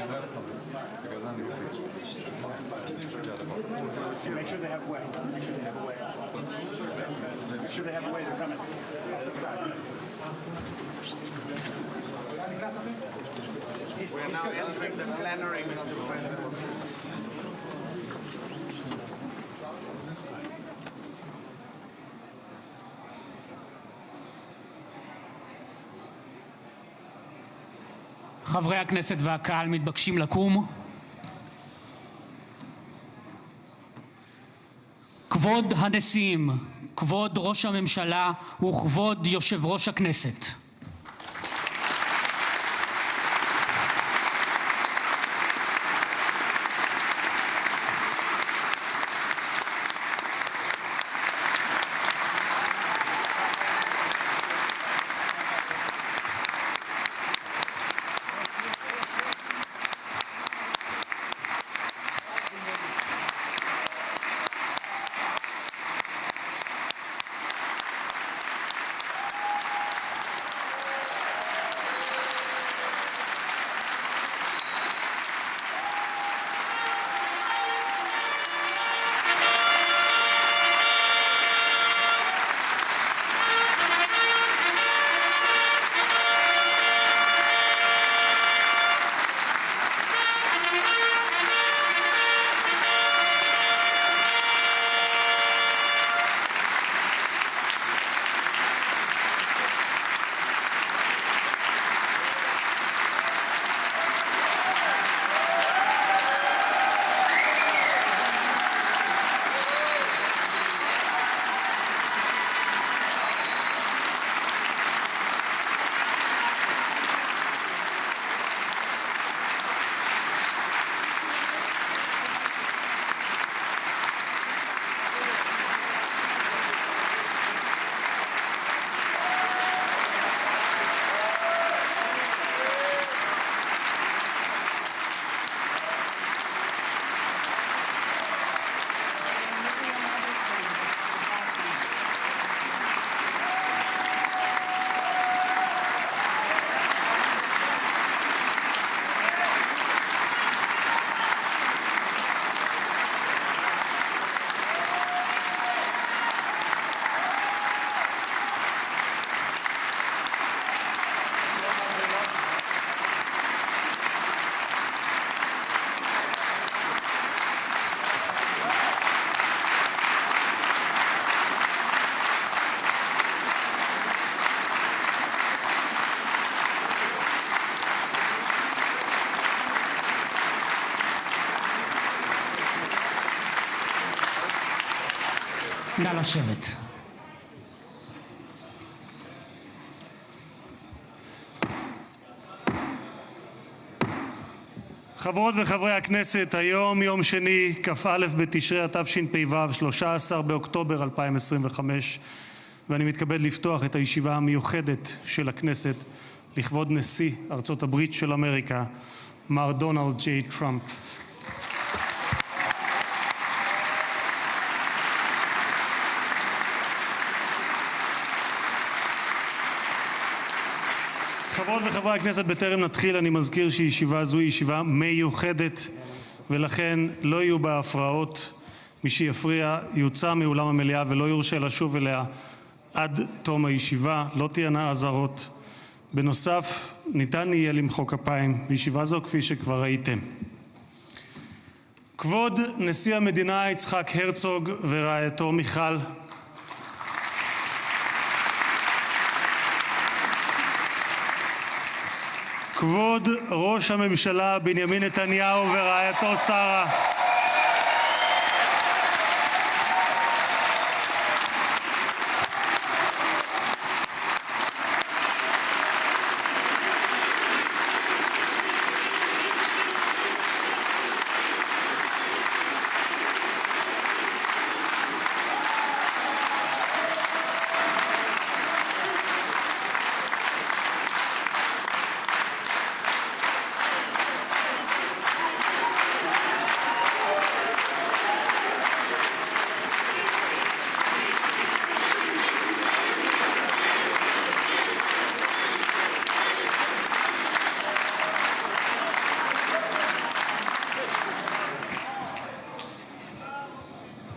Make sure they have a way. Make sure they have a way. Make sure they have a way. They're coming. Off sides. We're now entering the plenary, Mr. President. חברי הכנסת והקהל מתבקשים לקום. כבוד הנשיאים, כבוד ראש הממשלה וכבוד יושב ראש הכנסת. נא לשבת. חברות וחברי הכנסת, היום יום שני, כ"א בתשרי התשפ"ו, 13 באוקטובר 2025, ואני מתכבד לפתוח את הישיבה המיוחדת של הכנסת לכבוד נשיא ארצות הברית של אמריקה, מר דונלד ג'יי טראמפ. חברות וחברי הכנסת, בטרם נתחיל אני מזכיר שישיבה זו היא ישיבה מיוחדת ולכן לא יהיו בה הפרעות. מי שיפריע יוצא מאולם המליאה ולא יורשה לשוב אליה עד תום הישיבה. לא תהיינה אזהרות. בנוסף, ניתן יהיה למחוא כפיים בישיבה זו כפי שכבר ראיתם. כבוד נשיא המדינה יצחק הרצוג ורעייתו מיכל, כבוד ראש הממשלה בנימין נתניהו ורעייתו שרה,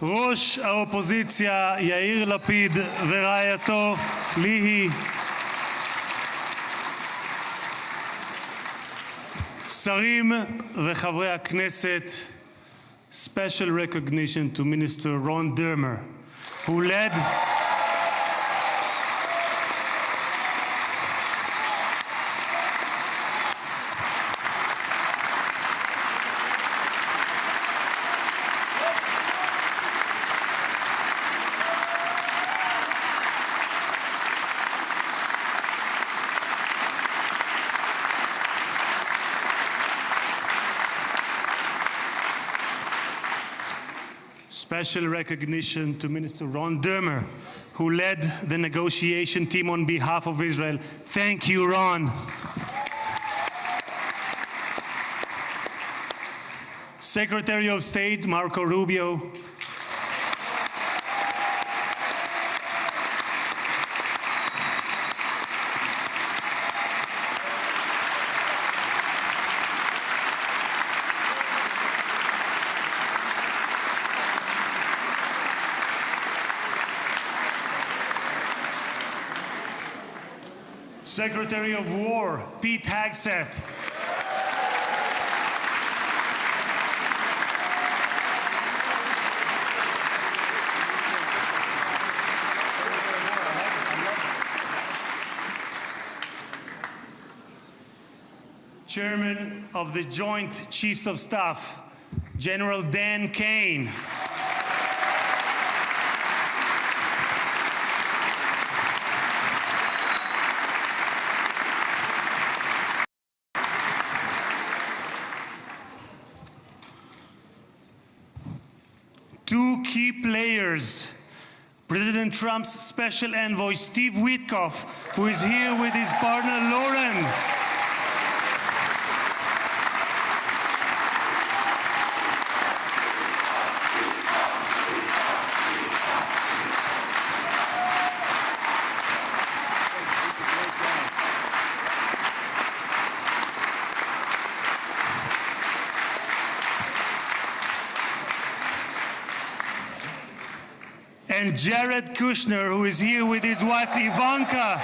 ראש האופוזיציה יאיר לפיד ורעייתו ליהי, שרים וחברי הכנסת, special recognition to Minister Ron Dermer, who led special recognition to Minister Ron Dermer, who led the negotiation team on behalf of Israel. Thank you, Ron. Secretary of State Marco Rubio, Secretary of War Pete Hegseth, Chairman of the Joint Chiefs of Staff General Dan Kane, two key players, President Trump's special envoy Steve Witkoff, who is here with his partner Lauren, and Jared Kushner, who is here with his wife Ivanka.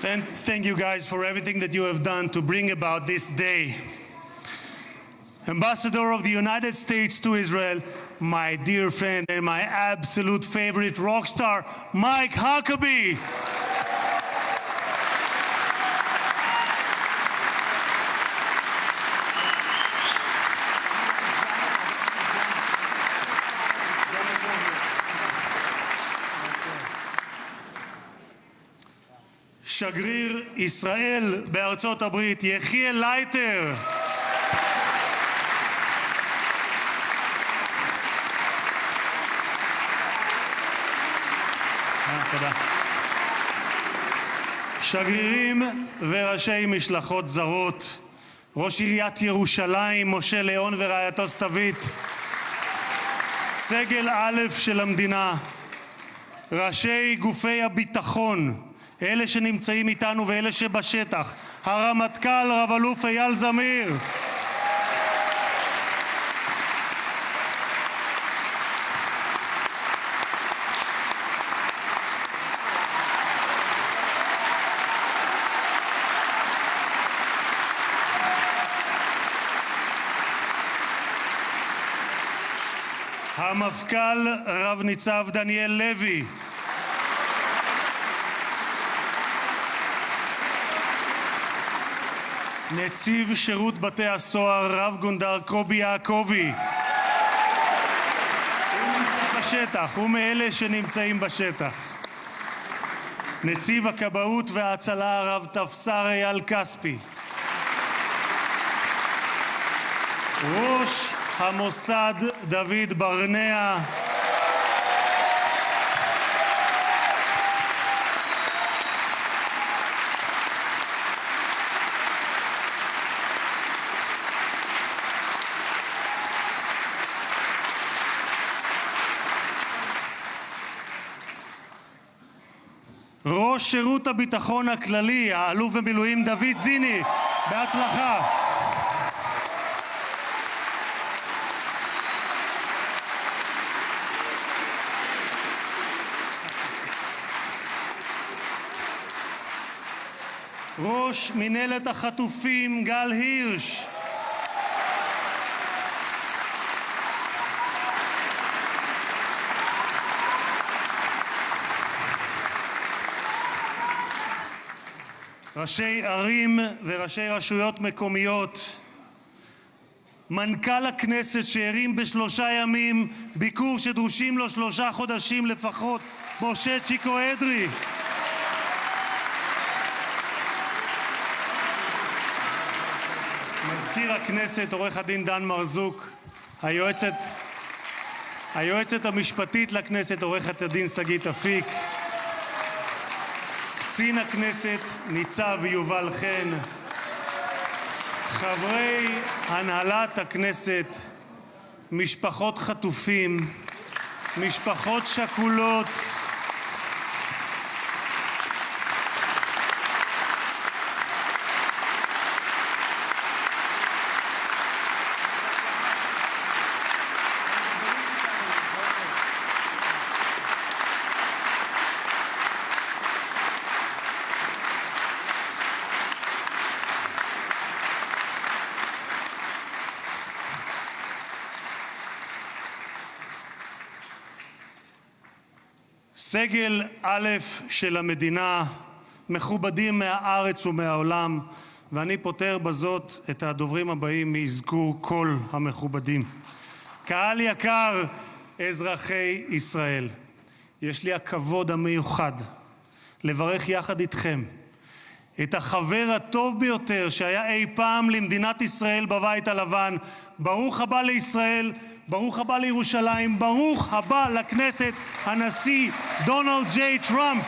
And thank you guys for everything that you have done to bring about this day. Ambassador of the United States to Israel, my dear friend and my absolute favorite rock star, Mike Huckabee. שגריר ישראל בארצות הברית, יחיאל לייטר. תודה. שגרירים וראשי משלחות זרות, ראש עיריית ירושלים, משה ליאון ורעייתו סתווית, סגל א' של המדינה, ראשי גופי הביטחון, אלה שנמצאים איתנו ואלה שבשטח, הרמטכ"ל רב אלוף אייל זמיר, המפכ"ל רב ניצב דניאל לוי, נציב שירות בתי הסוהר רב גונדר קובי יעקבי, הוא נמצא בשטח, הוא מאלה שנמצאים בשטח, נציב הכבאות וההצלה רב תפסר אייל כספי, ראש המוסד דוד ברנע, ראש שירות הביטחון הכללי, האלוף במילואים דוד זיני, בהצלחה. ראש מנהלת החטופים גל הירש, ראשי ערים וראשי רשויות מקומיות, מנכ"ל הכנסת שהרים ב3 ימים ביקור שדרושים לו 3 חודשים לפחות, משה צ'יקו אדרי, מזכיר הכנסת עורך הדין דן מרזוק, היועצת המשפטית לכנסת עורכת הדין שגית אפיק, קצין הכנסת ניצב יובל חן, חברי הנהלת הכנסת, משפחות חטופים, משפחות שכולות, סגל א' של המדינה, מכובדים מהארץ ומהעולם, ואני פוטר בזאת את הדוברים הבאים מאזכור כל המכובדים. קהל יקר, אזרחי ישראל, יש לי הכבוד המיוחד לברך יחד איתכם את החבר הטוב ביותר שהיה אי פעם למדינת ישראל בבית הלבן. ברוך הבא לישראל, ברוך הבא לירושלים, ברוך הבא לכנסת, הנשיא דונלד ג'יי טראמפ.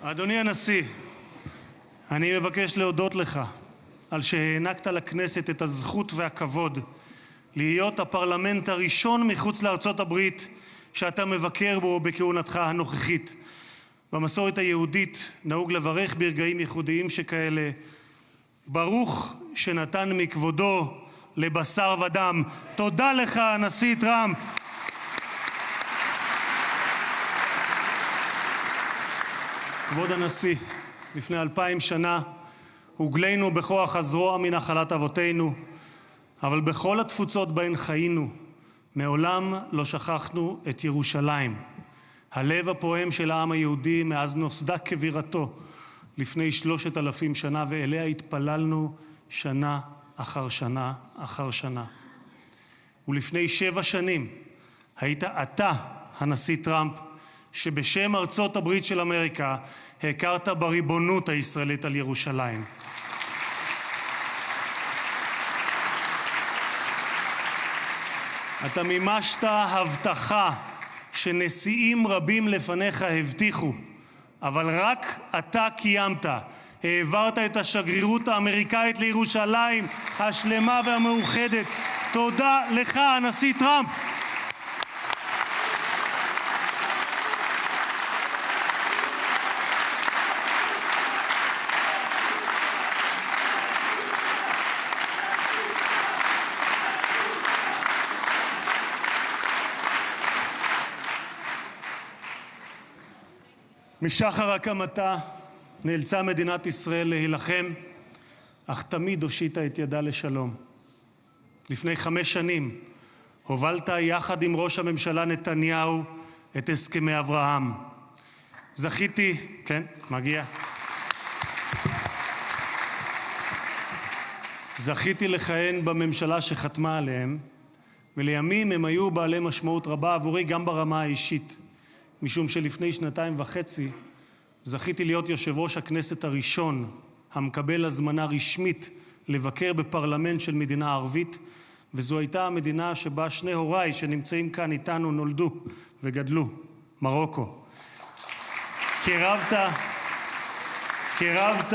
אדוני הנשיא, אני מבקש להודות לך על שהענקת לכנסת את הזכות והכבוד להיות הפרלמנט הראשון מחוץ לארצות הברית שאתה מבקר בו בכהונתך הנוכחית. במסורת היהודית נהוג לברך ברגעים ייחודיים שכאלה, ברוך שנתן מכבודו לבשר ודם. תודה לך, הנשיא טראמפ. כבוד הנשיא, לפני 2000 שנה הוגלינו בכוח הזרוע מנחלת אבותינו, אבל בכל התפוצות בהן חיינו, מעולם לא שכחנו את ירושלים, הלב הפועם של העם היהודי מאז נוסדה כבירתו לפני 3,000 שנה, ואליה התפללנו שנה אחר שנה אחר שנה. ולפני 7 שנים היית אתה, הנשיא טראמפ, שבשם ארצות הברית של אמריקה הכרת בריבונות הישראלית על ירושלים. אתה מימשת הבטחה שנשיאים רבים לפניך הבטיחו, אבל רק אתה קיימת. העברת את השגרירות האמריקאית לירושלים השלמה והמאוחדת. תודה לך, הנשיא טראמפ. משחר הקמתה נאלצה מדינת ישראל להילחם, אך תמיד הושיטה את ידה לשלום. לפני 5 שנים הובלת יחד עם ראש הממשלה נתניהו את הסכמי אברהם. זכיתי לכהן בממשלה שחתמה עליהם, ולימים הם היו בעלי משמעות רבה עבורי גם ברמה האישית, משום שלפני 2.5 זכיתי להיות יושב ראש הכנסת הראשון המקבל הזמנה רשמית לבקר בפרלמנט של מדינה ערבית, וזו הייתה המדינה שבה שני הוריי שנמצאים כאן איתנו נולדו וגדלו, מרוקו. קירבת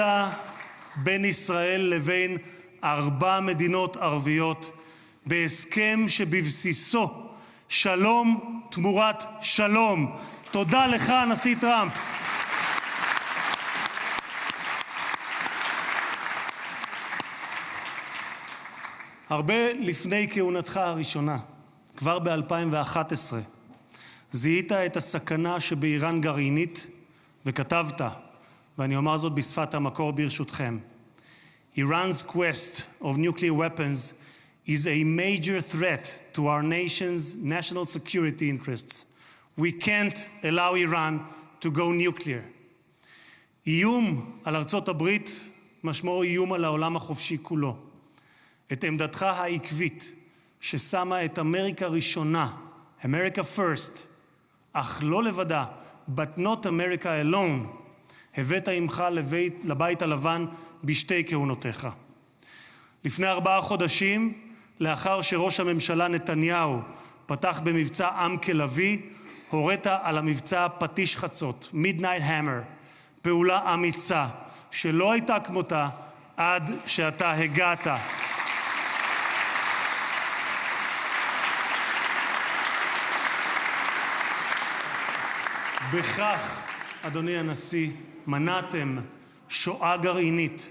בין ישראל לבין 4 מדינות ערביות בהסכם שבבסיסו שלום תמורת שלום. תודה לך, הנשיא טראמפ. הרבה לפני כהונתך הראשונה, כבר ב-2011, זיהית את הסכנה שבאיראן גרעינית וכתבת, ואני אומר זאת בשפת המקור ברשותכם. Iran's quest of nuclear weapons is a major threat to our nation's national security interests. We can't allow Iran to go nuclear. איום על ארצות הברית משמעו איום על העולם החופשי כולו. את עמדתך העקבית ששמה את אמריקה ראשונה, America first, אך לא לבדה, but not America alone, הבאת עמך לבית הלבן בשתי כהונותיך. לפני 4 חודשים, לאחר שראש הממשלה נתניהו פתח במבצע עם כלבי, הורית על המבצע פטיש חצות, Midnight Hammer, פעולה אמיצה שלא הייתה כמותה עד שאתה הגעת. בכך, אדוני הנשיא, מנעתם שואה גרעינית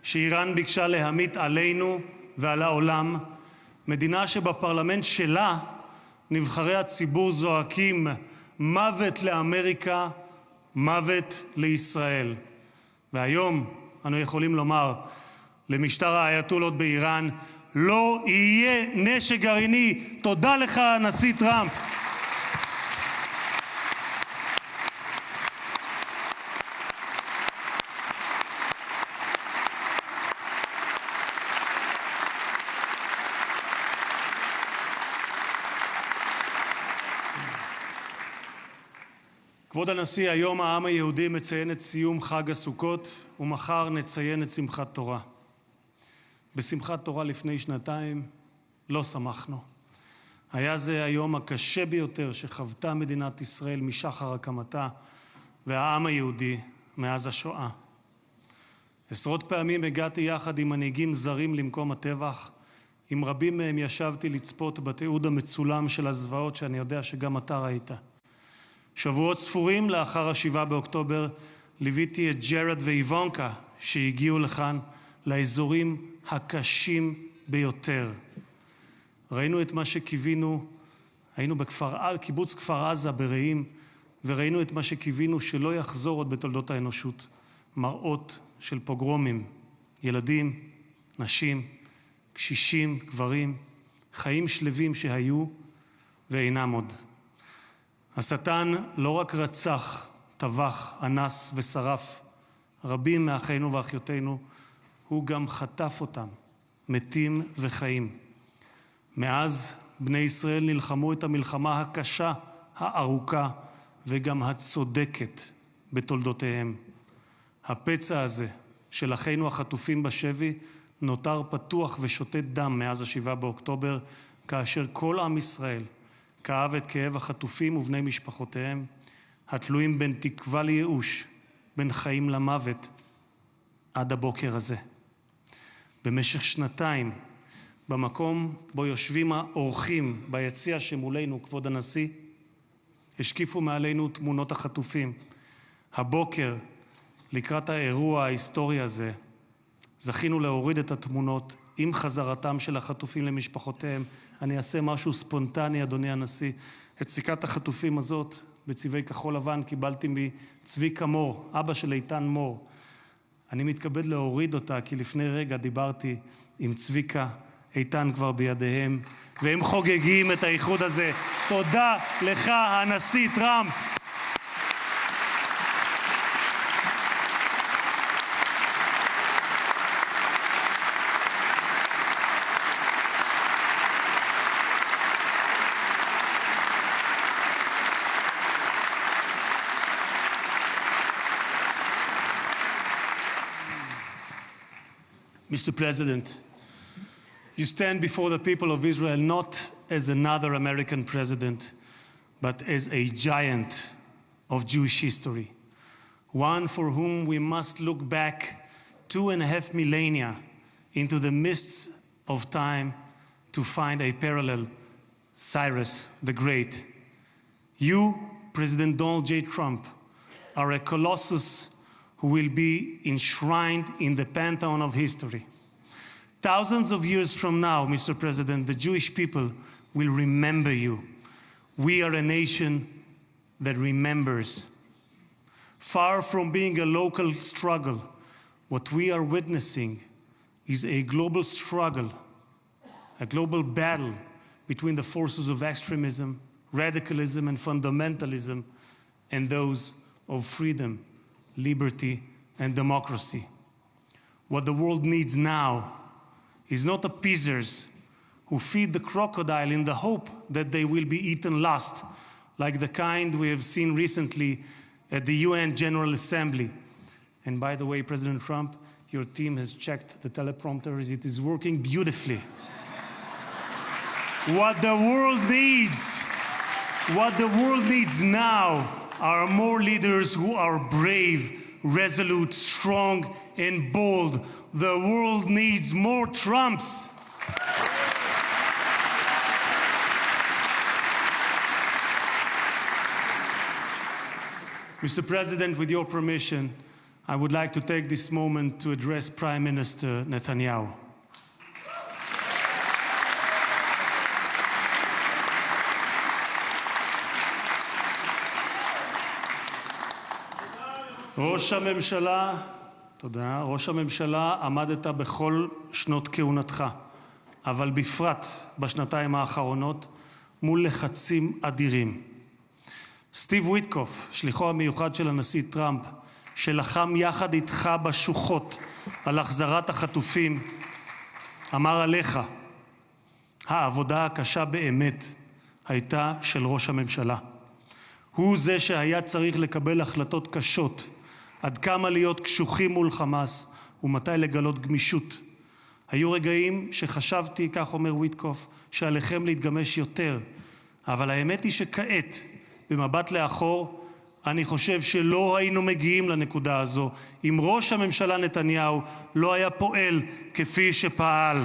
שאיראן ביקשה להמיט עלינו ועל העולם, מדינה שבפרלמנט שלה נבחרי הציבור זועקים מוות לאמריקה, מוות לישראל. והיום אנו יכולים לומר למשטר האייתולות באיראן, לא יהיה נשק גרעיני. תודה לך, הנשיא טראמפ. כבוד הנשיא, היום העם היהודי מציין את סיום חג הסוכות, ומחר נציין את שמחת תורה. בשמחת תורה לפני 2 לא שמחנו. היה זה היום הקשה ביותר שחוותה מדינת ישראל משחר הקמתה, והעם היהודי מאז השואה. עשרות פעמים הגעתי יחד עם מנהיגים זרים למקום הטבח, עם רבים מהם ישבתי לצפות בתיעוד המצולם של הזוועות שאני יודע שגם אתה ראית. שבועות ספורים לאחר 7 באוקטובר ליוויתי את ג'רד ואיוונקה שהגיעו לכאן לאזורים הקשים ביותר. ראינו את מה שקיווינו, היינו קיבוץ כפר עזה ברעים, וראינו את מה שקיווינו שלא יחזור עוד בתולדות האנושות. מראות של פוגרומים, ילדים, נשים, קשישים, גברים, חיים שלווים שהיו ואינם עוד. השטן לא רק רצח, טבח, אנס ושרף רבים מאחינו ואחיותינו, הוא גם חטף אותם, מתים וחיים. מאז בני ישראל נלחמו את המלחמה הקשה, הארוכה וגם הצודקת בתולדותיהם. הפצע הזה של אחינו החטופים בשבי נותר פתוח ושותת דם מאז 7 באוקטובר, כאשר כל עם ישראל כאב את כאב החטופים ובני משפחותיהם, התלויים בין תקווה לייאוש, בין חיים למוות, עד הבוקר הזה. במשך 2, במקום בו יושבים האורחים ביציע שמולנו, כבוד הנשיא, השקיפו מעלינו תמונות החטופים. הבוקר, לקראת האירוע ההיסטורי הזה, זכינו להוריד את התמונות עם חזרתם של החטופים למשפחותיהם. אני אעשה משהו ספונטני, אדוני הנשיא. את סיכת החטופים הזאת בצבעי כחול לבן קיבלתי מצביקה מור, אבא של איתן מור. אני מתכבד להוריד אותה כי לפני רגע דיברתי עם צביקה, איתן כבר בידיהם, והם חוגגים את האיחוד הזה. תודה לך, הנשיא טראמפ. Mr. President, you stand before the people of Israel not as another American president, but as a giant of Jewish history, one for whom we must look back 2.5 millennia into the mists of time to find a parallel, Cyrus the Great. You, President Donald J. Trump, are a colossus who will be enshrined in the pantheon of history. Thousands of years from now, Mr. President, the Jewish people will remember you. We are a nation that remembers. Far from being a local struggle, what we are witnessing is a global struggle, a global battle between the forces of extremism, radicalism, and fundamentalism, and those of freedom, liberty, and democracy. What the world needs now is not appeasers who feed the crocodile in the hope that they will be eaten last, like the kind we have seen recently at the UN General Assembly. And by the way, President Trump, your team has checked the teleprompter. It is working beautifully. What the world needs now are more leaders who are brave, resolute, strong, and bold. The world needs more Trumps. Mr. President, with your permission, I would like to take this moment to address Prime Minister Netanyahu. ראש הממשלה, עמדת בכל שנות כהונתך, אבל בפרט בשנתיים האחרונות, מול לחצים אדירים. סטיב ויטקוף, שליחו המיוחד של הנשיא טראמפ, שלחם יחד איתך בשוחות על החזרת החטופים, אמר עליך, העבודה הקשה באמת הייתה של ראש הממשלה. הוא זה שהיה צריך לקבל החלטות קשות, עד כמה להיות קשוחים מול חמאס ומתי לגלות גמישות. היו רגעים שחשבתי, כך אומר ויטקוף, שעליכם להתגמש יותר, אבל האמת היא שכעת, במבט לאחור, אני חושב שלא היינו מגיעים לנקודה הזו אם ראש הממשלה נתניהו לא היה פועל כפי שפעל.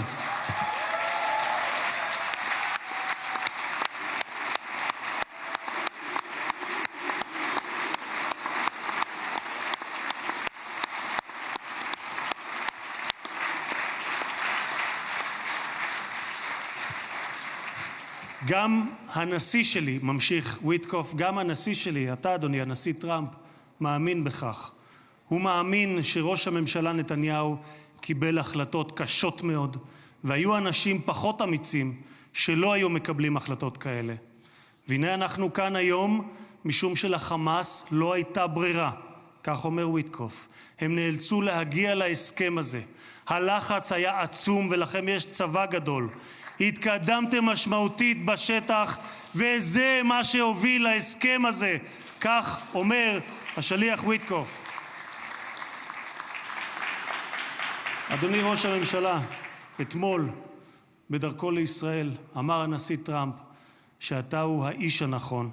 גם הנשיא שלי, ממשיך ויטקוף, גם הנשיא שלי, אתה אדוני, הנשיא טראמפ, מאמין בכך. הוא מאמין שראש הממשלה נתניהו קיבל החלטות קשות מאוד, והיו אנשים פחות אמיצים שלא היו מקבלים החלטות כאלה. והנה אנחנו כאן היום, משום שלחמאס לא הייתה ברירה, כך אומר ויטקוף. הם נאלצו להגיע להסכם הזה. הלחץ היה עצום ולכם יש צבא גדול. התקדמתם משמעותית בשטח, וזה מה שהוביל להסכם הזה. כך אומר השליח ויטקוף. אדוני ראש הממשלה, אתמול בדרכו לישראל אמר הנשיא טראמפ שאתה הוא האיש הנכון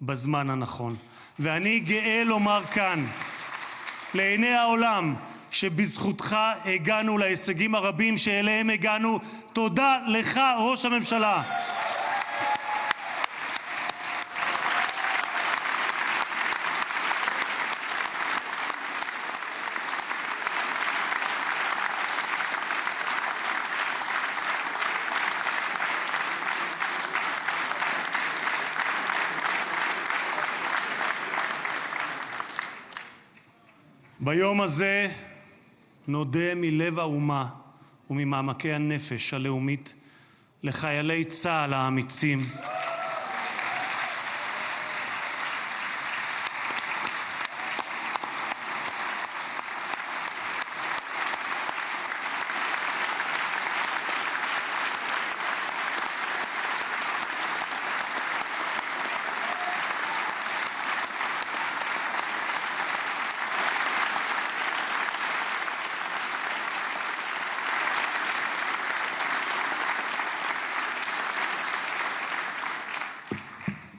בזמן הנכון. ואני גאה לומר כאן לעיני העולם שבזכותך הגענו להישגים הרבים שאליהם הגענו. תודה לך, ראש הממשלה. ביום הזה נודה מלב האומה וממעמקי הנפש הלאומית לחיילי צה"ל האמיצים,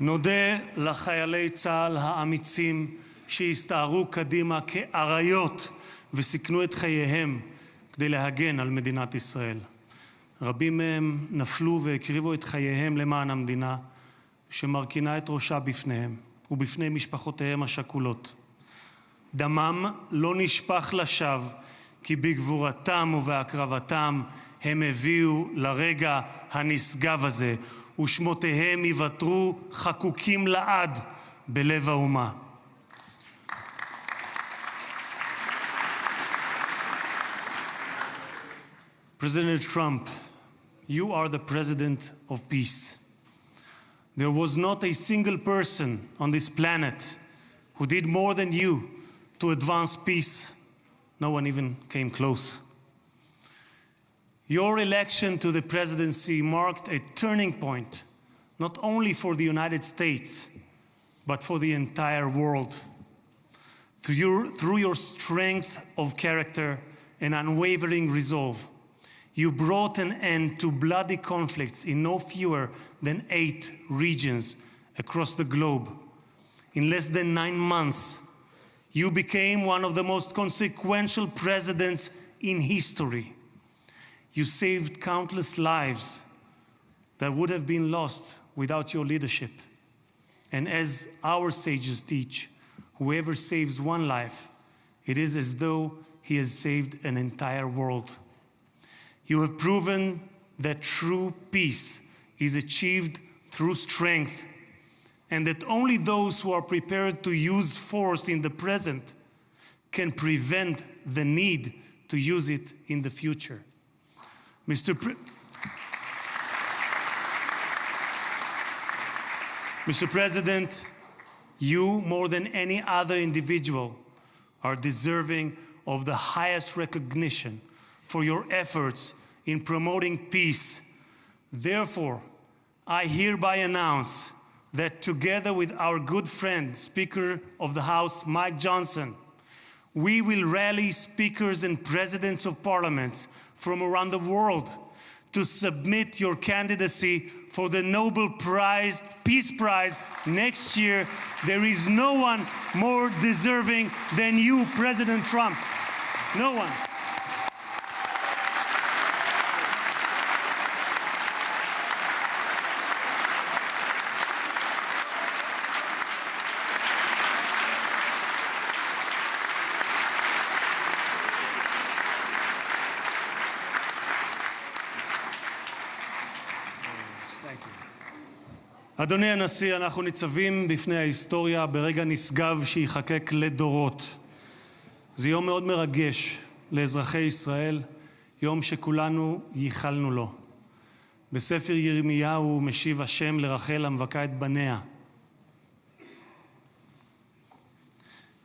נודה לחיילי צה"ל האמיצים שהסתערו קדימה כאריות וסיכנו את חייהם כדי להגן על מדינת ישראל. רבים מהם נפלו והקריבו את חייהם למען המדינה שמרכינה את ראשה בפניהם ובפני משפחותיהם השכולות. דמם לא נשפך לשווא, כי בגבורתם ובהקרבתם הם הביאו לרגע הנשגב הזה, ושמותיהם ייוותרו חקוקים לעד בלב האומה. President Trump, you are the president of peace. There was not a single person on this planet who did more than you to advance peace. No one even came close. Your election to the presidency marked a turning point, not only for the United States, but for the entire world. Through your strength of character and unwavering resolve, you brought an end to bloody conflicts in no fewer than 8 regions across the globe. In less than 9 months, you became one of the most consequential presidents in history. You saved countless lives that would have been lost without your leadership. And as our sages teach, whoever saves one life, it is as though he has saved an entire world. You have proven that true peace is achieved through strength, and that only those who are prepared to use force in the present can prevent the need to use it in the future. Mr. President, you, more than any other individual, are deserving of the highest recognition for your efforts in promoting peace. Therefore, I hereby announce that together with our good friend, Speaker of the House, Mike Johnson, we will rally speakers and presidents of parliaments from around the world to submit your candidacy for the Nobel Prize, Peace Prize next year. There is no one more deserving than you, President Trump. No one. אדוני הנשיא, אנחנו ניצבים בפני ההיסטוריה ברגע נשגב שיחקק לדורות. זה יום מאוד מרגש לאזרחי ישראל, יום שכולנו ייחלנו לו. בספר ירמיהו משיב השם לרחל המבכה את בניה.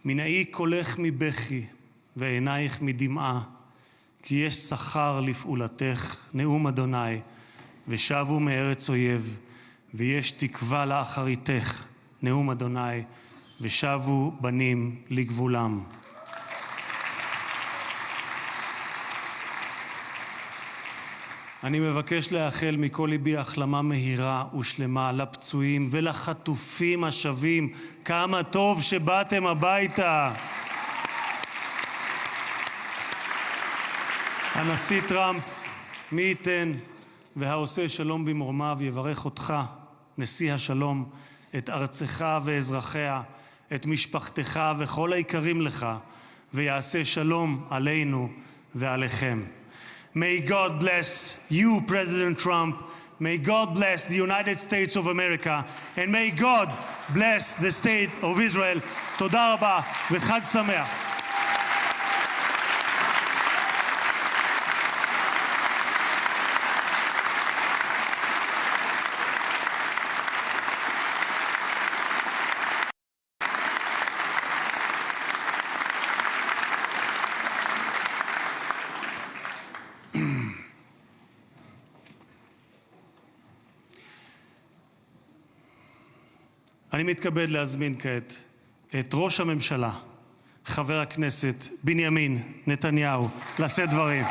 מנעי קולך מבכי ועינייך מדמעה, כי יש שכר לפעולתך, נאום אדוני, ושבו מארץ אויב. ויש תקווה לאחריתך, נאום אדוני, ושבו בנים לגבולם. אני מבקש לאחל מכל ליבי החלמה מהירה ושלמה לפצועים ולחטופים השבים. כמה טוב שבאתם הביתה. הנשיא טראמפ, מי ייתן והעושה שלום במרומיו יברך אותך, נשיא השלום, את ארצך ואזרחיה, את משפחתך וכל היקרים לך, ויעשה שלום עלינו ועליכם. May God bless you, President Trump. May God bless the United States of America. And may God bless the state of Israel. תודה רבה וחג שמח. אני מתכבד להזמין כעת את ראש הממשלה, חבר הכנסת בנימין נתניהו, לשאת דברים.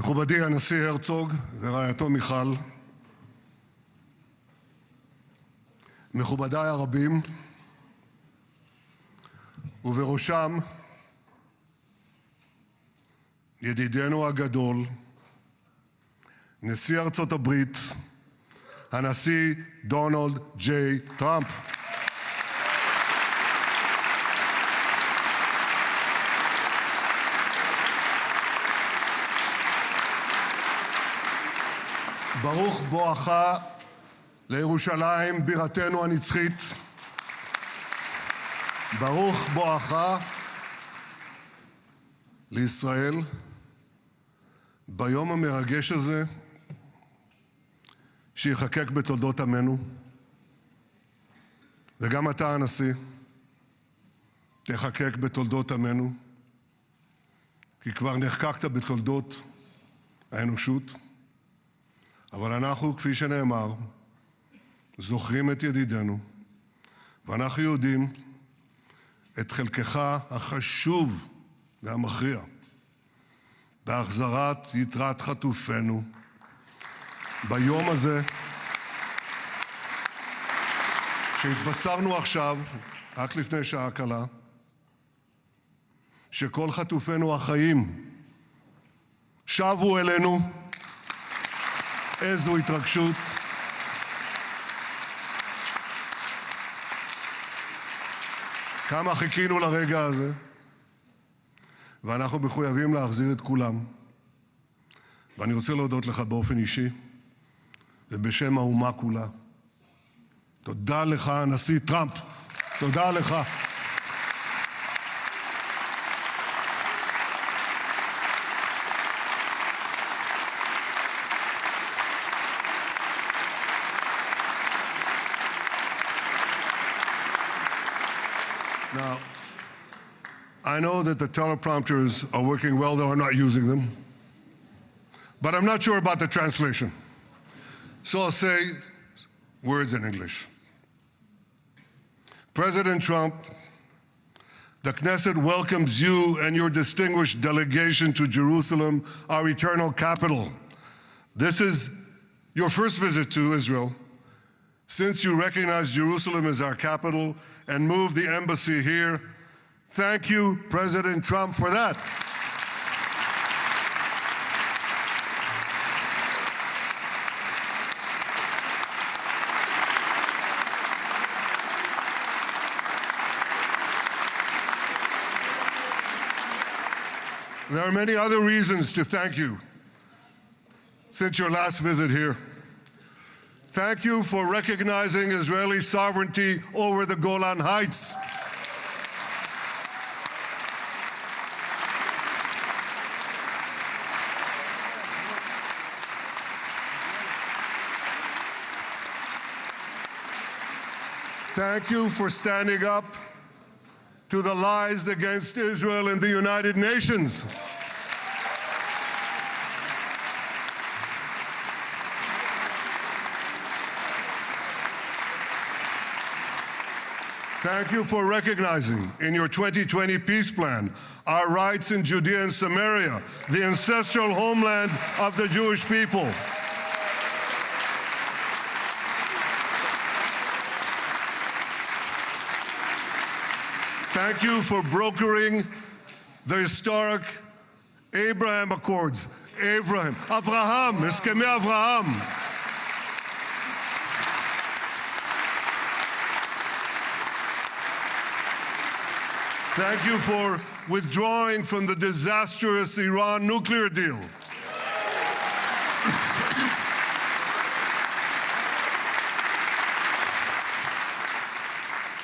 מכובדי הנשיא הרצוג ורעייתו מיכל, מכובדיי הרבים, ובראשם ידידנו הגדול, נשיא ארצות הברית, הנשיא דונלד ג'יי טראמפ. ברוך בואך לירושלים בירתנו הנצחית. ברוך בואך לישראל ביום המרגש הזה שיחקק בתולדות עמנו. וגם אתה, הנשיא, תחקק בתולדות עמנו, כי כבר נחקקת בתולדות האנושות. אבל אנחנו, כפי שנאמר, זוכרים את ידידנו, ואנחנו יודעים את חלקך החשוב והמכריע בהחזרת יתרת חטופינו ביום הזה שהתבשרנו עכשיו, רק לפני שעה קלה, שכל חטופינו החיים שבו אלינו. איזו התרגשות. כמה חיכינו לרגע הזה, ואנחנו מחויבים להחזיר את כולם. ואני רוצה להודות לך באופן אישי ובשם האומה כולה. תודה לך, הנשיא טראמפ. תודה לך. Now, I know that the teleprompters are working well, though I'm not using them. But I'm not sure about the translation. So I'll say words in English. President Trump, the Knesset welcomes you and your distinguished delegation to Jerusalem, our eternal capital. This is your first visit to Israel since you recognize Jerusalem as our capital and moved the embassy here. Thank you, President Trump, for that. There are many other reasons to thank you since your last visit here. Thank you for recognizing Israeli sovereignty over the Golan Heights. Thank you for standing up to the lies against Israel in the United Nations. Thank you for recognizing in your 2020 peace plan our rights in Judea and Samaria, the ancestral homeland of the Jewish people. Thank you for brokering the historic Abraham Accords. Abraham, Eskhemei Avraham. Thank you for withdrawing from the disastrous Iran nuclear deal.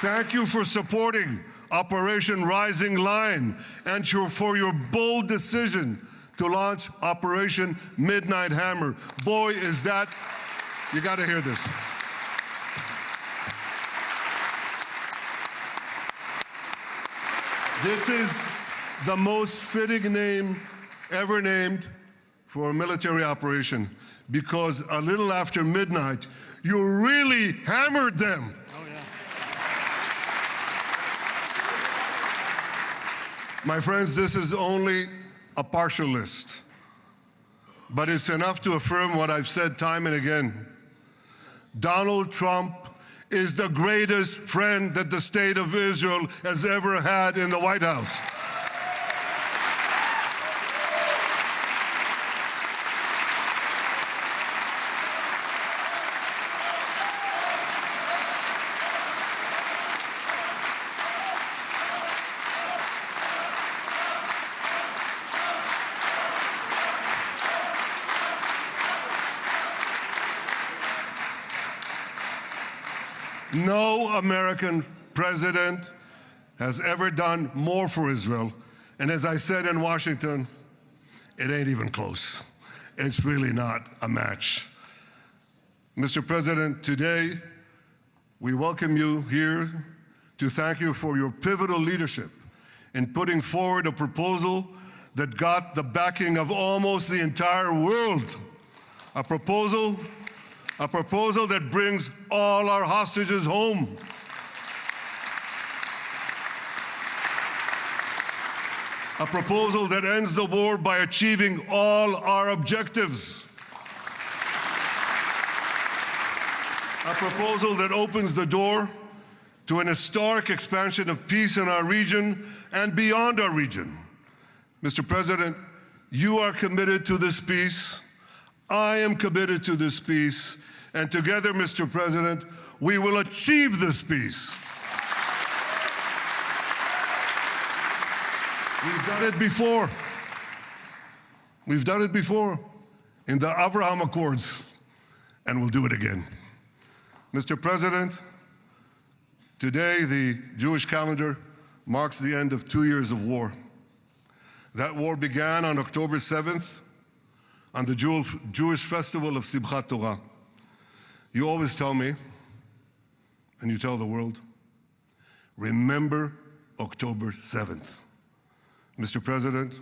Thank you for supporting Operation Rising Lion and for your bold decision to launch Operation Midnight Hammer. Boy, is that, you got to hear this. This is the most fitting name ever named for a military operation, because a little after midnight, you really hammered them. My friends, this is only a partial list but it's enough to affirm what I've said time and again. Donald Trump is the greatest friend that the state of Israel has ever had in the White House. No American president has ever done more for Israel. And as I said in Washington, it ain't even close. It's really not a match. Mr. President, today we welcome you here to thank you for your pivotal leadership in putting forward a proposal that got the backing of almost the entire world. A proposal that brings all our hostages home. A proposal that ends the war by achieving all our objectives. A proposal that opens the door to an historic expansion of peace in our region and beyond our region. Mr. President, you are committed to this peace. I am committed to this peace. And together, Mr. President, we will achieve this peace. We've done it before. We've done it before in the Abraham Accords, and we'll do it again. Mr. President, today the Jewish calendar marks the end of 2 years of war. That war began on October 7th, on the Jewish festival of Simchat Torah. You always tell me, and you tell the world, remember October 7th. Mr. President,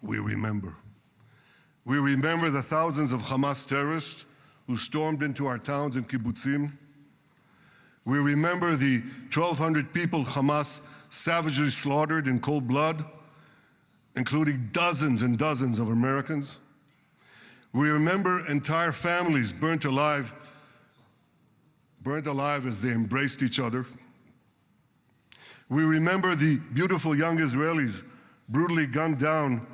we remember. We remember the thousands of Hamas terrorists who stormed into our towns and kibbutzim. We remember the 1,200 people Hamas savagely slaughtered in cold blood, including dozens and dozens of Americans. We remember entire families burnt alive as they embraced each other. We remember the beautiful young Israelis brutally gunned down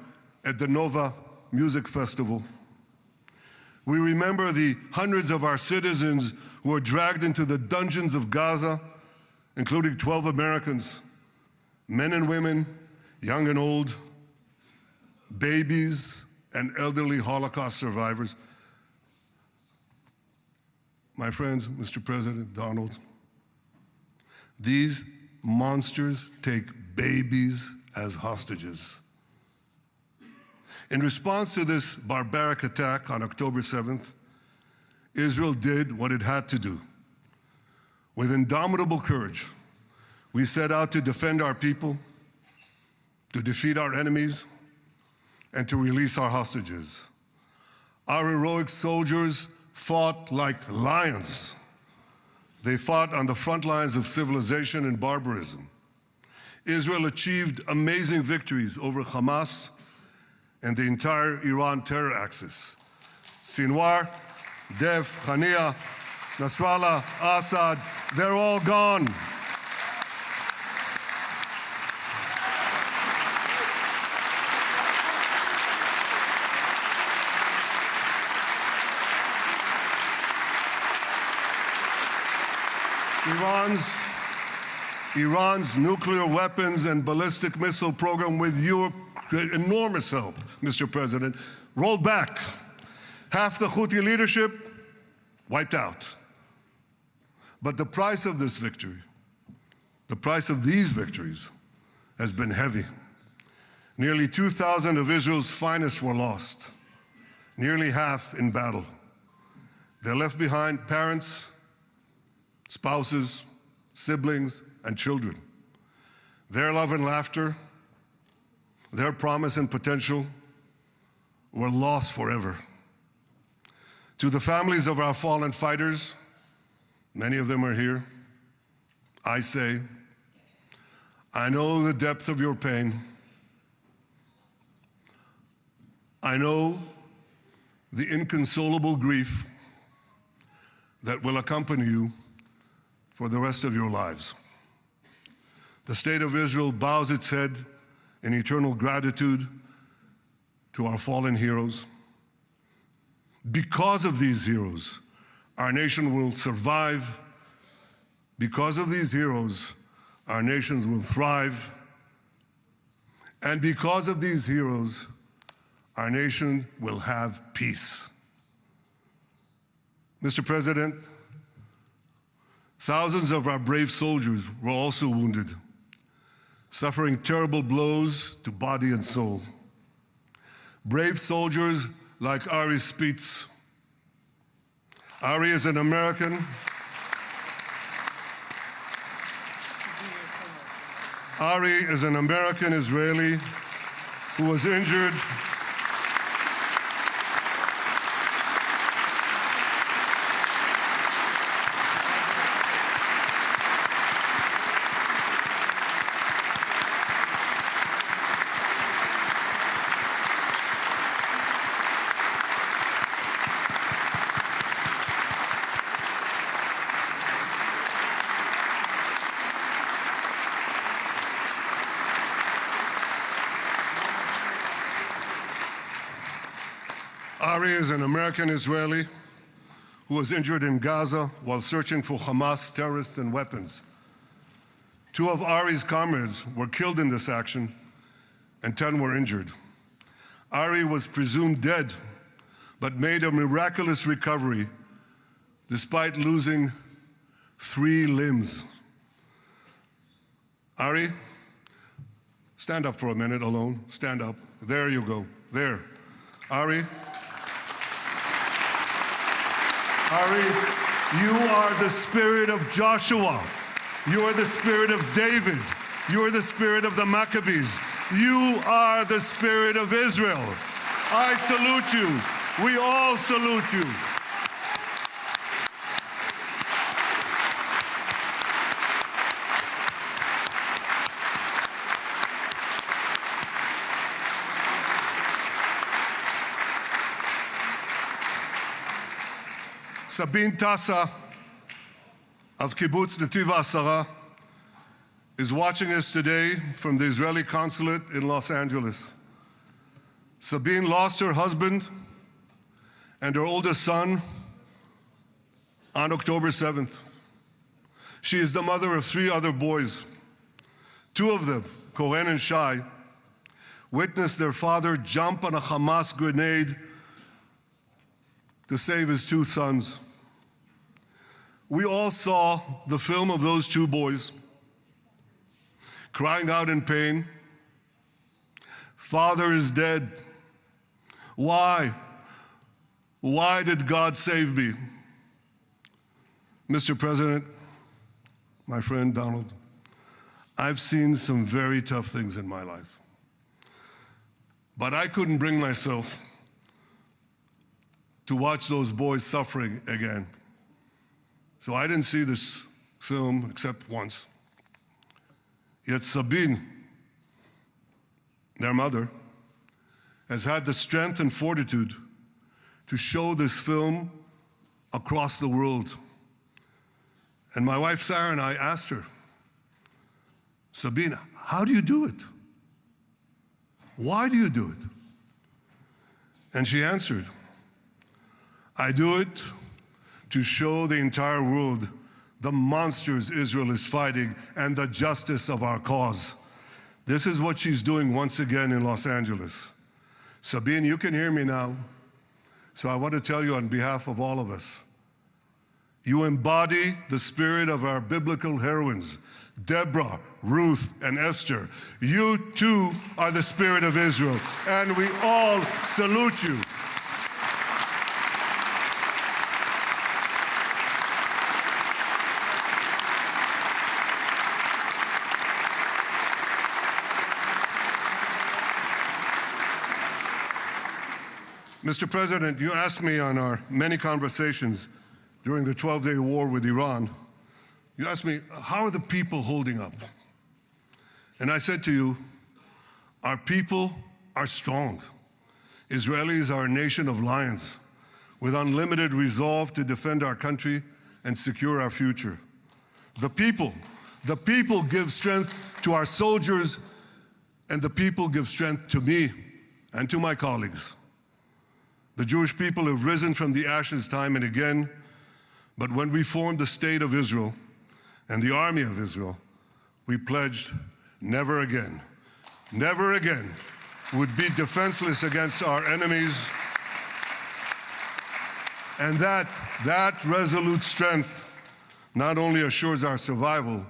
at the Nova Music Festival. We remember the hundreds of our citizens who were dragged into the dungeons of Gaza, including 12 Americans, men and women, young and old, babies and elderly Holocaust survivors. My friends, Mr. President, Donald, these monsters take babies as hostages. In response to this barbaric attack on October 7th, Israel did what it had to do. With indomitable courage, we set out to defend our people, to defeat our enemies, and to release our hostages. Our heroic soldiers fought like lions. They fought on the front lines of civilization and barbarism. Israel achieved amazing victories over Hamas and the entire Iran terror axis. Sinwar, Dev, Hania, Nasrallah, Assad, they're all gone. Iran's nuclear weapons and ballistic missile program, with your enormous help, Mr. President, rolled back. Half the Houthi leadership wiped out. But the price of this victory, the price of these victories, has been heavy. Nearly 2,000 of Israel's finest were lost, nearly half in battle. They left behind parents, spouses, siblings, and children. Their love and laughter, their promise and potential were lost forever. To the families of our fallen fighters, many of them are here, I say, I know the depth of your pain. I know the inconsolable grief that will accompany you for the rest of your lives. The State of Israel bows its head in eternal gratitude to our fallen heroes. Because of these heroes, our nation will survive. Because of these heroes, our nations will thrive. And because of these heroes, our nation will have peace. Mr. President, thousands of our brave soldiers were also wounded, suffering terrible blows to body and soul. Brave soldiers like Ari Spitz. Ari is an American. Ari is an American Israeli who was injured Ari is an American Israeli who was injured in Gaza while searching for Hamas terrorists and weapons. 2 of Ari's comrades were killed in this action, and 10 were injured. Ari was presumed dead, but made a miraculous recovery despite losing 3 limbs. Ari, stand up for a minute alone. Stand up. There you go. There. Ari, you are the spirit of Joshua. You are the spirit of David. You are the spirit of the Maccabees. You are the spirit of Israel. I salute you. We all salute you. Sabine Tassa of Kibbutz Netiv HaAsara is watching us today from the Israeli consulate in Los Angeles. Sabine lost her husband and her oldest son on October 7th. She is the mother of 3 other boys. 2 of them, Koren and Shai, witnessed their father jump on a Hamas grenade to save his 2 sons. We all saw the film of those 2 boys crying out in pain, "Father is dead. Why? Why did God save me?" Mr. President, my friend Donald, I've seen some very tough things in my life, but I couldn't bring myself to watch those boys suffering again. So I didn't see this film except once. Yet Sabine, their mother, has had the strength and fortitude to show this film across the world. And my wife Sarah and I asked her, "Sabine, how do you do it? Why do you do it?" And she answered, "I do it to show the entire world the monsters Israel is fighting and the justice of our cause." This is what she's doing once again in Los Angeles. Sabine, you can hear me now, so I want to tell you on behalf of all of us, you embody the spirit of our biblical heroines, Deborah, Ruth, and Esther. You too are the spirit of Israel, and we all salute you. Mr. President, you asked me on our many conversations during the 12-day war with Iran, you asked me, how are the people holding up? And I said to you, our people are strong. Israelis are a nation of lions with unlimited resolve to defend our country and secure our future. The people give strength to our soldiers, and the people give strength to me and to my colleagues. The Jewish people have risen from the ashes time and again, but when we formed the State of Israel and the Army of Israel, we pledged never again would be defenseless against our enemies. And that resolute strength not only assures our survival,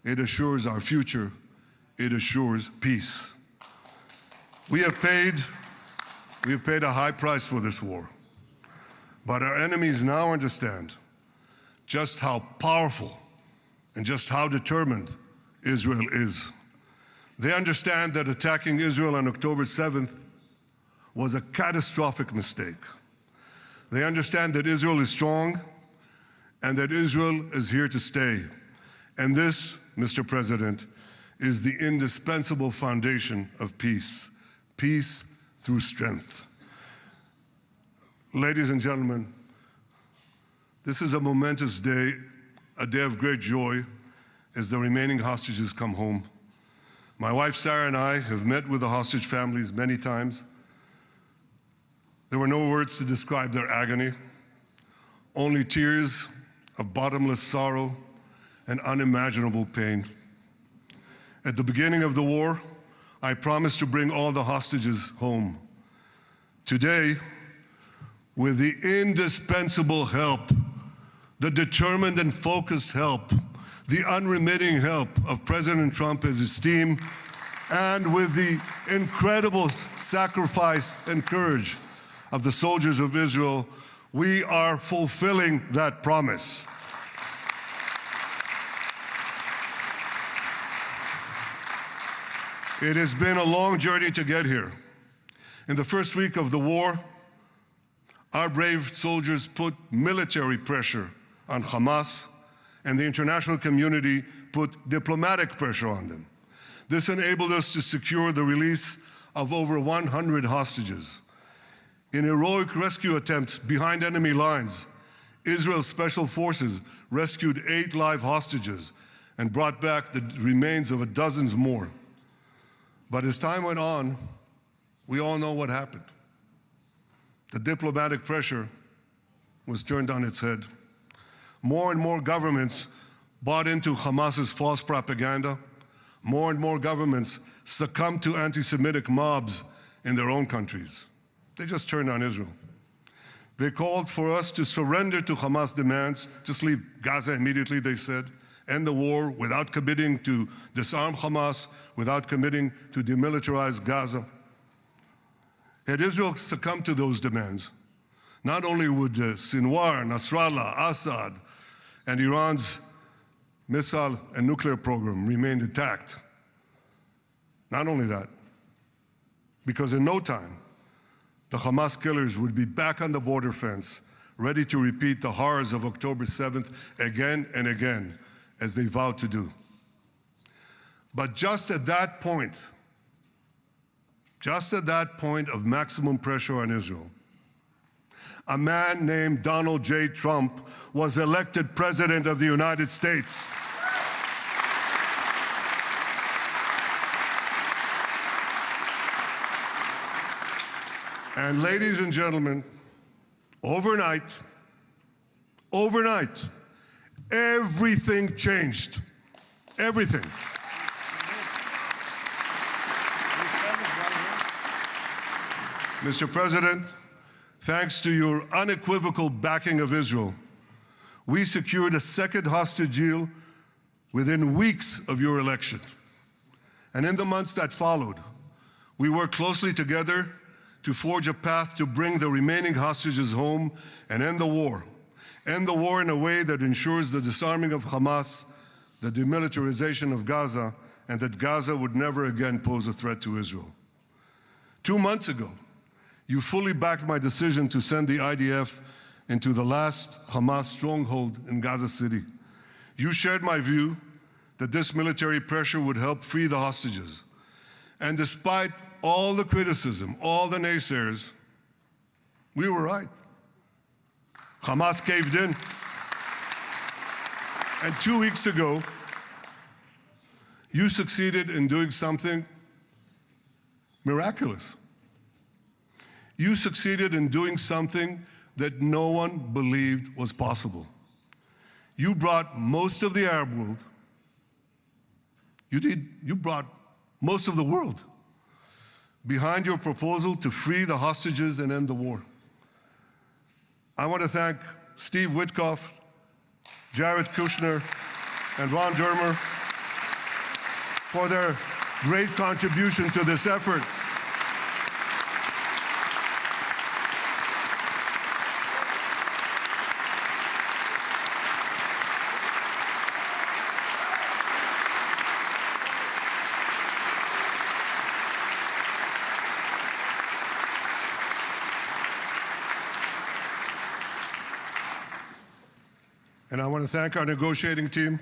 it assures our future, it assures peace. We have paid a high price for this war, but our enemies now understand just how powerful and just how determined Israel is. They understand that attacking Israel on October 7th was a catastrophic mistake. They understand that Israel is strong and that Israel is here to stay. And this, Mr. President, is the indispensable foundation of peace. Peace through strength. Ladies and gentlemen, this is a momentous day, a day of great joy as the remaining hostages come home. My wife Sarah and I have met with the hostage families many times. There were no words to describe their agony, only tears of bottomless sorrow and unimaginable pain. At the beginning of the war, I promised to bring all the hostages home. Today, with the indispensable help, the determined and focused help, the unremitting help of President Trump and his team, and with the incredible sacrifice and courage of the soldiers of Israel, we are fulfilling that promise. It has been a long journey to get here. In the first week of the war, our brave soldiers put military pressure on Hamas, and the international community put diplomatic pressure on them. This enabled us to secure the release of over 100 hostages. In heroic rescue attempts behind enemy lines, Israel's special forces rescued 8 live hostages and brought back the remains of dozens more. But as time went on, we all know what happened. The diplomatic pressure was turned on its head. More and more governments bought into Hamas's false propaganda. More and more governments succumbed to anti-Semitic mobs in their own countries. They just turned on Israel. They called for us to surrender to Hamas demands, just leave Gaza immediately, they said, end the war without committing to disarm Hamas, without committing to demilitarize Gaza. Had Israel succumbed to those demands, not only would Sinwar, Nasrallah, Assad, and Iran's missile and nuclear program remain intact. Not only that, because in no time, the Hamas killers would be back on the border fence, ready to repeat the horrors of October 7th again and again, as they vowed to do. But just at that point of maximum pressure on Israel, a man named Donald J. Trump was elected President of the United States. And ladies and gentlemen, overnight, everything changed. Everything. Mr. President, thanks to your unequivocal backing of Israel, we secured a second hostage deal within weeks of your election. And in the months that followed, we worked closely together to forge a path to bring the remaining hostages home and end the war. End the war in a way that ensures the disarming of Hamas, the demilitarization of Gaza, and that Gaza would never again pose a threat to Israel. 2 months ago, you fully backed my decision to send the IDF into the last Hamas stronghold in Gaza City. You shared my view that this military pressure would help free the hostages. And despite all the criticism, all the naysayers, we were right. Hamas caved in. And 2 weeks ago, you succeeded in doing something miraculous. You succeeded in doing something that no one believed was possible. You brought most of the Arab world, you brought most of the world behind your proposal to free the hostages and end the war. I want to thank Steve Witkoff, Jared Kushner, and Ron Dermer for their great contribution to this effort. And I want to thank our negotiating team.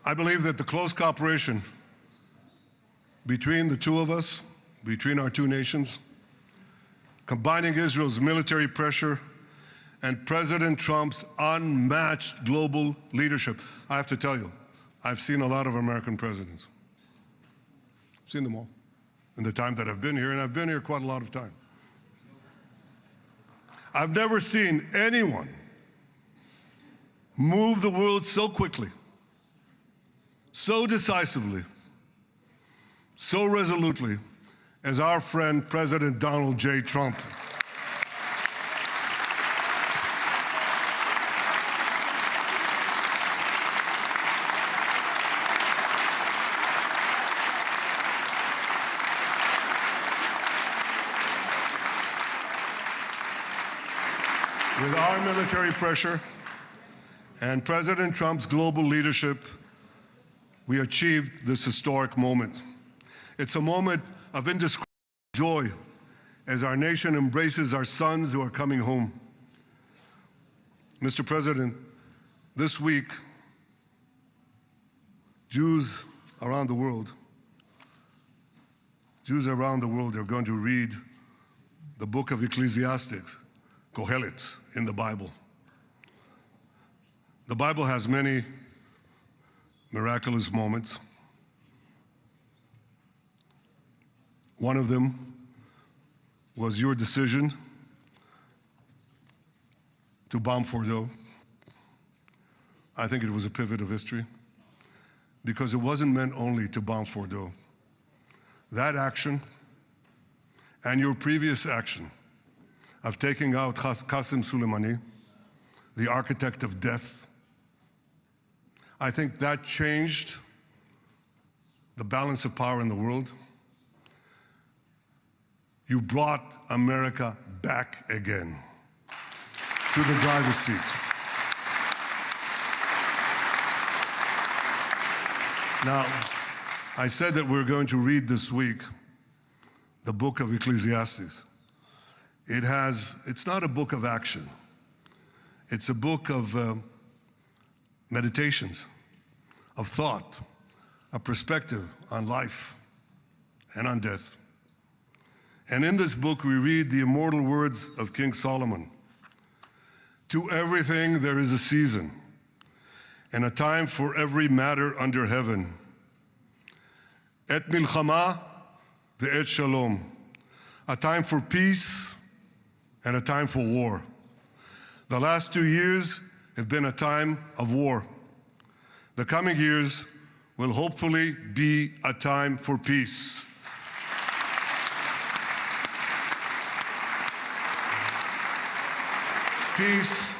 I believe that the close cooperation between the two of us, between our two nations, combining Israel's military pressure and President Trump's unmatched global leadership. I have to tell you, I've seen a lot of American presidents. I've seen them all in the time that I've been here, and I've been here quite a lot of time. I've never seen anyone move the world so quickly, so decisively, so resolutely as our friend President Donald J. Trump. With our military pressure and President Trump's global leadership, we achieved this historic moment. It's a moment of indescribable joy as our nation embraces our sons who are coming home. Mr. President, this week, Jews around the world are going to read the book of Ecclesiastes, Kohelet, in the Bible. The Bible has many miraculous moments. One of them was your decision to bomb Fordo. I think it was a pivot of history because it wasn't meant only to bomb Fordo. That action and your previous action of taking out Qasem Soleimani, the architect of death, I think that changed the balance of power in the world. You brought America back again to the driver's seat. Now, I said that we're going to read this week the book of Ecclesiastes. It's not a book of action. It's a book of meditations, of thought, a perspective on life and on death. And in this book, we read the immortal words of King Solomon. To everything there is a season, and a time for every matter under heaven. Et milchama ve'et shalom. A time for peace and a time for war. The last 2 years have been a time of war. The coming years will hopefully be a time for peace. Peace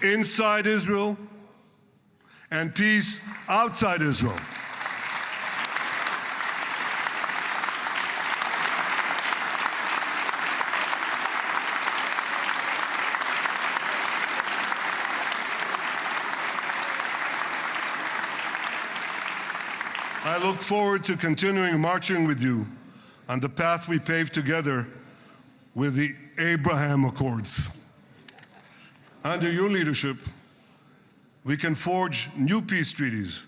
inside Israel and peace outside Israel. I look forward to continuing marching with you on the path we paved together with the Abraham Accords. Under your leadership, we can forge new peace treaties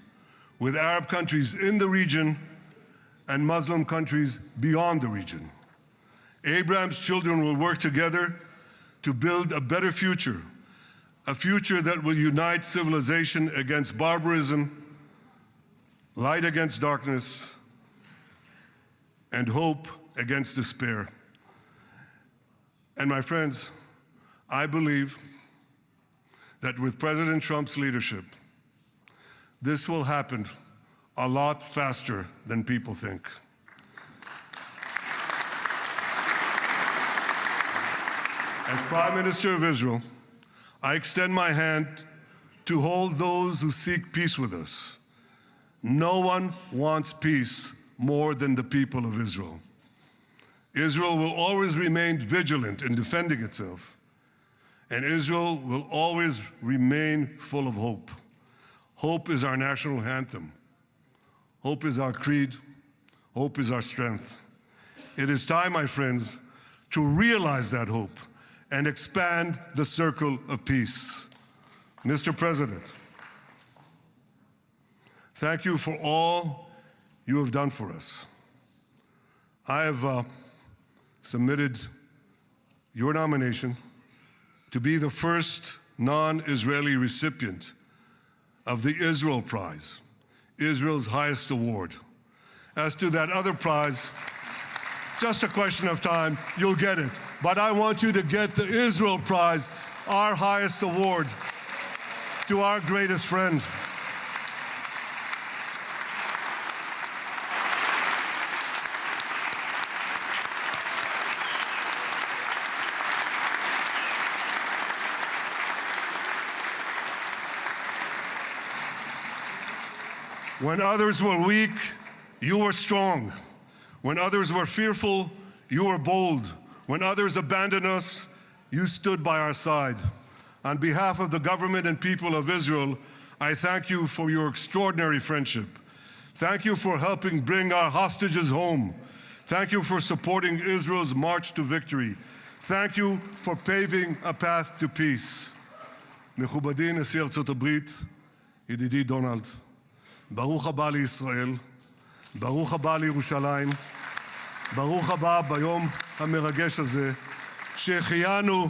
with Arab countries in the region and Muslim countries beyond the region. Abraham's children will work together to build a better future, a future that will unite civilization against barbarism, light against darkness, and hope against despair. And my friends, I believe that with President Trump's leadership, this will happen a lot faster than people think. As Prime Minister of Israel, I extend my hand to hold those who seek peace with us. No one wants peace more than the people of Israel. Israel will always remain vigilant in defending itself, and Israel will always remain full of hope. Hope is our national anthem. Hope is our creed. Hope is our strength. It is time, my friends, to realize that hope and expand the circle of peace. Mr. President, thank you for all you have done for us. I have submitted your nomination to be the first non-Israeli recipient of the Israel Prize, Israel's highest award. As to that other prize, just a question of time, you'll get it. But I want you to get the Israel Prize, our highest award, to our greatest friend. When others were weak, you were strong. When others were fearful, you were bold. When others abandoned us, you stood by our side. On behalf of the government and people of Israel, I thank you for your extraordinary friendship. Thank you for helping bring our hostages home. Thank you for supporting Israel's march to victory. Thank you for paving a path to peace. מכובדי נשיא ארצות הברית, ידידי דונלד, ברוך הבא לישראל, ברוך הבא לירושלים, ברוך הבא ביום המרגש הזה, שהחיינו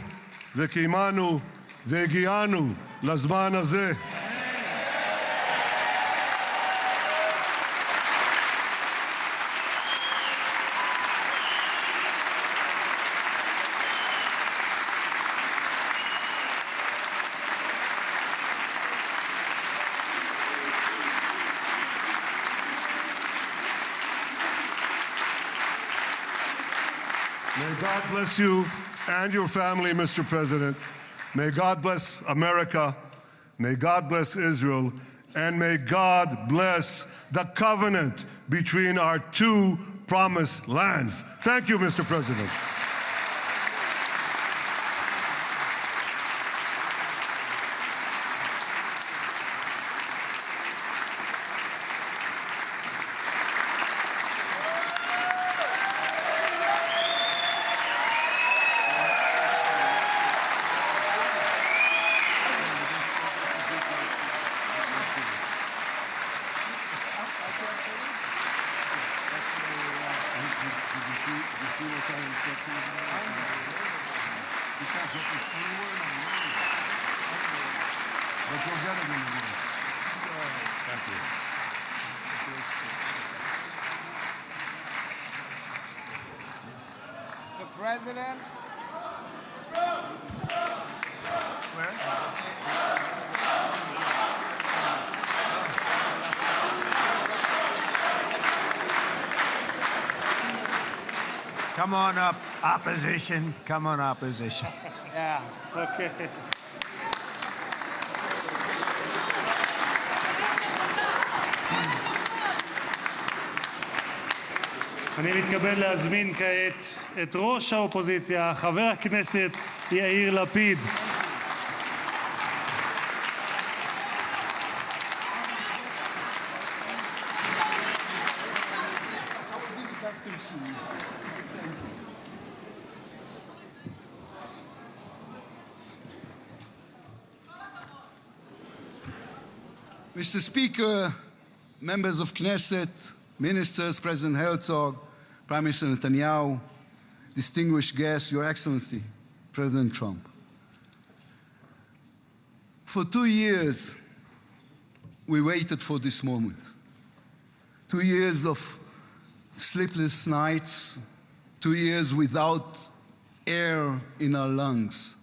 וקיימנו והגיענו לזמן הזה. May God bless you and your family, Mr. President. May God bless America. May God bless Israel. And may God bless the covenant between our two promised lands. Thank you, Mr. President. Mr. President. Come on up, opposition. Come on, opposition. Yeah. Okay. אני מתכבד להזמין כעת את ראש האופוזיציה, חבר הכנסת יאיר לפיד. Mr. Speaker, members of Knesset, ministers, President Herzog, Prime Minister Netanyahu, distinguished guests, Your Excellency, President Trump. For 2 years, we waited for this moment. 2 years of sleepless nights, 2 years without air in our lungs.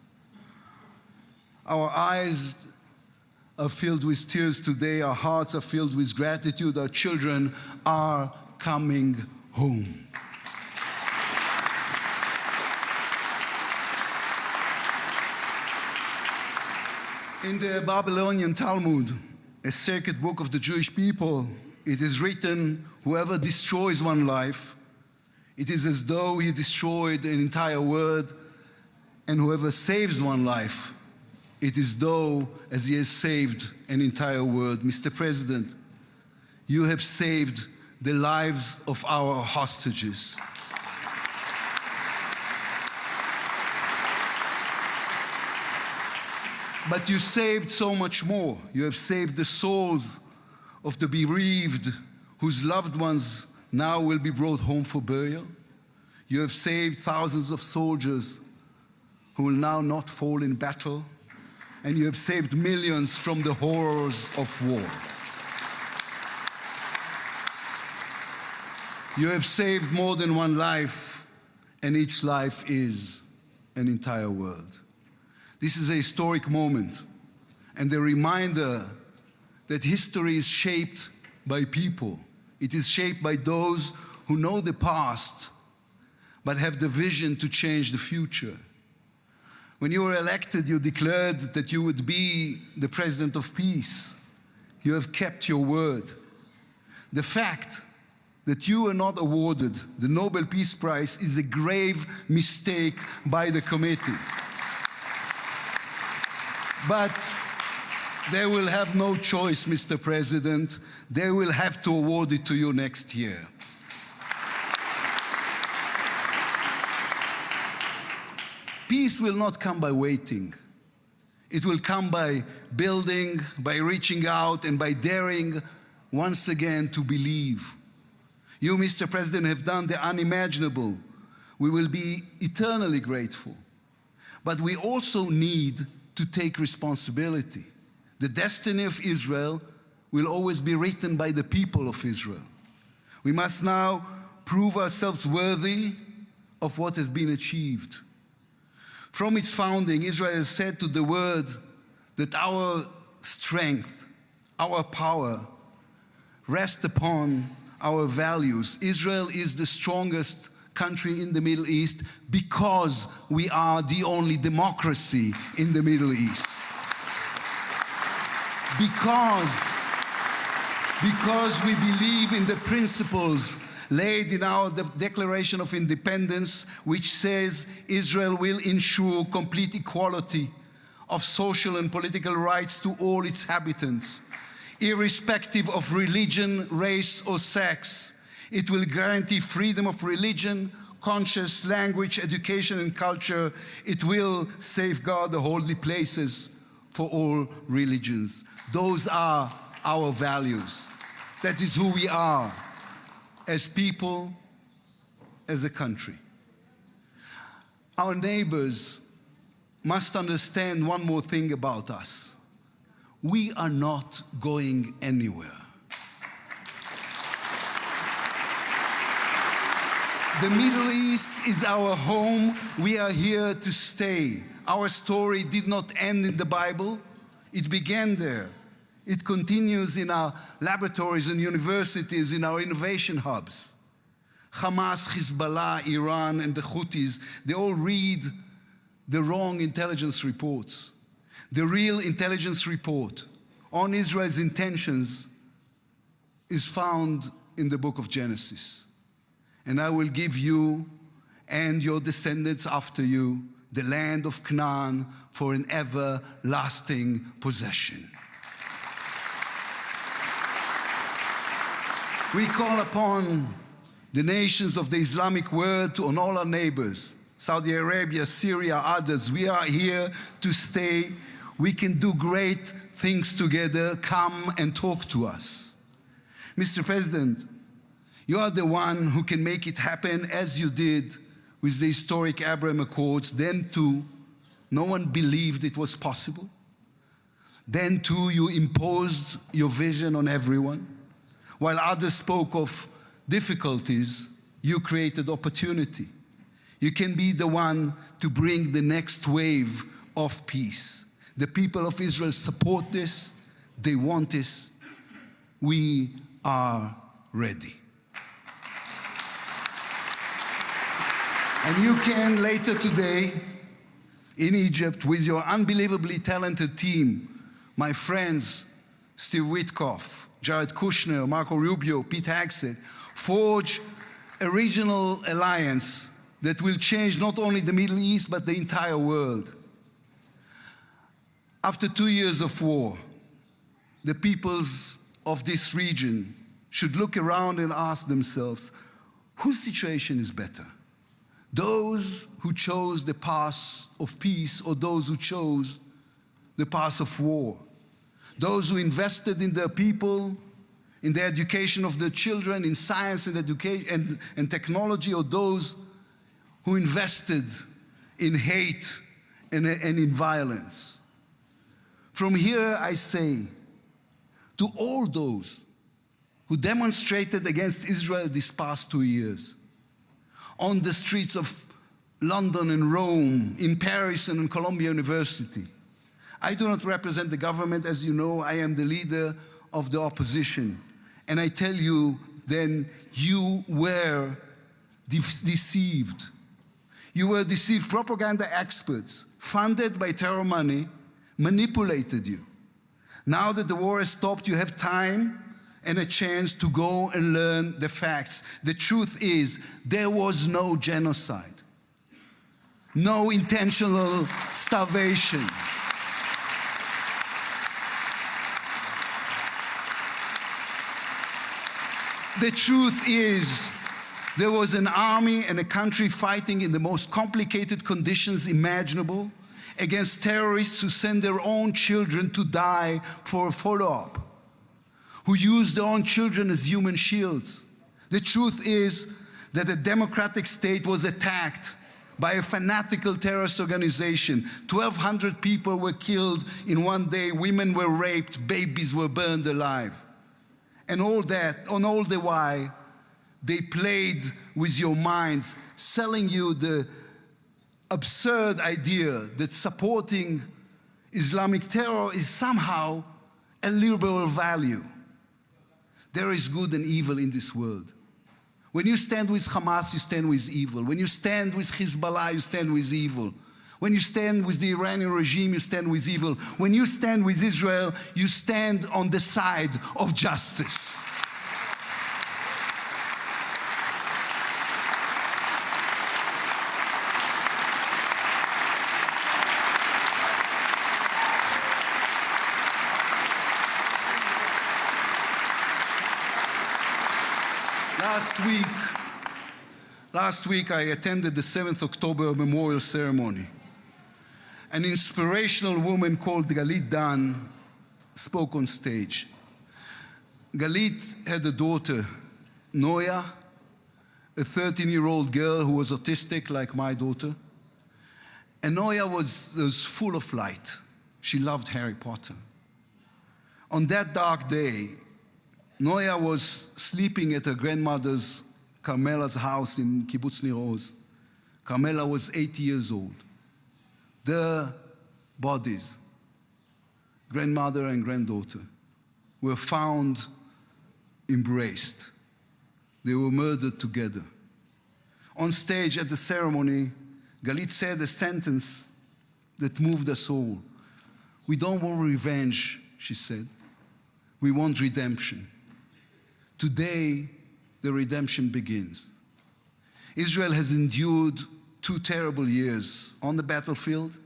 Our eyes are filled with tears today, our hearts are filled with gratitude, our children are coming home. In the Babylonian Talmud, a sacred book of the Jewish people, it is written, whoever destroys one life, it is as though he destroyed an entire world, and whoever saves one life, it is though as he has saved an entire world. Mr. President, you have saved the lives of our hostages. But you saved so much more. You have saved the souls of the bereaved whose loved ones now will be brought home for burial. You have saved thousands of soldiers who will now not fall in battle. And you have saved millions from the horrors of war. You have saved more than one life, and each life is an entire world. This is a historic moment, and a reminder that history is shaped by people. It is shaped by those who know the past, but have the vision to change the future. When you were elected, you declared that you would be the president of peace. You have kept your word. The fact that you were not awarded the Nobel Peace Prize is a grave mistake by the committee. But they will have no choice, Mr. President. They will have to award it to you next year. Peace will not come by waiting. It will come by building, by reaching out, and by daring once again to believe. You, Mr. President, have done the unimaginable. We will be eternally grateful. But we also need to take responsibility. The destiny of Israel will always be written by the people of Israel. We must now prove ourselves worthy of what has been achieved. From its founding, Israel has said to the world that our strength, our power, rest upon our values. Israel is the strongest country in the Middle East because we are the only democracy in the Middle East. Because we believe in the principles laid in our Declaration of Independence, which says Israel will ensure complete equality of social and political rights to all its inhabitants, irrespective of religion, race, or sex. It will guarantee freedom of religion, conscience, language, education, and culture. It will safeguard the holy places for all religions. Those are our values. That is who we are as people, as a country. Our neighbors must understand one more thing about us. We are not going anywhere. The Middle East is our home. We are here to stay. Our story did not end in the Bible. It began there. It continues in our laboratories and universities, in our innovation hubs. Hamas, Hezbollah, Iran, and the Houthis, they all read the wrong intelligence reports. The real intelligence report on Israel's intentions is found in the book of Genesis. And I will give you and your descendants after you the land of Canaan for an everlasting possession. We call upon the nations of the Islamic world, on all our neighbors, Saudi Arabia, Syria, others. We are here to stay. We can do great things together. Come and talk to us. Mr. President, You are the one who can make it happen, as you did with the historic Abraham Accords. Then too, no one believed it was possible. Then too, you imposed your vision on everyone. While others spoke of difficulties, you created opportunity. You can be the one to bring the next wave of peace. The people of Israel support this. They want this. We are ready. And you can later today in Egypt with your unbelievably talented team, my friends Steve Witkoff, Jared Kushner, Marco Rubio, Pete Hegseth, forge a regional alliance that will change not only the Middle East but the entire world. After 2 years of war, the peoples of this region should look around and ask themselves, whose situation is better? Those who chose the path of peace or those who chose the path of war? Those who invested in their people, in the education of their children, in science and education and technology, or those who invested in hate and in violence? From here I say to all those who demonstrated against Israel these past 2 years, on the streets of London and Rome, in Paris and in Columbia University. I do not represent the government. As you know, I am the leader of the opposition. And I tell you, then, you were deceived. You were deceived. Propaganda experts, funded by terror money, manipulated you. Now that the war has stopped, you have time and a chance to go and learn the facts. The truth is, there was no genocide, no intentional starvation. The truth is, there was an army and a country fighting in the most complicated conditions imaginable against terrorists who send their own children to die for a follow-up, who use their own children as human shields. The truth is that a democratic state was attacked by a fanatical terrorist organization. 1,200 people were killed in one day, women were raped, babies were burned alive. And all the while, they played with your minds, selling you the absurd idea that supporting Islamic terror is somehow a liberal value. There is good and evil in this world. When you stand with Hamas, you stand with evil. When you stand with Hezbollah, you stand with evil. When you stand with the Iranian regime, you stand with evil. When you stand with Israel, you stand on the side of justice. Last week I attended the 7th October memorial ceremony. An inspirational woman called Galit Dan spoke on stage. Galit had a daughter, Noya, a 13-year-old girl who was autistic like my daughter. And Noya was full of light. She loved Harry Potter. On that dark day, Noya was sleeping at her grandmother's, Carmela's house in Kibbutz Nir Oz. Carmela was 80 years old. Their bodies, grandmother and granddaughter, were found embraced. They were murdered together. On stage at the ceremony, Galit said a sentence that moved us all. We don't want revenge, she said. We want redemption. Today, the redemption begins. Israel has endured 2 terrible years on the battlefield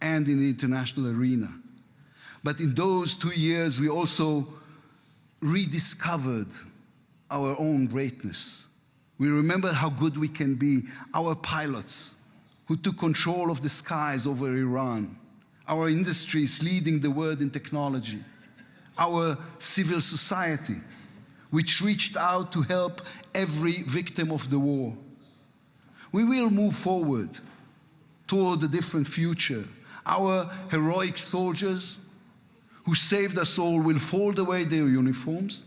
and in the international arena. But in those 2 years, we also rediscovered our own greatness. We remember how good we can be. Our pilots who took control of the skies over Iran. Our industries leading the world in technology. Our civil society which reached out to help every victim of the war. We will move forward toward a different future. Our heroic soldiers who saved us all will fold away their uniforms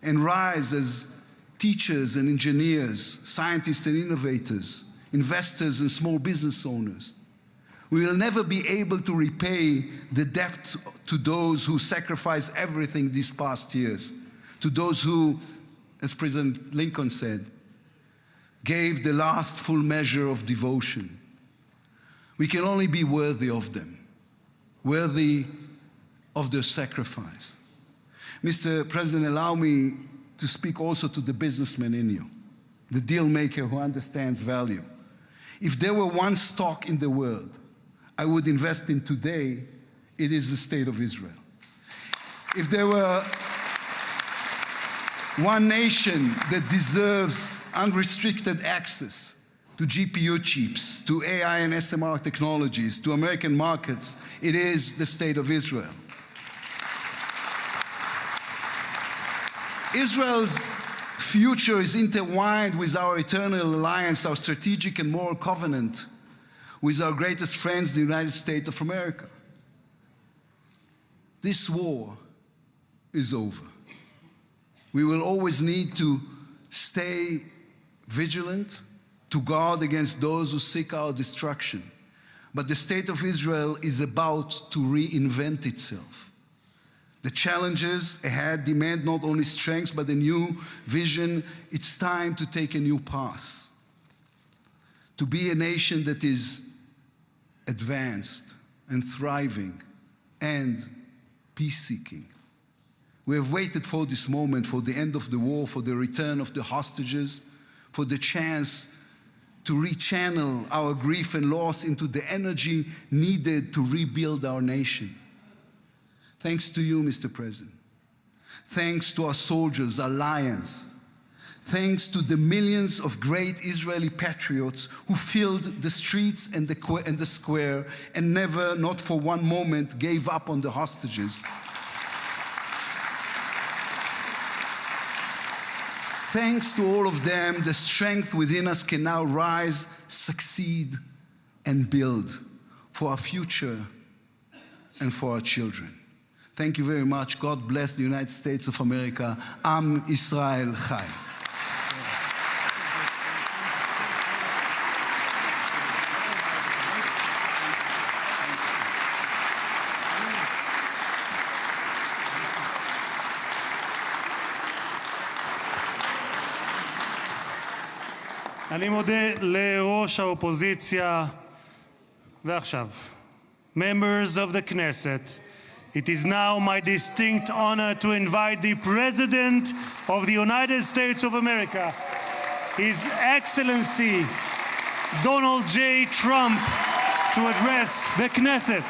and rise as teachers and engineers, scientists and innovators, investors and small business owners. We will never be able to repay the debt to those who sacrificed everything these past years, to those who, as President Lincoln said, gave the last full measure of devotion. We can only be worthy of them, worthy of their sacrifice. Mr. President, allow me to speak also to the businessman in you, the deal maker who understands value. If there were one stock in the world I would invest in today, it is the state of Israel. If there were one nation that deserves unrestricted access to GPU chips, to AI and SMR technologies, to American markets, it is the state of Israel. Israel's future is intertwined with our eternal alliance, our strategic and moral covenant with our greatest friends, the United States of America. This war is over. We will always need to stay vigilant, to guard against those who seek our destruction. But the state of Israel is about to reinvent itself. The challenges ahead demand not only strength, but a new vision. It's time to take a new path, to be a nation that is advanced and thriving and peace-seeking. We have waited for this moment, for the end of the war, for the return of the hostages, for the chance to rechannel our grief and loss into the energy needed to rebuild our nation. Thanks to you, Mr. President. Thanks to our soldiers, our lions. Thanks to the millions of great Israeli patriots who filled the streets and the square and never, not for one moment, gave up on the hostages. Thanks to all of them, the strength within us can now rise, succeed, and build for our future and for our children. Thank you very much. God bless the United States of America. Am Israel Chai. אני מודה לראש האופוזיציה. ועכשיו, members of the Knesset, it is now my distinct honor to invite the President of the United States of America, His Excellency Donald J. Trump, to address the Knesset.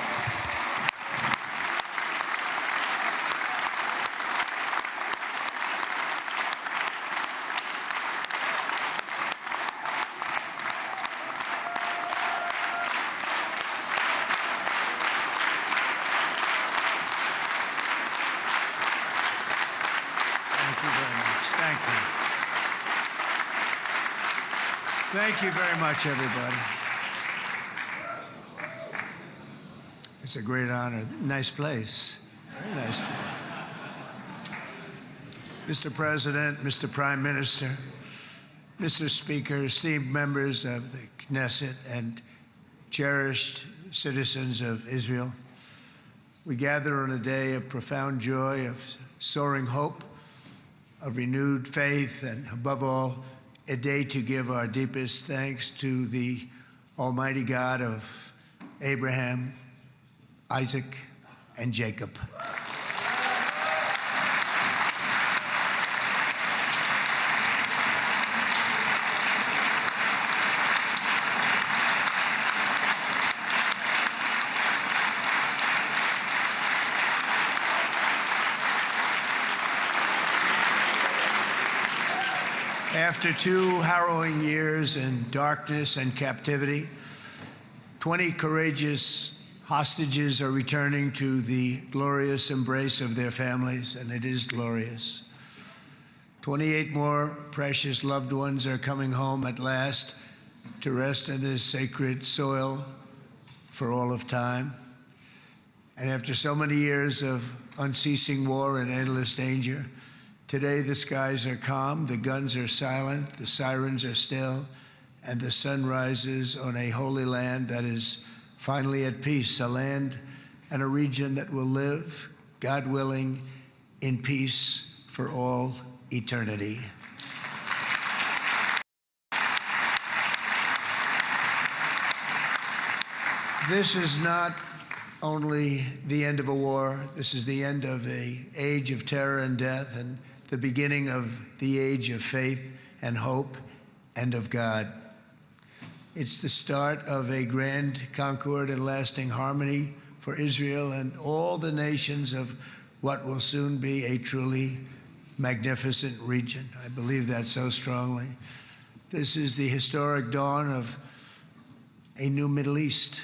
Thank you very much, everybody. It's a great honor. Nice place. Very nice place. Mr. President, Mr. Prime Minister, Mr. Speaker, esteemed members of the Knesset and cherished citizens of Israel, we gather on a day of profound joy, of soaring hope, of renewed faith, and above all, a day to give our deepest thanks to the Almighty God of Abraham, Isaac, and Jacob. After 2 harrowing years in darkness and captivity, 20 courageous hostages are returning to the glorious embrace of their families, and it is glorious. 28 more precious loved ones are coming home at last to rest in this sacred soil for all of time. And after so many years of unceasing war and endless danger, today the skies are calm, the guns are silent, the sirens are still, and the sun rises on a holy land that is finally at peace, a land and a region that will live, God willing, in peace for all eternity. This is not only the end of a war, this is the end of an age of terror and death and the beginning of the age of faith and hope and of God. It's the start of a grand concord and lasting harmony for Israel and all the nations of what will soon be a truly magnificent region. I believe that so strongly. This is the historic dawn of a new Middle East.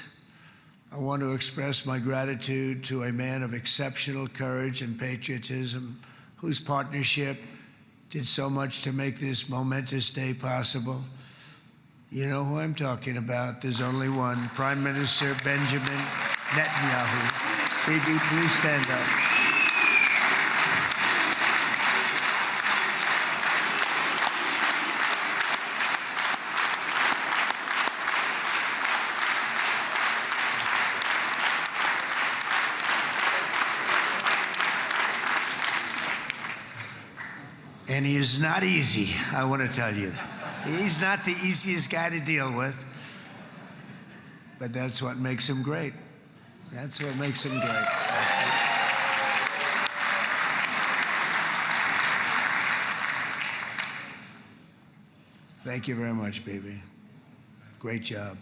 I want to express my gratitude to a man of exceptional courage and patriotism whose partnership did so much to make this momentous day possible. You know who I'm talking about. There's only one, Prime Minister Benjamin Netanyahu. Bibi, please stand up. And he is not easy, I want to tell you. He's not the easiest guy to deal with, but that's what makes him great. That's what makes him great. Thank you very much, baby. Great job.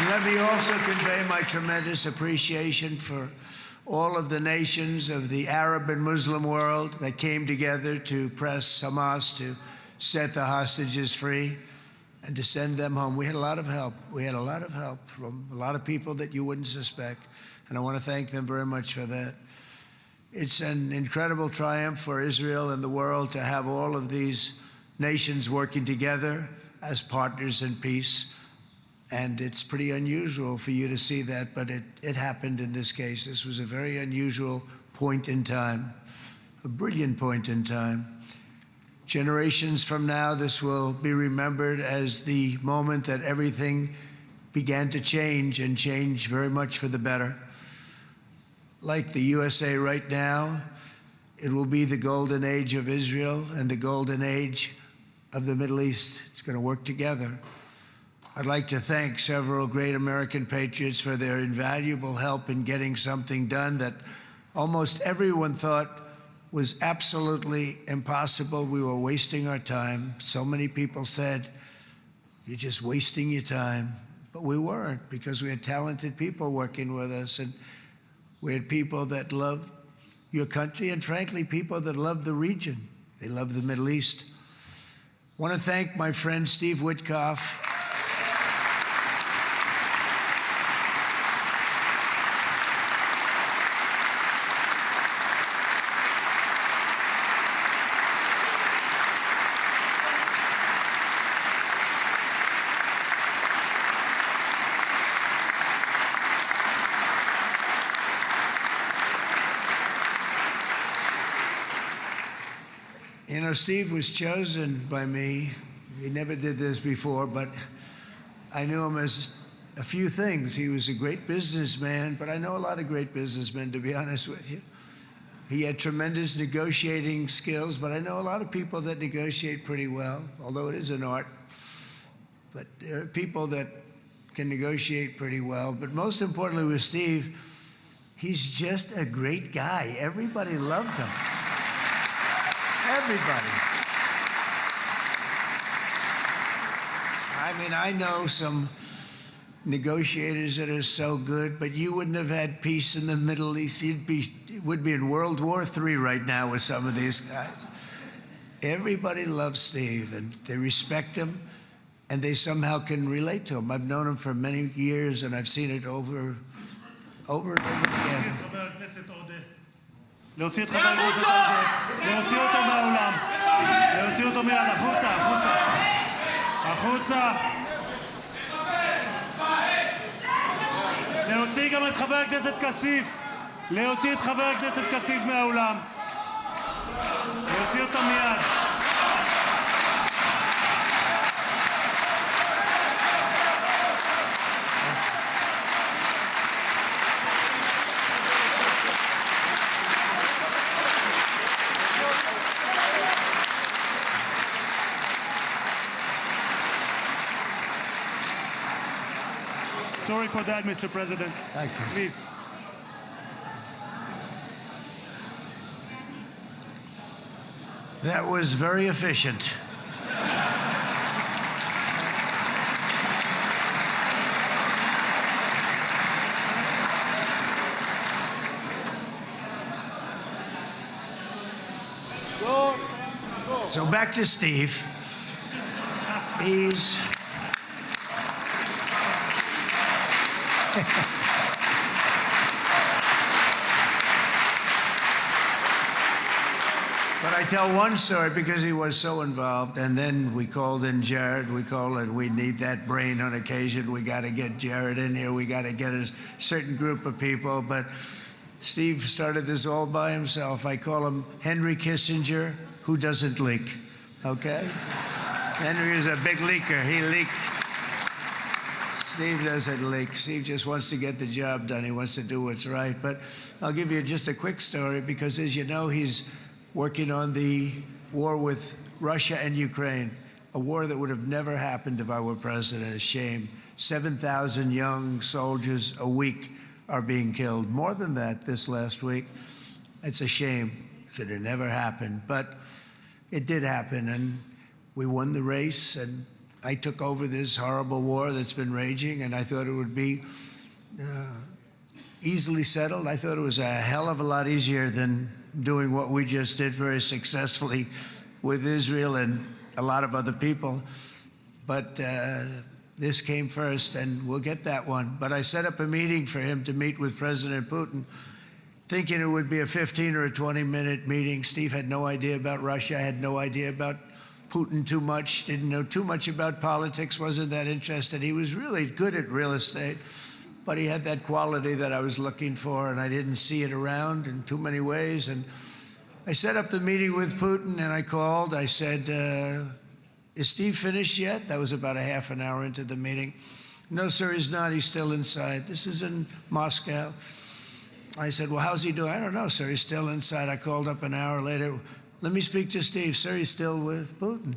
And let me also convey my tremendous appreciation for all of the nations of the Arab and Muslim world that came together to press Hamas to set the hostages free and to send them home. We had a lot of help. We had a lot of help from a lot of people that you wouldn't suspect, and I want to thank them very much for that. It's an incredible triumph for Israel and the world to have all of these nations working together as partners in peace. And it's pretty unusual for you to see that, but it happened in this case. This was a very unusual point in time, a brilliant point in time. Generations from now, this will be remembered as the moment that everything began to change, and change very much for the better. Like the USA right now, it will be the golden age of Israel and the golden age of the Middle East. It's going to work together. I'd like to thank several great American patriots for their invaluable help in getting something done that almost everyone thought was absolutely impossible. We were wasting our time. So many people said, "You're just wasting your time." But we weren't, because we had talented people working with us, and we had people that loved your country, and frankly, people that loved the region. They loved the Middle East. I want to thank my friend Steve Witkoff. You know, Steve was chosen by me. He never did this before, but I knew him as a few things. He was a great businessman, but I know a lot of great businessmen, to be honest with you. He had tremendous negotiating skills, but I know a lot of people that negotiate pretty well, although it is an art. But there are people that can negotiate pretty well. But most importantly with Steve, he's just a great guy. Everybody loved him. Everybody. I mean, I know some negotiators that are so good, but you wouldn't have had peace in the Middle East. It would be in World War III right now with some of these guys. Everybody loves Steve, and they respect him, and they somehow can relate to him. I've known him for many years, and I've seen it over over and over again. להוציא את חבר הכנסת עודה. להוציא אותו מהאולם. להוציא אותו מיד. החוצה, החוצה. החוצה. להוציא גם את חבר הכנסת כסיף. להוציא את חבר הכנסת כסיף מהאולם. להוציא אותו מיד. Sorry for that, Mr. President. Thank you. Please. That was very efficient. So back to Steve. He's But I tell one story because he was so involved, and then we called in Jared. We need that brain on occasion. We got to get Jared in here. We got to get a certain group of people. But Steve started this all by himself. I call him Henry Kissinger, who doesn't leak. Okay? Henry is a big leaker. He leaked. Steve doesn't leak. Steve just wants to get the job done. He wants to do what's right. But I'll give you just a quick story because, as you know, he's working on the war with Russia and Ukraine, a war that would have never happened if I were president. A shame. 7,000 young soldiers a week are being killed. More than that this last week. It's a shame. Should have never happened. But it did happen, and we won the race, and I took over this horrible war that's been raging, and I thought it would be easily settled. I thought it was a hell of a lot easier than doing what we just did very successfully with Israel and a lot of other people. But this came first, and we'll get that one. But I set up a meeting for him to meet with President Putin, thinking it would be a 15 or a 20-minute meeting. Steve had no idea about Russia, had no idea about Putin too much, didn't know too much about politics, wasn't that interested. He was really good at real estate, but he had that quality that I was looking for, and I didn't see it around in too many ways. And I set up the meeting with Putin, and I called. I said, is Steve finished yet? That was about a half an hour into the meeting. No, sir, he's not. He's still inside. This is in Moscow. I said, well, how's he doing? I don't know, sir. He's still inside. I called up an hour later. Let me speak to Steve. Sir, he's still with Putin.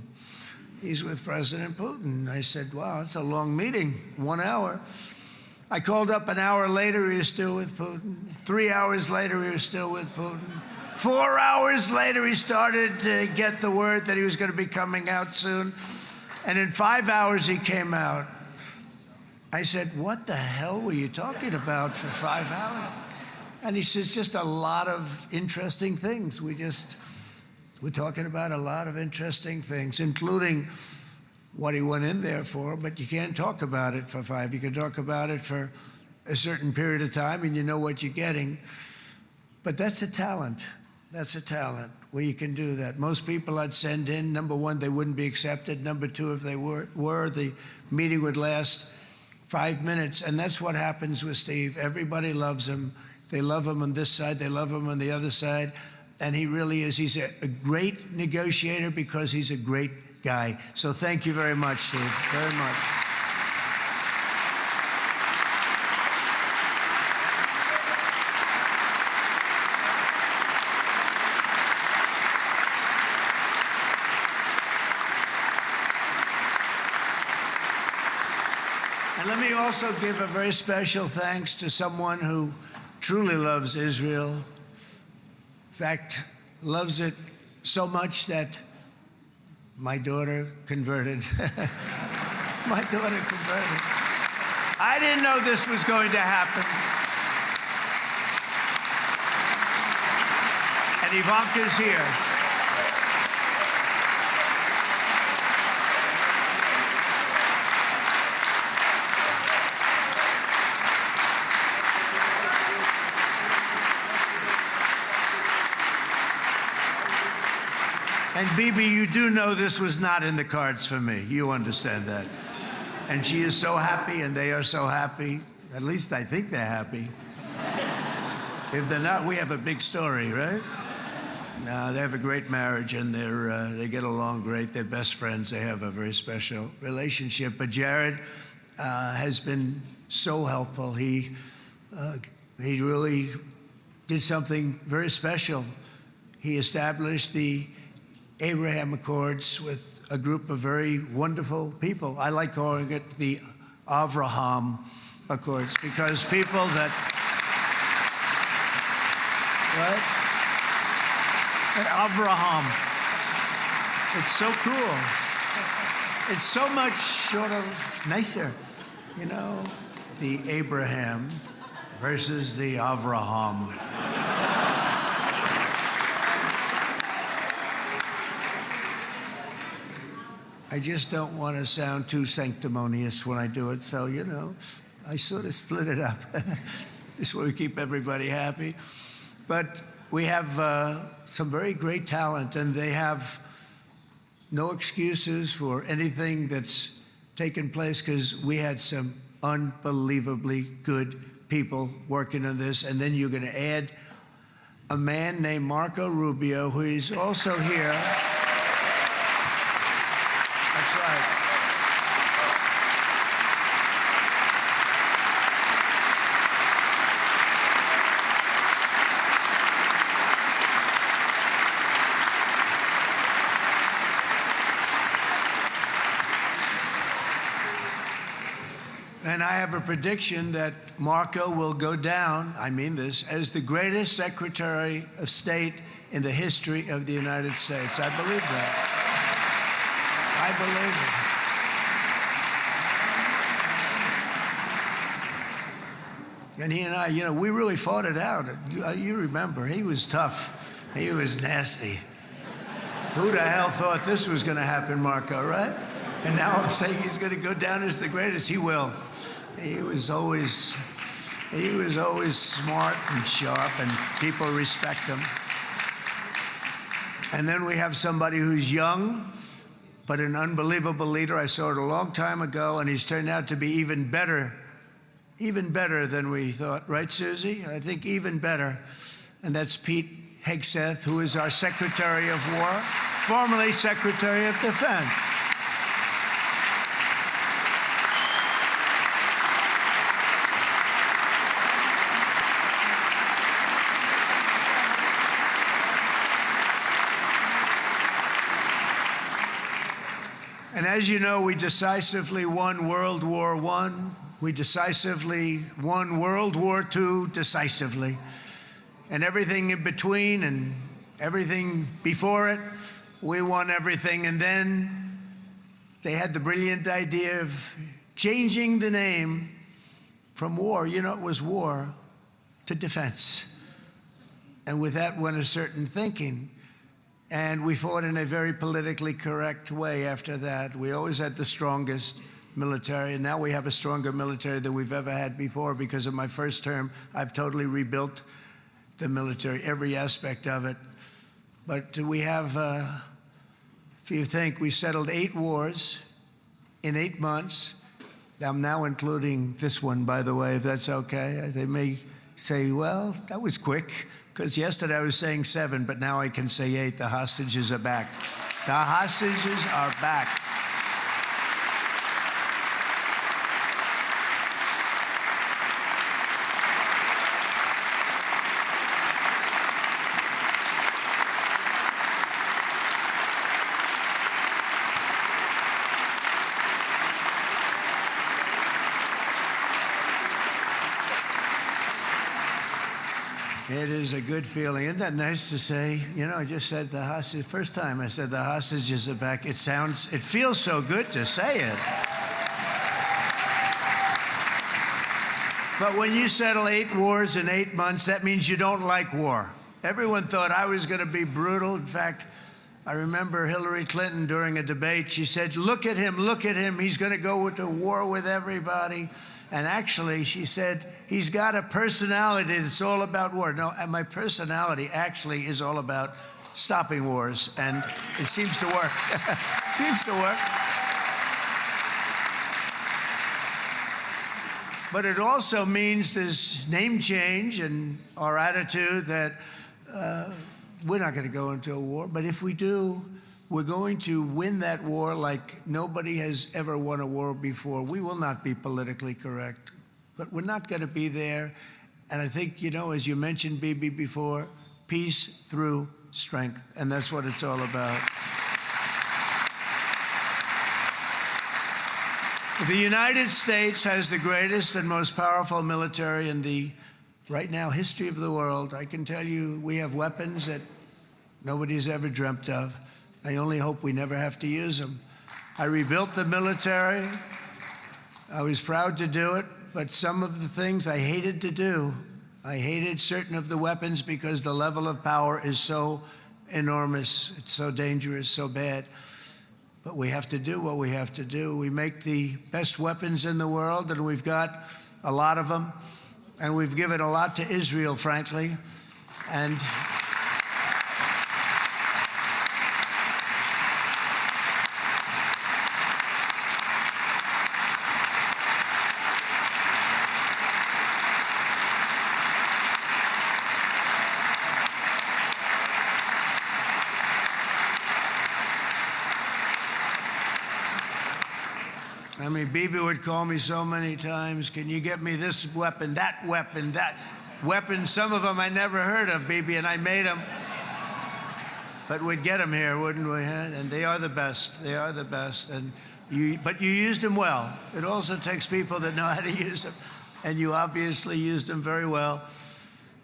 He's with President Putin. I said, wow, that's a long meeting, 1 hour. I called up an hour later, he was still with Putin. 3 hours later, he was still with Putin. 4 hours later, he started to get the word that he was going to be coming out soon. And in 5 hours, he came out. I said, what the hell were you talking about for 5 hours? And he says, just a lot of interesting things. We're talking about a lot of interesting things, including what he went in there for, but you can't talk about it for 5. You can talk about it for a certain period of time, and you know what you're getting. But that's a talent. That's a talent where you can do that. Most people I'd send in, number one, they wouldn't be accepted. Number two, if they were, the meeting would last 5 minutes. And that's what happens with Steve. Everybody loves him. They love him on this side. They love him on the other side. And he really is. He's a great negotiator because he's a great guy. So thank you very much, Steve, very much. And let me also give a very special thanks to someone who truly loves Israel. In fact, loves it so much that my daughter converted. My daughter converted. I didn't know this was going to happen. And Ivanka's here. And Bibi, you do know this was not in the cards for me. You understand that. And she is so happy, and they are so happy. At least I think they're happy. If they're not, we have a big story, right? No, they have a great marriage, and they get along great. They're best friends. They have a very special relationship. But Jared has been so helpful. He really did something very special. He established the Abraham Accords with a group of very wonderful people. I like calling it the Avraham Accords, because people that, right? Avraham. It's so cool. It's so much sort of nicer, you know, the Abraham versus the Avraham. I just don't want to sound too sanctimonious when I do it, so, you know, I sort of split it up. This way we keep everybody happy. But we have some very great talent, and they have no excuses for anything that's taken place, because we had some unbelievably good people working on this. And then you're going to add a man named Marco Rubio, who is also here. That's right. And I have a prediction that Marco will go down, I mean this, as the greatest Secretary of State in the history of the United States. I believe that. I believe it. And he and I, you know, we really fought it out. You remember, he was tough. He was nasty. Who the hell thought this was going to happen, Marco, right? And now I'm saying he's going to go down as the greatest. He will. He was always smart and sharp, and people respect him. And then we have somebody who's young, but an unbelievable leader. I saw it a long time ago, and he's turned out to be even better than we thought. Right, Susie? I think even better. And that's Pete Hegseth, who is our Secretary of War, formerly Secretary of Defense. And as you know, we decisively won World War I. We decisively won World War II decisively. And everything in between and everything before it, we won everything. And then they had the brilliant idea of changing the name from war, you know, it was war, to defense. And with that went a certain thinking. And we fought in a very politically correct way after that. We always had the strongest military, and now we have a stronger military than we've ever had before. Because of my first term, I've totally rebuilt the military, every aspect of it. But we have, if you think, we settled 8 wars in 8 months. I'm now including this one, by the way, if that's okay. They may say, well, that was quick. Because yesterday I was saying 7, but now I can say 8. The hostages are back. The hostages are back. It is a good feeling. Isn't that nice to say? You know, I just said the hostage, first time I said the hostages are back. It feels so good to say it. But when you settle 8 wars in 8 months, that means you don't like war. Everyone thought I was going to be brutal. In fact, I remember Hillary Clinton during a debate, she said, look at him, he's going to go to war with everybody. And actually, she said, he's got a personality that's all about war. No, and my personality actually is all about stopping wars, and it seems to work. It seems to work. But it also means this name change and our attitude that we're not going to go into a war, but if we do, we're going to win that war like nobody has ever won a war before. We will not be politically correct, but we're not going to be there. And I think, you know, as you mentioned, Bibi, before, peace through strength, and that's what it's all about. The United States has the greatest and most powerful military in the, right now, history of the world. I can tell you we have weapons that nobody's ever dreamt of. I only hope we never have to use them. I rebuilt the military. I was proud to do it, but some of the things I hated to do. I hated certain of the weapons because the level of power is so enormous, it's so dangerous, so bad. But we have to do what we have to do. We make the best weapons in the world, and we've got a lot of them. And we've given a lot to Israel, frankly. And I mean, Bibi would call me so many times, can you get me this weapon, that weapon, that weapon? Some of them I never heard of, Bibi, and I made them. But we'd get them here, wouldn't we? And they are the best. They are the best. But you used them well. It also takes people that know how to use them. And you obviously used them very well.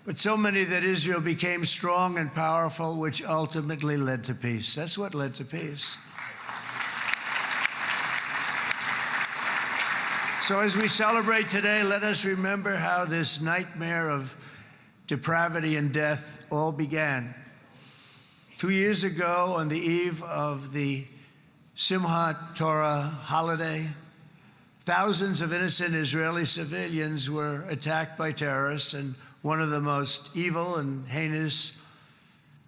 But so many that Israel became strong and powerful, which ultimately led to peace. That's what led to peace. So as we celebrate today, let us remember how this nightmare of depravity and death all began. 2 years ago, on the eve of the Simchat Torah holiday, thousands of innocent Israeli civilians were attacked by terrorists, and one of the most evil and heinous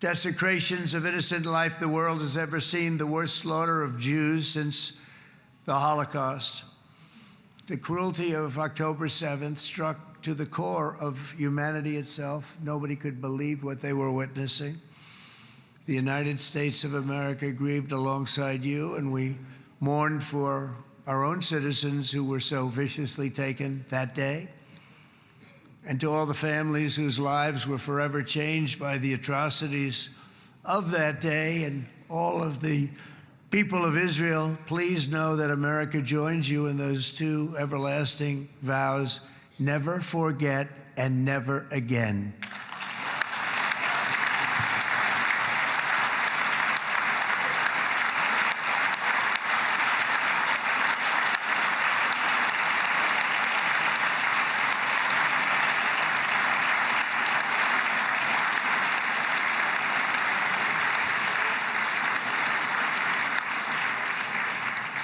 desecrations of innocent life the world has ever seen, the worst slaughter of Jews since the Holocaust. The cruelty of October 7th struck to the core of humanity itself. Nobody could believe what they were witnessing. The United States of America grieved alongside you, and we mourned for our own citizens who were so viciously taken that day. And to all the families whose lives were forever changed by the atrocities of that day, and all of the people of Israel, please know that America joins you in those two everlasting vows: never forget and never again.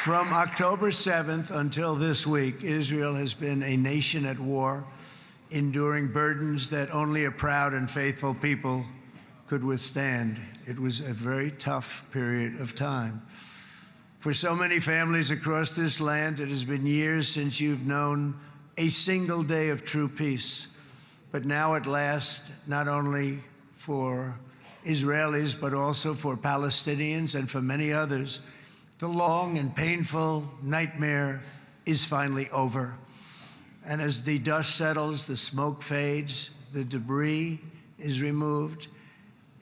From October 7th until this week, Israel has been a nation at war, enduring burdens that only a proud and faithful people could withstand. It was a very tough period of time. For so many families across this land, it has been years since you've known a single day of true peace. But now at last, not only for Israelis, but also for Palestinians and for many others, the long and painful nightmare is finally over. And as the dust settles, the smoke fades, the debris is removed,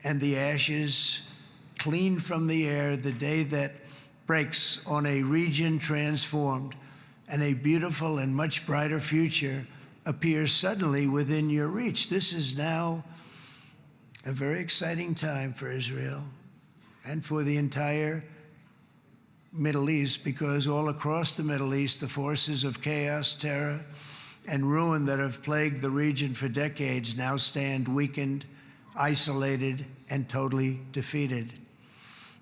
and the ashes cleaned from the air, the day that breaks on a region transformed, and a beautiful and much brighter future appears suddenly within your reach. This is now a very exciting time for Israel and for the entire Middle East, because all across the Middle East, the forces of chaos, terror, and ruin that have plagued the region for decades now stand weakened, isolated, and totally defeated.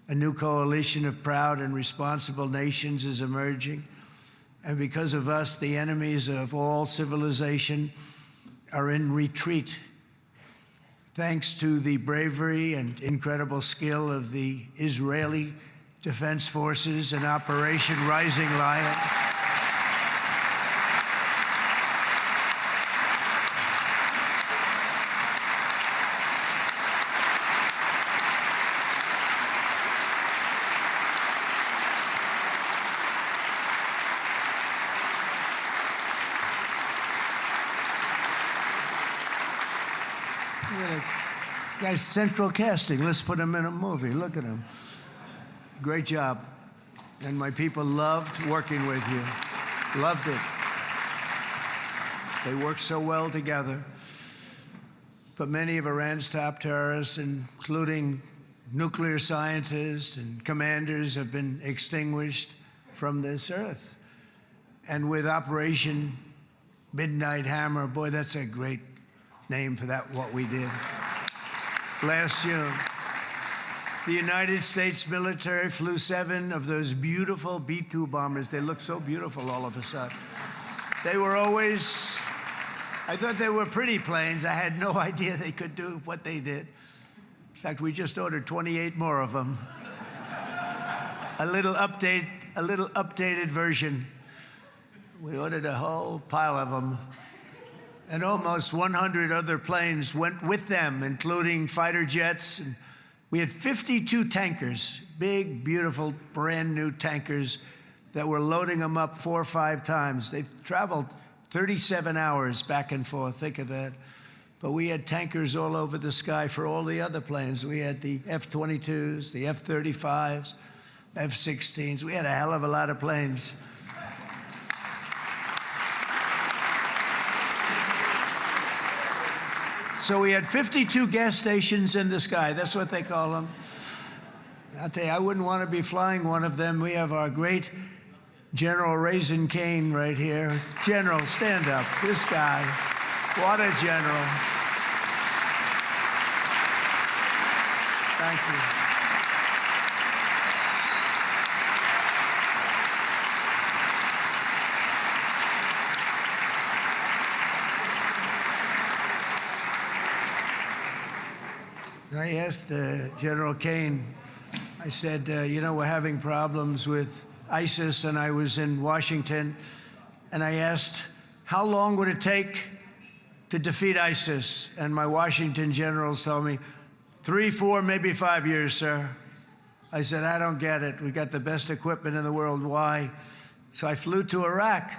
A new coalition of proud and responsible nations is emerging, and because of us, the enemies of all civilization are in retreat. Thanks to the bravery and incredible skill of the Israeli Defense Forces and Operation Rising Lion. Guy's central casting. Let's put him in a movie. Look at him. Great job. And my people loved working with you. Loved it. They worked so well together. But many of Iran's top terrorists, including nuclear scientists and commanders, have been extinguished from this earth. And with Operation Midnight Hammer, boy, that's a great name for that, what we did. Last June, the United States military flew 7 of those beautiful B-2 bombers. They look so beautiful all of a sudden. They were always, I thought they were pretty planes. I had no idea they could do what they did. In fact, we just ordered 28 more of them. A little updated version. We ordered a whole pile of them. And almost 100 other planes went with them, including fighter jets. And we had 52 tankers, big, beautiful, brand new tankers that were loading them up 4 or 5 times. They've traveled 37 hours back and forth, think of that. But we had tankers all over the sky for all the other planes. We had the F-22s, the F-35s, F-16s. We had a hell of a lot of planes. So we had 52 gas stations in the sky. That's what they call them. I'll tell you, I wouldn't want to be flying one of them. We have our great General Raisin Cain right here. General, stand up. This guy, what a general. Thank you. I asked General Cain, I said, you know, we're having problems with ISIS, and I was in Washington, and I asked, how long would it take to defeat ISIS? And my Washington generals told me, 3, 4, maybe 5 years, sir. I said, I don't get it. We got the best equipment in the world. Why? So I flew to Iraq,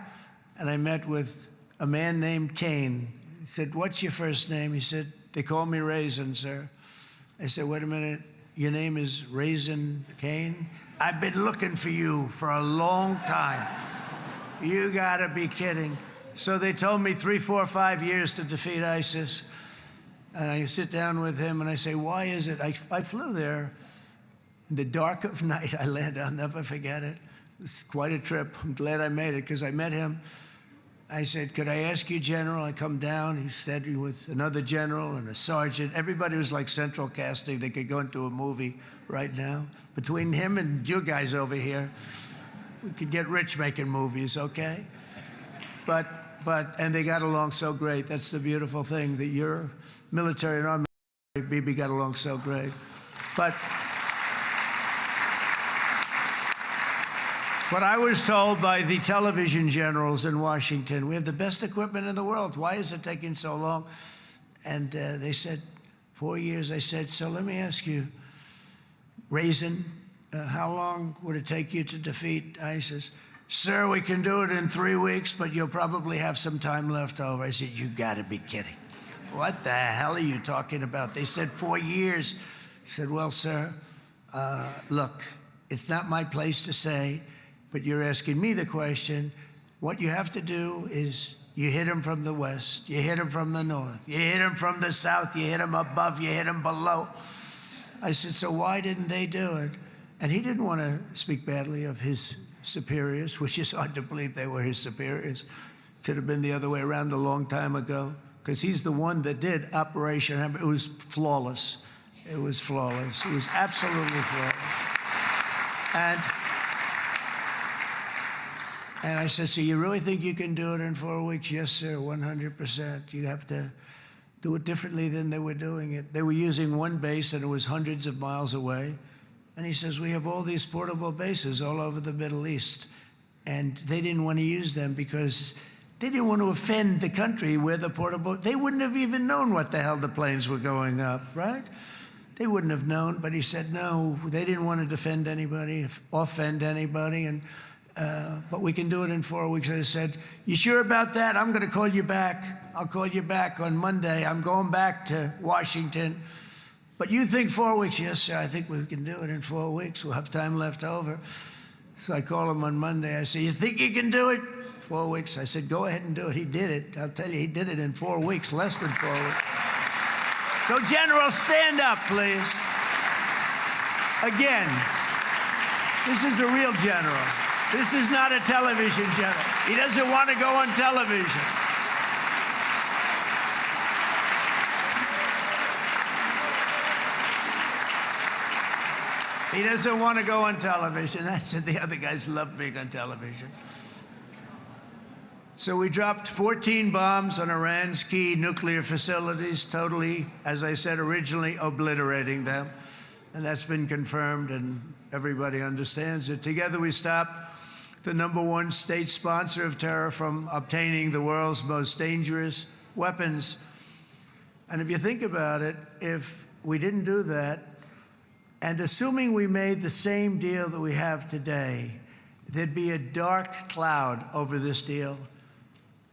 and I met with a man named Cain. He said, what's your first name? He said, they call me Raisin, sir. I said, wait a minute, your name is Raisin Cain? I've been looking for you for a long time. You gotta be kidding. So they told me 3, 4, 5 years to defeat ISIS. And I sit down with him and I say, why is it? I flew there in the dark of night. I landed, I'll never forget it. It was quite a trip. I'm glad I made it because I met him. I said, could I ask you, General? I come down. He said with another general and a sergeant. Everybody was like central casting. They could go into a movie right now. Between him and you guys over here, we could get rich making movies, okay? And they got along so great. That's the beautiful thing, that your military and our military, Bibi, got along so great. But I was told by the television generals in Washington, we have the best equipment in the world. Why is it taking so long? And they said, 4 years. I said, so let me ask you, Raisin, how long would it take you to defeat ISIS? Sir, we can do it in 3 weeks, but you'll probably have some time left over. I said, you gotta be kidding. What the hell are you talking about? They said 4 years. I said, well, sir, look, it's not my place to say, but you're asking me the question. What you have to do is you hit them from the west, you hit them from the north, you hit them from the south, you hit them above, you hit them below. I said, so why didn't they do it? And he didn't want to speak badly of his superiors, which is hard to believe they were his superiors. It should have been the other way around a long time ago, because he's the one that did Operation Hammer. It was flawless. It was flawless. It was absolutely flawless. And I said, so you really think you can do it in 4 weeks? Yes, sir, 100%. You have to do it differently than they were doing it. They were using one base and it was hundreds of miles away. And he says, we have all these portable bases all over the Middle East. And they didn't want to use them because they didn't want to offend the country where the portable, they wouldn't have even known what the hell the planes were going up, right? They wouldn't have known, but he said, no, they didn't want to defend anybody, offend anybody, and but we can do it in 4 weeks. I said, you sure about that? I'm going to call you back. I'll call you back on Monday. I'm going back to Washington. But you think 4 weeks? Yes, sir, I think we can do it in 4 weeks. We'll have time left over. So I call him on Monday. I say, you think you can do it? 4 weeks. I said, go ahead and do it. He did it. I'll tell you, he did it in 4 weeks, less than 4 weeks. So, General, stand up, please. Again, this is a real general. This is not a television general. He doesn't want to go on television. He doesn't want to go on television. I said the other guys love being on television. So we dropped 14 bombs on Iran's key nuclear facilities, totally, as I said originally, obliterating them. And that's been confirmed, and everybody understands it. Together we stopped the #1 state sponsor of terror from obtaining the world's most dangerous weapons. And if you think about it, if we didn't do that, and assuming we made the same deal that we have today, there'd be a dark cloud over this deal.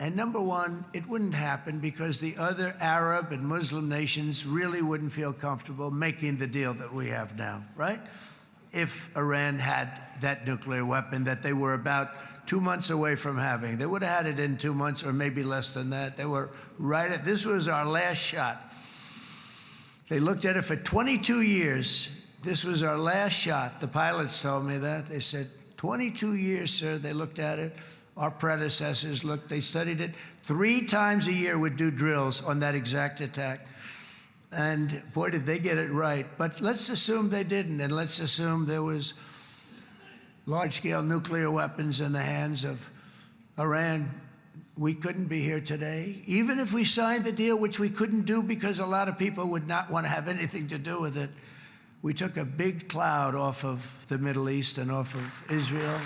And #1, it wouldn't happen because the other Arab and Muslim nations really wouldn't feel comfortable making the deal that we have now, right? If Iran had that nuclear weapon that they were about 2 months away from having. They would have had it in 2 months or maybe less than that. They were right at, this was our last shot. They looked at it for 22 years. This was our last shot. The pilots told me that. They said, 22 years, sir. They looked at it. Our predecessors looked, they studied it. 3 times a year would do drills on that exact attack. And boy, did they get it right. But let's assume they didn't, and let's assume there was large-scale nuclear weapons in the hands of Iran. We couldn't be here today. Even if we signed the deal, which we couldn't do because a lot of people would not want to have anything to do with it, we took a big cloud off of the Middle East and off of Israel.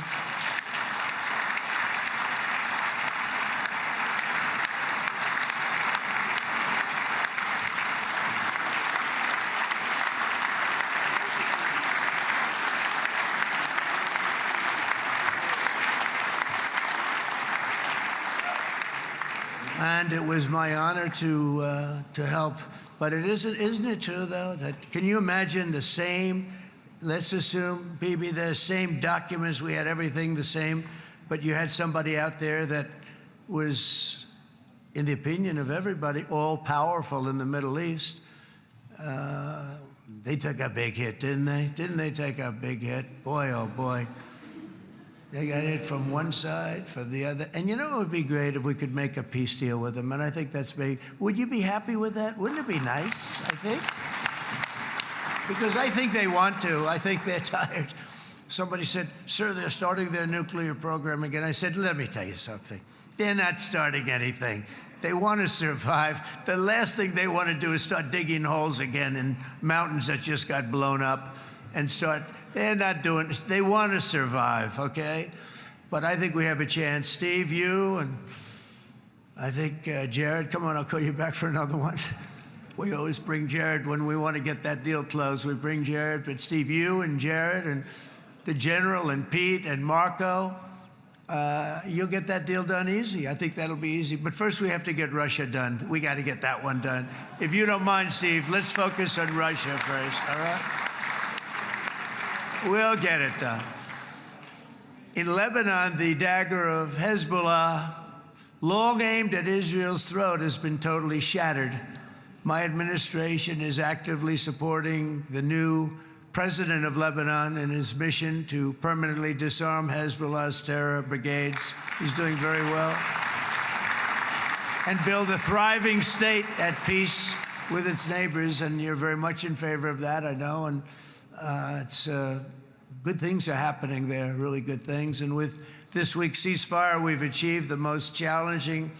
And it was my honor to help. But it isn't it true, though, that can you imagine the same, let's assume, Bibi, the same documents, we had everything the same, but you had somebody out there that was, in the opinion of everybody, all-powerful in the Middle East. They took a big hit, didn't they? Didn't they take a big hit? Boy, oh boy. They got hit from one side, from the other. And you know, it would be great if we could make a peace deal with them. And I think that's big. Would you be happy with that? Wouldn't it be nice, I think? Because I think they want to. I think they're tired. Somebody said, sir, they're starting their nuclear program again. I said, let me tell you something. They're not starting anything. They want to survive. The last thing they want to do is start digging holes again in mountains that just got blown up and start. They're not doing it. They want to survive, okay? But I think we have a chance. Steve, you, and I think Jared, come on, I'll call you back for another one. We always bring Jared when we want to get that deal closed. We bring Jared, but Steve, you and Jared and the General and Pete and Marco, you'll get that deal done easy. I think that'll be easy. But first we have to get Russia done. We got to get that one done. If you don't mind, Steve, let's focus on Russia first, all right? We'll get it done. In Lebanon, the dagger of Hezbollah, long aimed at Israel's throat, has been totally shattered. My administration is actively supporting the new president of Lebanon in his mission to permanently disarm Hezbollah's terror brigades. He's doing very well. And build a thriving state at peace with its neighbors. And you're very much in favor of that, I know. And it's good things are happening there, really good things. And with this week's ceasefire, we've achieved the most challenging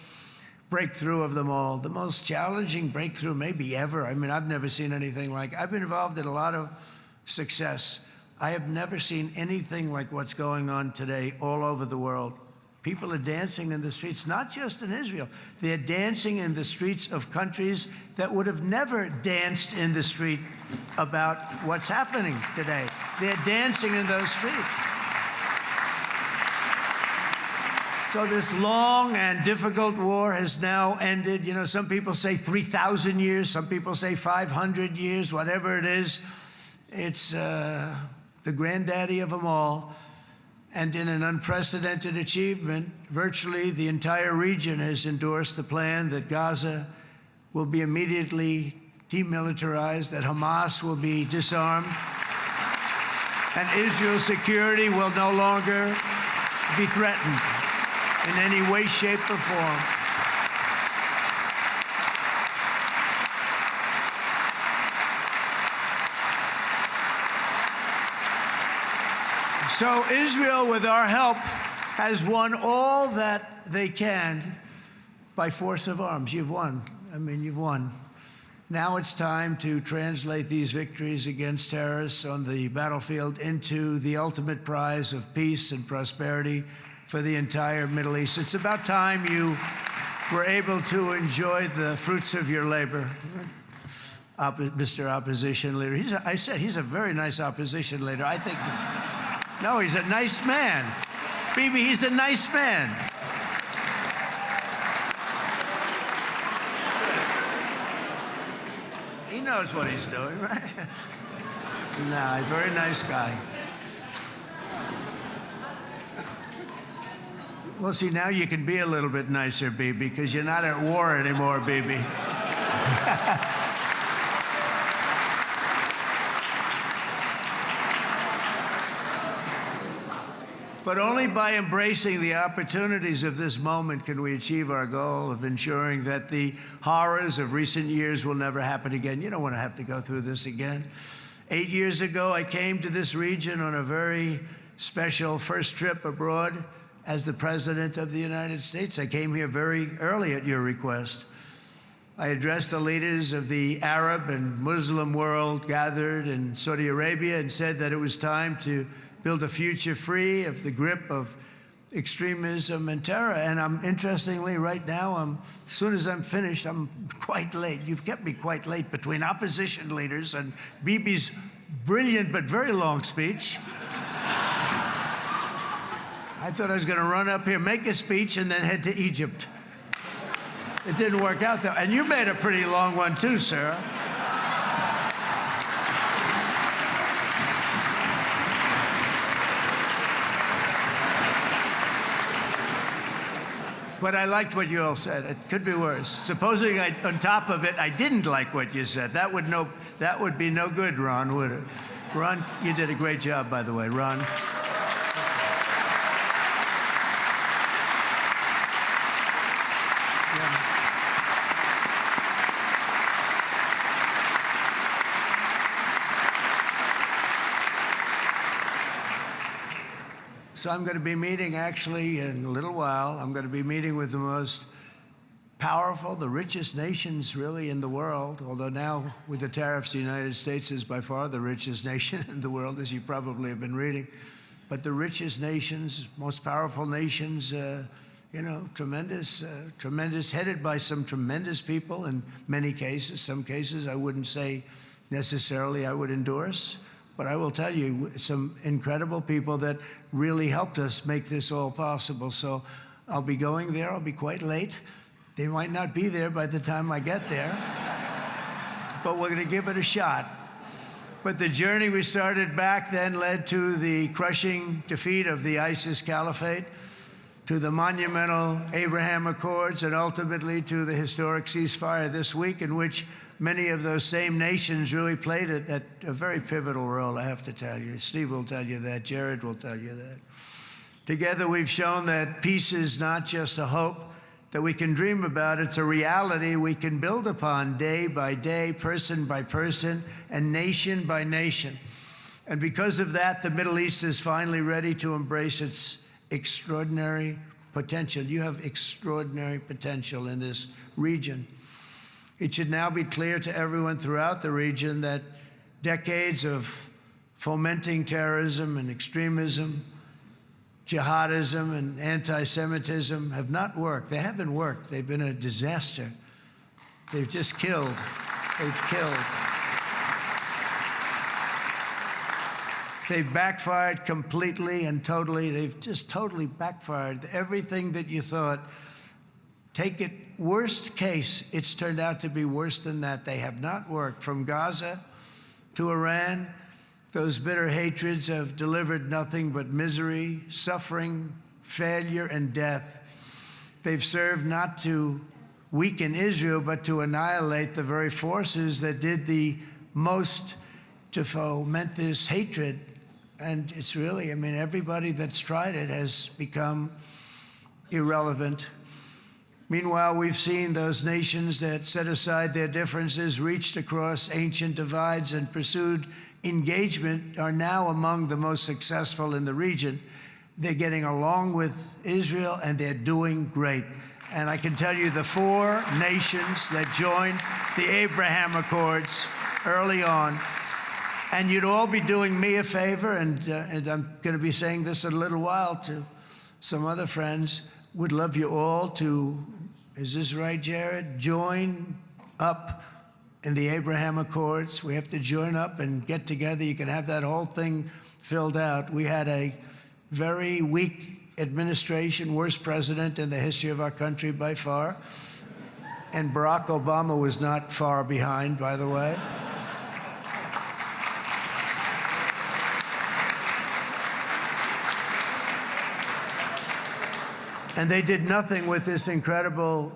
breakthrough of them all, the most challenging breakthrough maybe ever. I mean, I've never seen anything like it. I've been involved in a lot of success. I have never seen anything like what's going on today all over the world. People are dancing in the streets, not just in Israel. They're dancing in the streets of countries that would have never danced in the street about what's happening today. They're dancing in those streets. So this long and difficult war has now ended. You know, some people say 3,000 years, some people say 500 years, whatever it is. It's the granddaddy of them all. And in an unprecedented achievement, virtually the entire region has endorsed the plan that Gaza will be immediately demilitarized, that Hamas will be disarmed, and Israel's security will no longer be threatened in any way, shape, or form. So Israel, with our help, has won all that they can by force of arms. You've won. I mean, you've won. Now it's time to translate these victories against terrorists on the battlefield into the ultimate prize of peace and prosperity for the entire Middle East. It's about time you were able to enjoy the fruits of your labor. Mr. Opposition Leader. I said he's a very nice opposition leader. I think... No, he's a nice man. Bibi, he's a nice man. He knows what he's doing, right? No, he's a very nice guy. Well, see, now you can be a little bit nicer, Bibi, because you're not at war anymore, Bibi. But only by embracing the opportunities of this moment can we achieve our goal of ensuring that the horrors of recent years will never happen again. You don't want to have to go through this again. 8 years ago, I came to this region on a very special first trip abroad as the President of the United States. I came here very early at your request. I addressed the leaders of the Arab and Muslim world gathered in Saudi Arabia and said that it was time to build a future free of the grip of extremism and terror. And interestingly, right now, as soon as I'm finished, I'm quite late. You've kept me quite late between opposition leaders and Bibi's brilliant but very long speech. I thought I was going to run up here, make a speech, and then head to Egypt. It didn't work out, though. And you made a pretty long one, too, Sarah. But I liked what you all said. It could be worse. Supposing on top of it, I didn't like what you said. That would be no good, Ron, would it? Ron, you did a great job, by the way, Ron. So I'm going to be meeting, actually, in a little while, I'm going to be meeting with the most powerful, the richest nations, really, in the world, although now, with the tariffs, the United States is by far the richest nation in the world, as you probably have been reading. But the richest nations, most powerful nations, you know, tremendous, headed by some tremendous people in many cases. Some cases I wouldn't say necessarily I would endorse. But I will tell you, some incredible people that really helped us make this all possible. So I'll be going there. I'll be quite late. They might not be there by the time I get there. But we're going to give it a shot. But the journey we started back then led to the crushing defeat of the ISIS caliphate, to the monumental Abraham Accords, and ultimately to the historic ceasefire this week, in which many of those same nations really played a very pivotal role, I have to tell you. Steve will tell you that. Jared will tell you that. Together, we've shown that peace is not just a hope that we can dream about. It's a reality we can build upon day by day, person by person, and nation by nation. And because of that, the Middle East is finally ready to embrace its extraordinary potential. You have extraordinary potential in this region. It should now be clear to everyone throughout the region that decades of fomenting terrorism and extremism, jihadism and anti-Semitism have not worked. They haven't worked. They've been a disaster. They've just killed. They've killed. They've backfired completely and totally. They've just totally backfired. Everything that you thought, take it, worst case, it's turned out to be worse than that. They have not worked. From Gaza to Iran, those bitter hatreds have delivered nothing but misery, suffering, failure, and death. They've served not to weaken Israel, but to annihilate the very forces that did the most to foment this hatred. And it's really, I mean, everybody that's tried it has become irrelevant. Meanwhile, we've seen those nations that set aside their differences, reached across ancient divides, and pursued engagement are now among the most successful in the region. They're getting along with Israel, and they're doing great. And I can tell you the 4 nations that joined the Abraham Accords early on, and you'd all be doing me a favor, and I'm going to be saying this in a little while to some other friends, would love you all to, is this right, Jared? Join up in the Abraham Accords. We have to join up and get together. You can have that whole thing filled out. We had a very weak administration, worst president in the history of our country by far. And Barack Obama was not far behind, by the way. And they did nothing with this incredible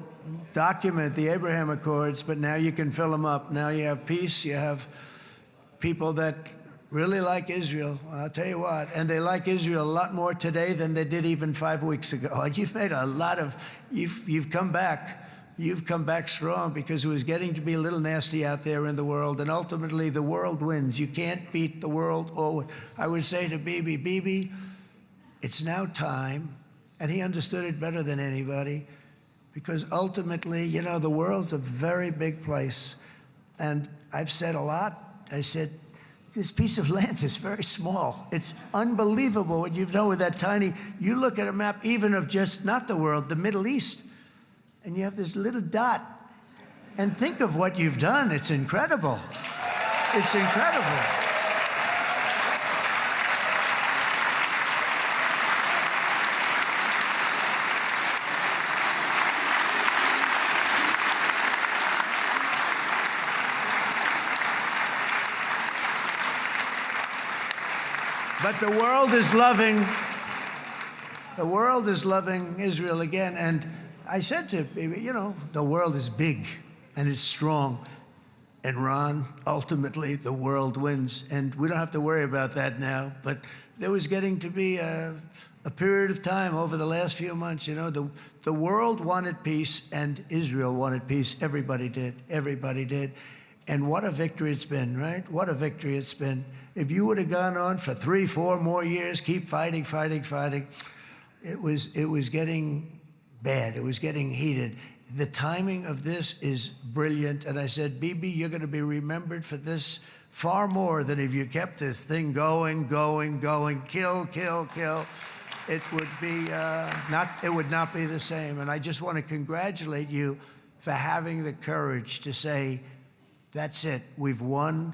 document, the Abraham Accords, but now you can fill them up. Now you have peace, you have people that really like Israel. I'll tell you what, and they like Israel a lot more today than they did even 5 weeks ago. You've made a lot of, you've come back. You've come back strong, because it was getting to be a little nasty out there in the world, and ultimately the world wins. You can't beat the world always. I would say to Bibi, it's now time, and he understood it better than anybody, because ultimately, you know, the world's a very big place. And I've said a lot. I said, this piece of land is very small. It's unbelievable what you've done with that tiny, you look at a map even of just, not the world, the Middle East, and you have this little dot. And think of what you've done. It's incredible. It's incredible. But the world is loving Israel again. And I said to Bibi, you know, the world is big and it's strong. And Ron, ultimately, the world wins. And we don't have to worry about that now. But there was getting to be a period of time over the last few months, you know, the world wanted peace and Israel wanted peace. Everybody did. Everybody did. And what a victory it's been, right? What a victory it's been. If you would have gone on for 3, 4 more years, keep fighting, it was getting bad. It was getting heated. The timing of this is brilliant. And I said, Bibi, you're going to be remembered for this far more than if you kept this thing going, kill. It would be it would not be the same. And I just want to congratulate you for having the courage to say, that's it, we've won.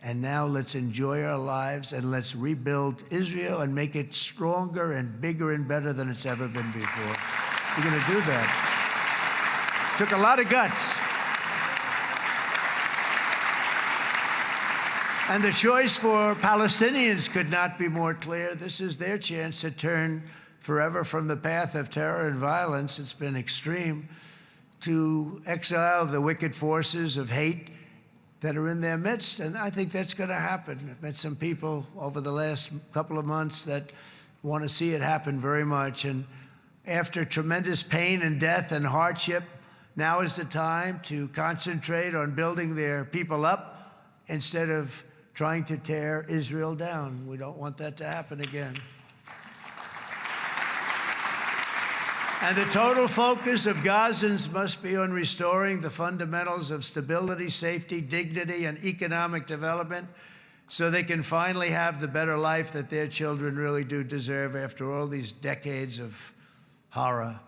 And now let's enjoy our lives and let's rebuild Israel and make it stronger and bigger and better than it's ever been before. We're going to do that. Took a lot of guts. And the choice for Palestinians could not be more clear. This is their chance to turn forever from the path of terror and violence. It's been extreme, to exile the wicked forces of hate that are in their midst, and I think that's going to happen. I've met some people over the last couple of months that want to see it happen very much, and after tremendous pain and death and hardship, now is the time to concentrate on building their people up instead of trying to tear Israel down. We don't want that to happen again. And the total focus of Gazans must be on restoring the fundamentals of stability, safety, dignity, and economic development so they can finally have the better life that their children really do deserve after all these decades of horror.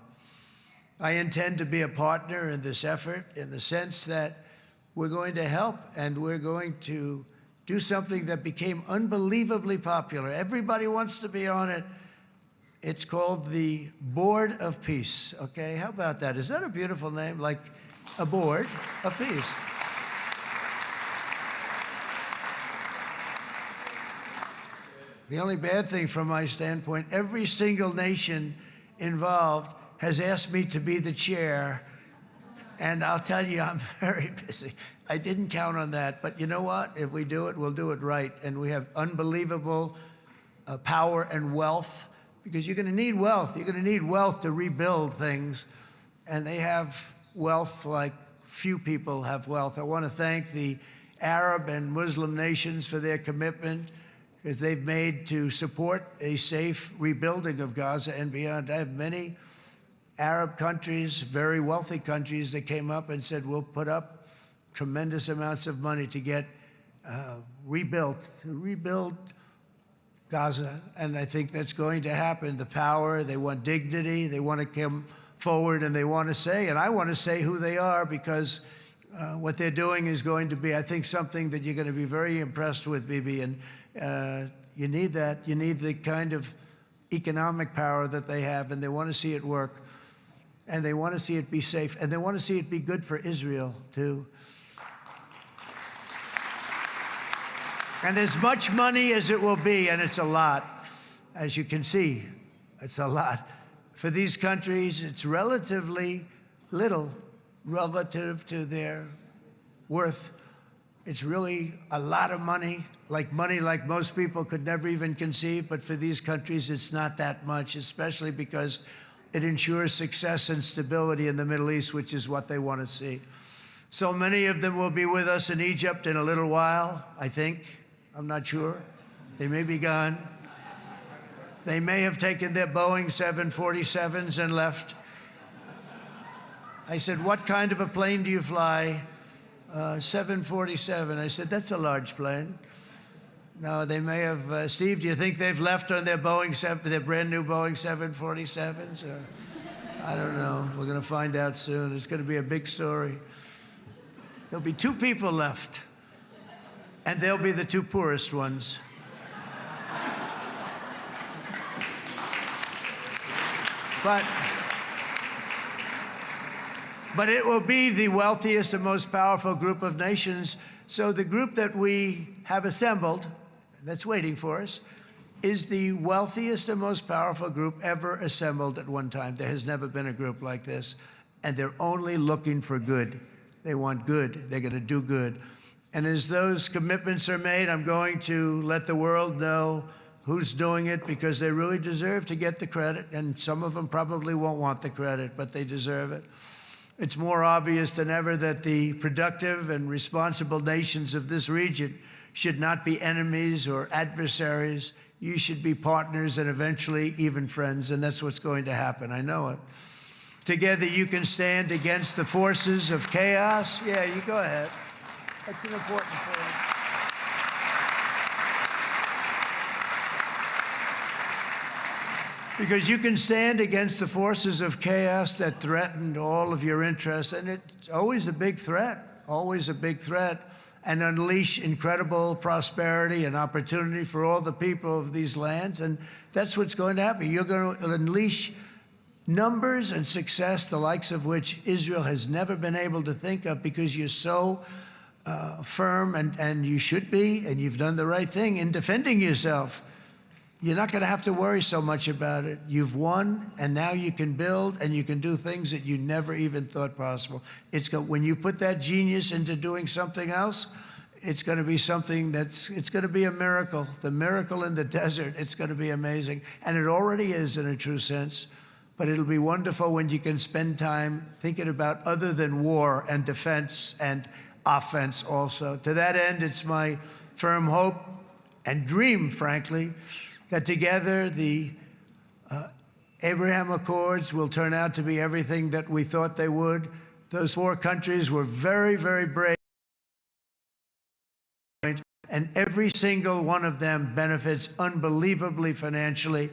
I intend to be a partner in this effort in the sense that we're going to help and we're going to do something that became unbelievably popular. Everybody wants to be on it. It's called the Board of Peace, okay? How about that? Is that a beautiful name? Like a board of peace. The only bad thing from my standpoint, every single nation involved has asked me to be the chair, and I'll tell you, I'm very busy. I didn't count on that, but you know what? If we do it, we'll do it right, and we have unbelievable power and wealth, because you're going to need wealth. You're going to need wealth to rebuild things, and they have wealth like few people have wealth. I want to thank the Arab and Muslim nations for their commitment that they've made to support a safe rebuilding of Gaza and beyond. I have many Arab countries, very wealthy countries, that came up and said, we'll put up tremendous amounts of money to get to rebuild Gaza, and I think that's going to happen. The power, they want dignity, they want to come forward, and they want to say, and I want to say who they are, because what they're doing is going to be, I think, something that you're going to be very impressed with, Bibi, and you need that. You need the kind of economic power that they have, and they want to see it work, and they want to see it be safe, and they want to see it be good for Israel, too. And as much money as it will be, and it's a lot, as you can see, it's a lot. For these countries, it's relatively little relative to their worth. It's really a lot of money like most people could never even conceive, but for these countries, it's not that much, especially because it ensures success and stability in the Middle East, which is what they want to see. So many of them will be with us in Egypt in a little while, I think. I'm not sure. They may be gone. They may have taken their Boeing 747s and left. I said, what kind of a plane do you fly? 747. I said, that's a large plane. No, they may have. Steve, do you think they've left on their their brand new Boeing 747s? Or, I don't know. We're going to find out soon. It's going to be a big story. There'll be 2 people left. And they'll be the 2 poorest ones. But it will be the wealthiest and most powerful group of nations. So the group that we have assembled, that's waiting for us, is the wealthiest and most powerful group ever assembled at one time. There has never been a group like this. And they're only looking for good. They want good. They're going to do good. And as those commitments are made, I'm going to let the world know who's doing it, because they really deserve to get the credit. And some of them probably won't want the credit, but they deserve it. It's more obvious than ever that the productive and responsible nations of this region should not be enemies or adversaries. You should be partners and eventually even friends, and that's what's going to happen. I know it. Together you can stand against the forces of chaos. Yeah, you go ahead. That's an important point. Because you can stand against the forces of chaos that threaten all of your interests, and it's always a big threat, and unleash incredible prosperity and opportunity for all the people of these lands, and that's what's going to happen. You're going to unleash numbers and success, the likes of which Israel has never been able to think of, because you're so firm, and you should be, and you've done the right thing in defending yourself. You're not going to have to worry so much about it. You've won, and now you can build, and you can do things that you never even thought possible. When you put that genius into doing something else, it's going to be something it's going to be a miracle. The miracle in the desert, it's going to be amazing. And it already is in a true sense. But it'll be wonderful when you can spend time thinking about other than war and defense and offense also. To that end, it's my firm hope and dream, frankly, that together the Abraham Accords will turn out to be everything that we thought they would. Those 4 countries were very, very brave, and every single one of them benefits unbelievably financially.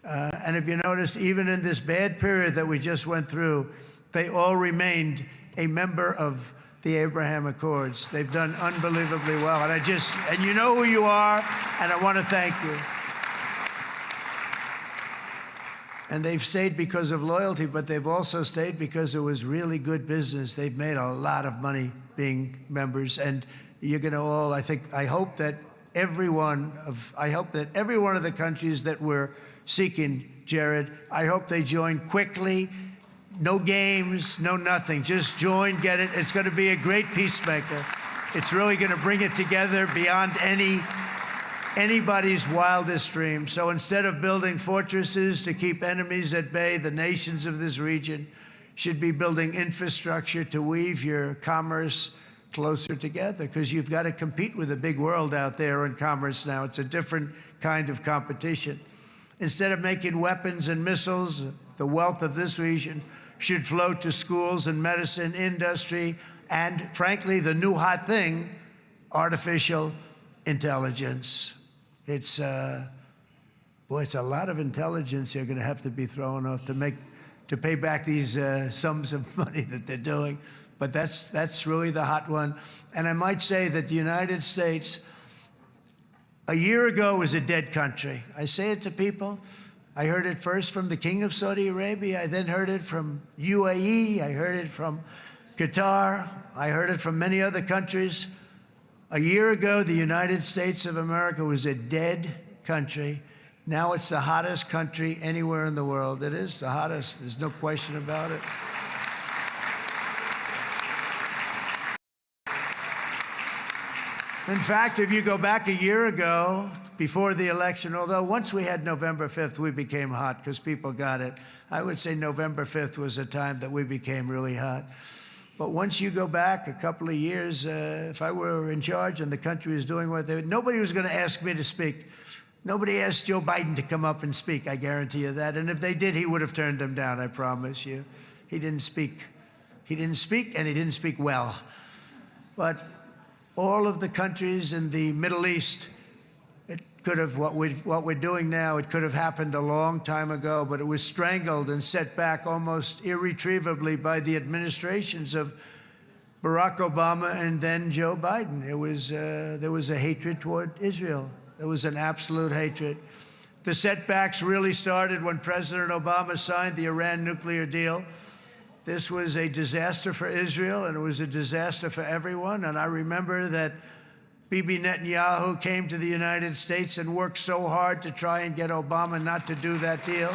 And if you noticed, even in this bad period that we just went through, they all remained a member of the Abraham Accords. They've done unbelievably well. And you know who you are, and I want to thank you. And they've stayed because of loyalty, but they've also stayed because it was really good business. They've made a lot of money being members, and you're going to all, I hope that every one of the countries that we're seeking, Jared, I hope they join quickly. No games, no nothing. Just join, get it. It's going to be a great peacemaker. It's really going to bring it together beyond anybody's wildest dream. So instead of building fortresses to keep enemies at bay, the nations of this region should be building infrastructure to weave your commerce closer together, because you've got to compete with the big world out there in commerce now. It's a different kind of competition. Instead of making weapons and missiles, the wealth of this region should flow to schools and medicine, industry, and frankly, the new hot thing, artificial intelligence. It's a lot of intelligence you're going to have to be throwing off to pay back these sums of money that they're doing. But that's really the hot one. And I might say that the United States, a year ago, was a dead country. I say it to people. I heard it first from the King of Saudi Arabia. I then heard it from UAE. I heard it from Qatar. I heard it from many other countries. A year ago, the United States of America was a dead country. Now it's the hottest country anywhere in the world. It is the hottest. There's no question about it. In fact, if you go back a year ago, before the election, although once we had November 5th, we became hot because people got it. I would say November 5th was a time that we became really hot. But once you go back a couple of years, if I were in charge and the country was doing what they would, nobody was going to ask me to speak. Nobody asked Joe Biden to come up and speak, I guarantee you that. And if they did, he would have turned them down, I promise you. He didn't speak. He didn't speak, and he didn't speak well. But all of the countries in the Middle East, it could have, what we're doing now, it could have happened a long time ago, but it was strangled and set back almost irretrievably by the administrations of Barack Obama and then Joe Biden. It was, there was a hatred toward Israel. There was an absolute hatred. The setbacks really started when President Obama signed the Iran nuclear deal. This was a disaster for Israel, and it was a disaster for everyone. And I remember that Bibi Netanyahu came to the United States and worked so hard to try and get Obama not to do that deal.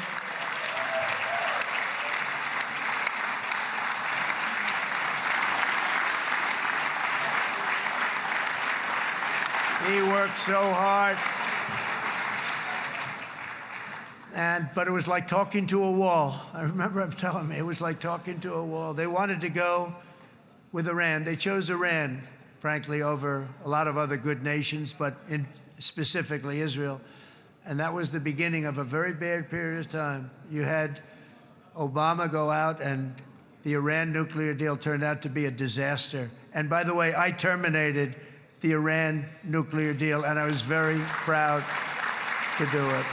He worked so hard. But it was like talking to a wall. I remember him telling me it was like talking to a wall. They wanted to go with Iran. They chose Iran, frankly, over a lot of other good nations, but specifically Israel. And that was the beginning of a very bad period of time. You had Obama go out, and the Iran nuclear deal turned out to be a disaster. And by the way, I terminated the Iran nuclear deal, and I was very proud to do it.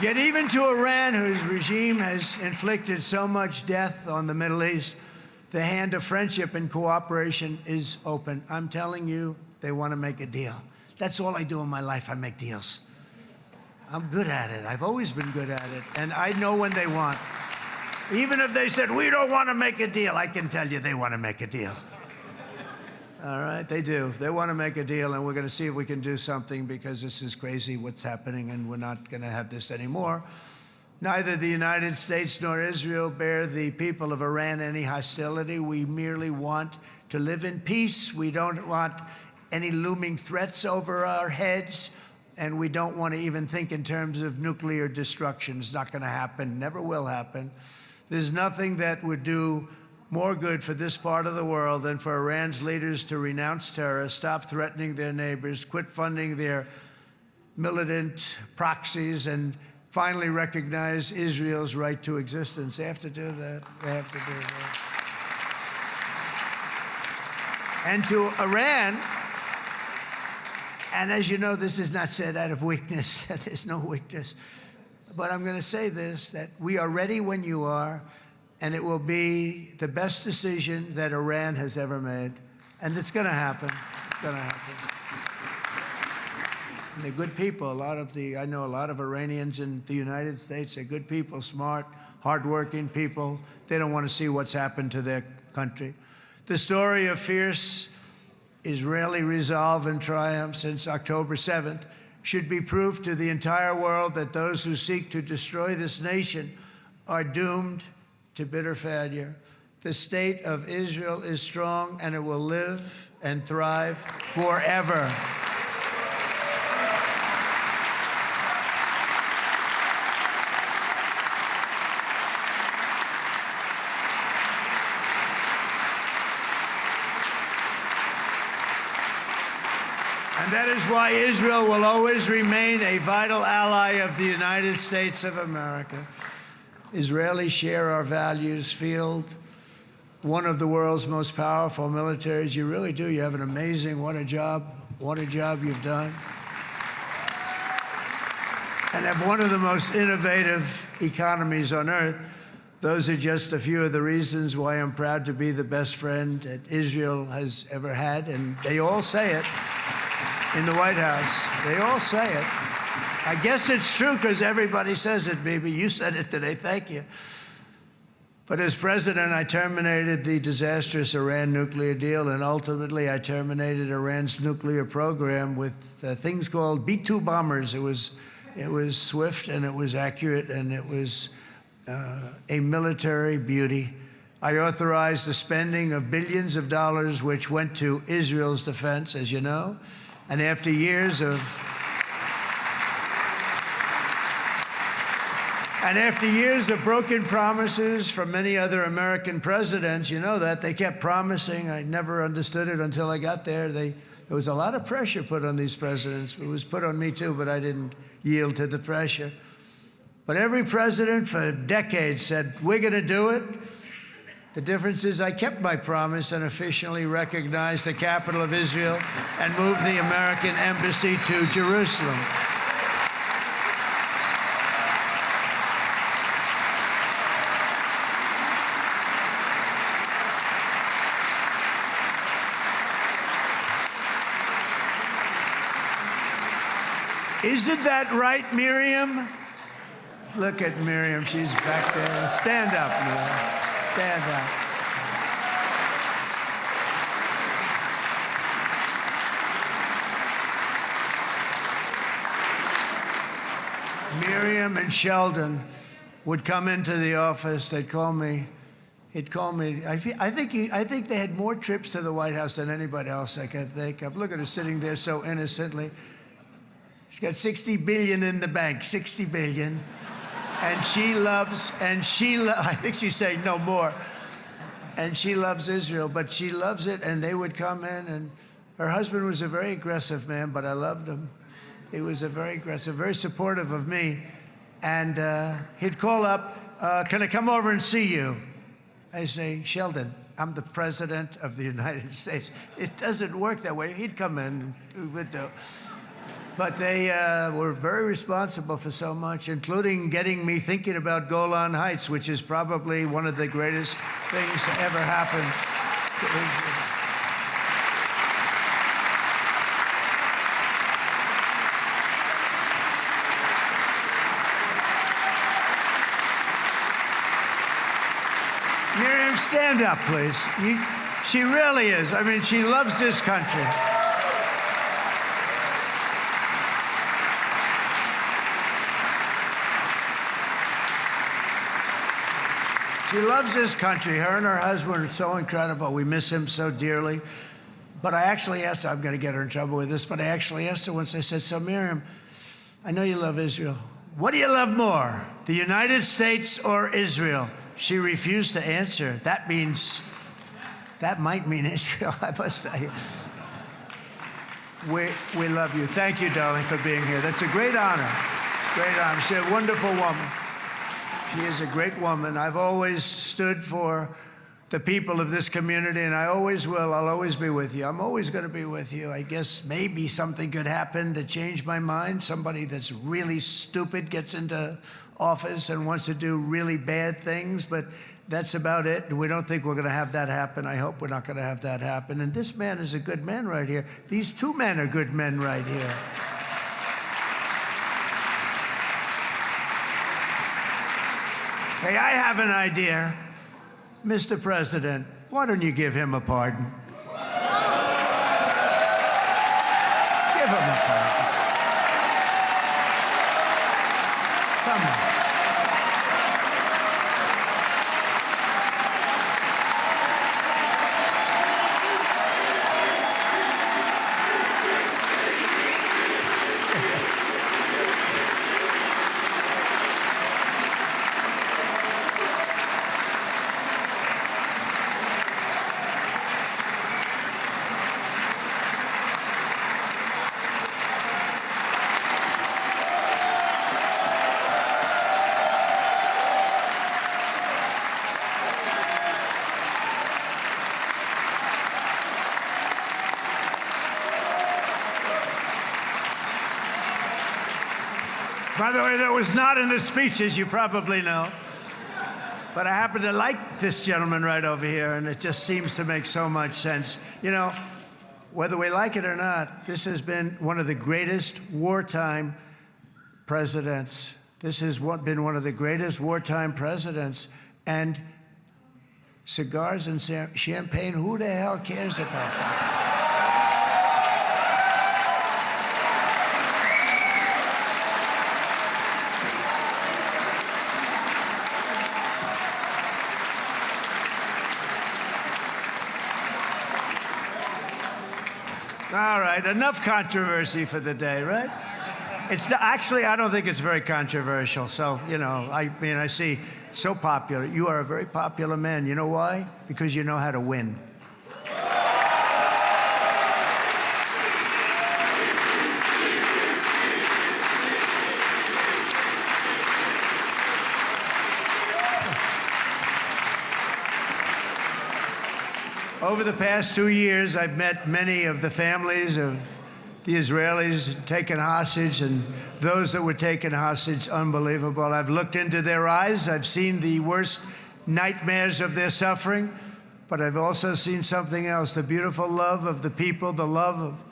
Yet even to Iran, whose regime has inflicted so much death on the Middle East, the hand of friendship and cooperation is open. I'm telling you, they want to make a deal. That's all I do in my life. I make deals. I'm good at it. I've always been good at it. And I know when they want. Even if they said, we don't want to make a deal, I can tell you they want to make a deal. All right, they do. They want to make a deal, and we're going to see if we can do something, because this is crazy what's happening, and we're not going to have this anymore. Neither the United States nor Israel bear the people of Iran any hostility. We merely want to live in peace. We don't want any looming threats over our heads, and we don't want to even think in terms of nuclear destruction. It's not going to happen, never will happen. There's nothing that would do more good for this part of the world than for Iran's leaders to renounce terror, stop threatening their neighbors, quit funding their militant proxies, and finally recognize Israel's right to existence. They have to do that. They have to do that. And to Iran, and as you know, this is not said out of weakness. There's no weakness. But I'm going to say this, that we are ready when you are, and it will be the best decision that Iran has ever made. And it's going to happen. It's going to happen. And they're good people. I know a lot of Iranians in the United States. They're good people, smart, hardworking people. They don't want to see what's happened to their country. The story of fierce Israeli resolve and triumph since October 7th should be proof to the entire world that those who seek to destroy this nation are doomed to bitter failure. The state of Israel is strong, and it will live and thrive forever. And that is why Israel will always remain a vital ally of the United States of America. Israelis share our values, field one of the world's most powerful militaries. You really do. You have an amazing, what a job you've done. And have one of the most innovative economies on earth. Those are just a few of the reasons why I'm proud to be the best friend that Israel has ever had. And they all say it in the White House. They all say it. I guess it's true because everybody says it, baby. You said it today. Thank you. But as president, I terminated the disastrous Iran nuclear deal, and ultimately I terminated Iran's nuclear program with things called B-2 bombers. It was swift, and it was accurate, and it was a military beauty. I authorized the spending of billions of dollars, which went to Israel's defense, as you know. And after years of broken promises from many other American presidents, you know that, they kept promising. I never understood it until I got there. There was a lot of pressure put on these presidents. It was put on me too, but I didn't yield to the pressure. But every president for decades said, we're going to do it. The difference is I kept my promise and officially recognized the capital of Israel and moved the American embassy to Jerusalem. Isn't that right, Miriam? Look at Miriam. She's back there. Stand up, Miriam. Stand up. Miriam and Sheldon would come into the office. They'd call me. He'd call me. I think they had more trips to the White House than anybody else I can think of. Look at her sitting there so innocently. She's got $60 billion in the bank. $60 billion. And I think she's saying no more. And she loves Israel, but she loves it, and they would come in, and her husband was a very aggressive man, but I loved him. He was a very aggressive, very supportive of me. And he'd call up, can I come over and see you? I say, Sheldon, I'm the President of the United States. It doesn't work that way. He'd come in, we would do. But they were very responsible for so much, including getting me thinking about Golan Heights, which is probably one of the greatest things to ever happen to Israel. Miriam, stand up, please. She really is. I mean, she loves this country. She loves this country. Her and her husband are so incredible. We miss him so dearly. But I actually asked her, I'm going to get her in trouble with this, but I actually asked her once, I said, so Miriam, I know you love Israel. What do you love more, the United States or Israel? She refused to answer. That might mean Israel, I must say. We love you. Thank you, darling, for being here. That's a great honor. Great honor. She's a wonderful woman. She is a great woman. I've always stood for the people of this community, and I always will. I'll always be with you. I'm always going to be with you. I guess maybe something could happen to change my mind. Somebody that's really stupid gets into office and wants to do really bad things, but that's about it. We don't think we're going to have that happen. I hope we're not going to have that happen. And this man is a good man right here. These two men are good men right here. Hey, I have an idea. Mr. President, why don't you give him a pardon? Give him a pardon. Come on. By the way, that was not in the speech, as you probably know. But I happen to like this gentleman right over here, and it just seems to make so much sense. You know, whether we like it or not, this has been one of the greatest wartime presidents. This has been one of the greatest wartime presidents. And cigars and champagne, who the hell cares about that? All right, enough controversy for the day, right? Actually, I don't think it's very controversial. So, you know, I mean, I see so popular. You are a very popular man. You know why? Because you know how to win. Over the past 2 years, I've met many of the families of the Israelis taken hostage and those that were taken hostage. Unbelievable. I've looked into their eyes. I've seen the worst nightmares of their suffering, but I've also seen something else, the beautiful love of the people, the love of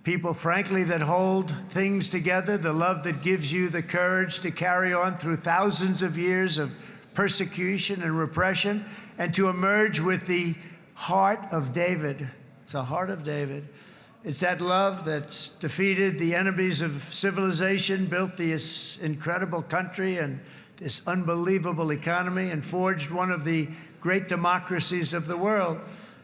people, frankly, that hold things together, the love that gives you the courage to carry on through thousands of years of persecution and repression and to emerge with the heart of David. It's the heart of David. It's that love that's defeated the enemies of civilization, built this incredible country and this unbelievable economy, and forged one of the great democracies of the world.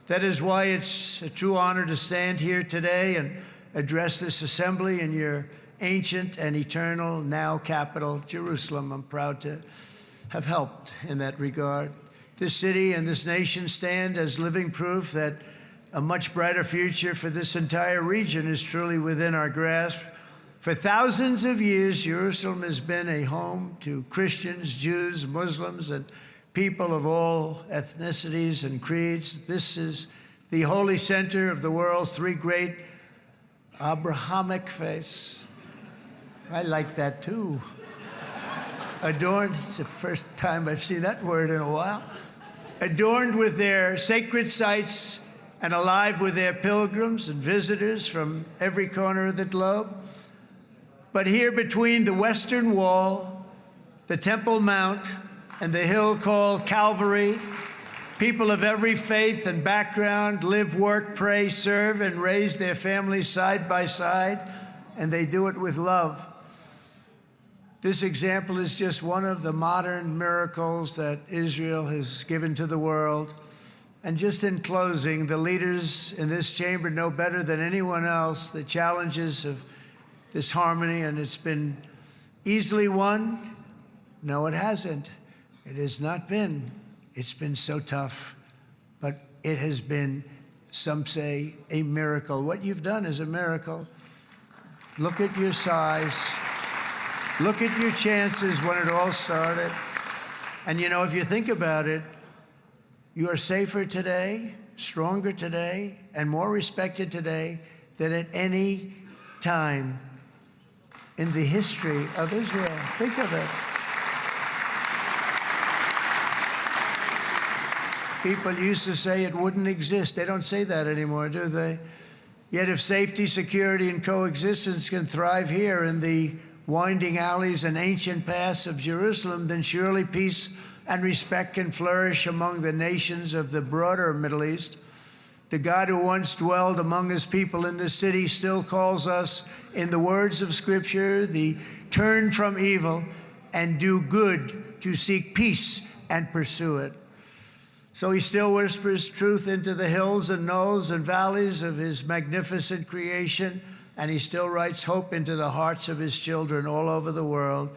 That is why it's a true honor to stand here today and address this assembly in your ancient and eternal now capital, Jerusalem. I'm proud to have helped in that regard. This city and this nation stand as living proof that a much brighter future for this entire region is truly within our grasp. For thousands of years, Jerusalem has been a home to Christians, Jews, Muslims, and people of all ethnicities and creeds. This is the holy center of the world's three great Abrahamic faiths. I like that too. Adorned, it's the first time I've seen that word in a while. Adorned with their sacred sites and alive with their pilgrims and visitors from every corner of the globe. But here between the Western Wall, the Temple Mount, and the hill called Calvary, people of every faith and background live, work, pray, serve, and raise their families side by side, and they do it with love. This example is just one of the modern miracles that Israel has given to the world. And just in closing, the leaders in this chamber know better than anyone else the challenges of this harmony, and it's been easily won. No, it hasn't. It has not been. It's been so tough, but it has been, some say, a miracle. What you've done is a miracle. Look at your size. Look at your chances when it all started. And you know, if you think about it, you are safer today, stronger today, and more respected today than at any time in the history of Israel. Think of it. People used to say it wouldn't exist. They don't say that anymore, do they? Yet if safety, security, and coexistence can thrive here in the winding alleys and ancient paths of Jerusalem, then surely peace and respect can flourish among the nations of the broader Middle East. The God who once dwelled among his people in this city still calls us, in the words of Scripture, the turn from evil and do good, to seek peace and pursue it. So he still whispers truth into the hills and knolls and valleys of his magnificent creation, and he still writes hope into the hearts of his children all over the world.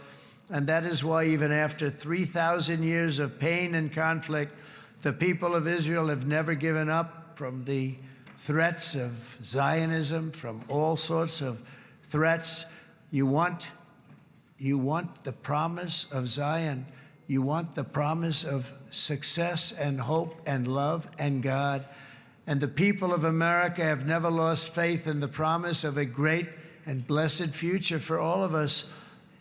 And that is why even after 3,000 years of pain and conflict, the people of Israel have never given up from the threats of Zionism, from all sorts of threats. You want the promise of Zion. You want the promise of success and hope and love and God. And the people of America have never lost faith in the promise of a great and blessed future for all of us.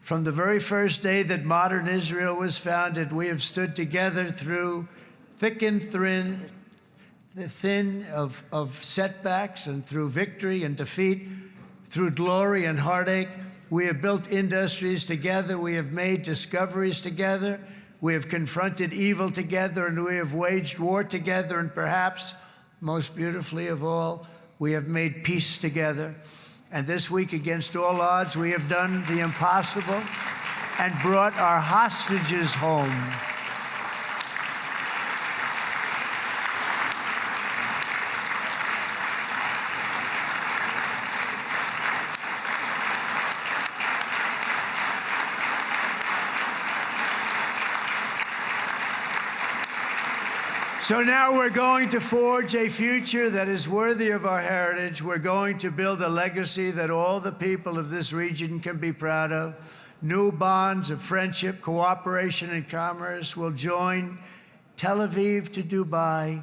From the very first day that modern Israel was founded, we have stood together through thick and thin of setbacks, and through victory and defeat, through glory and heartache. We have built industries together. We have made discoveries together. We have confronted evil together, and we have waged war together. And perhaps most beautifully of all, we have made peace together. And this week, against all odds, we have done the impossible and brought our hostages home. So now we're going to forge a future that is worthy of our heritage. We're going to build a legacy that all the people of this region can be proud of. New bonds of friendship, cooperation, and commerce will join Tel Aviv to Dubai,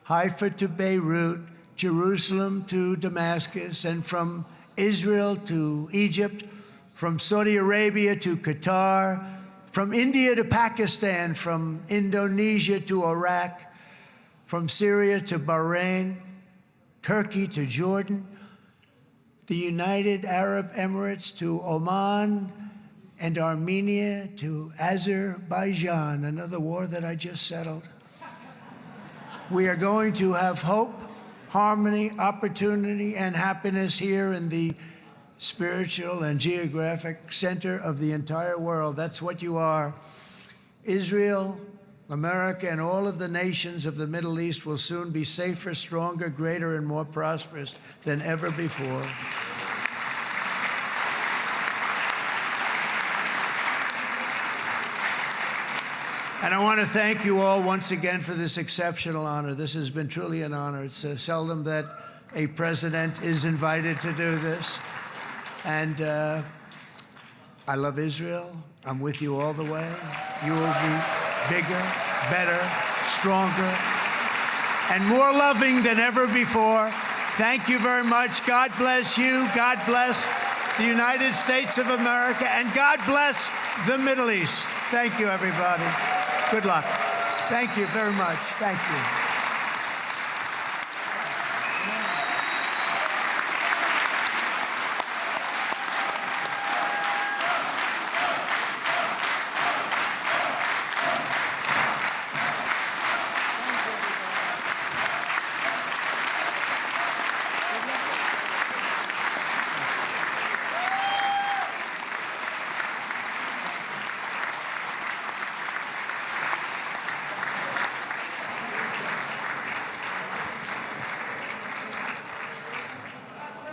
Haifa to Beirut, Jerusalem to Damascus, and from Israel to Egypt, from Saudi Arabia to Qatar, from India to Pakistan, from Indonesia to Iraq, from Syria to Bahrain, Turkey to Jordan, the United Arab Emirates to Oman, and Armenia to Azerbaijan, another war that I just settled. We are going to have hope, harmony, opportunity, and happiness here in the spiritual and geographic center of the entire world. That's what you are. Israel, America, and all of the nations of the Middle East will soon be safer, stronger, greater, and more prosperous than ever before. And I want to thank you all once again for this exceptional honor. This has been truly an honor. It's seldom that a president is invited to do this. And I love Israel. I'm with you all the way. You will be bigger, better, stronger, and more loving than ever before. Thank you very much. God bless you. God bless the United States of America. And God bless the Middle East. Thank you, everybody. Good luck. Thank you very much. Thank you.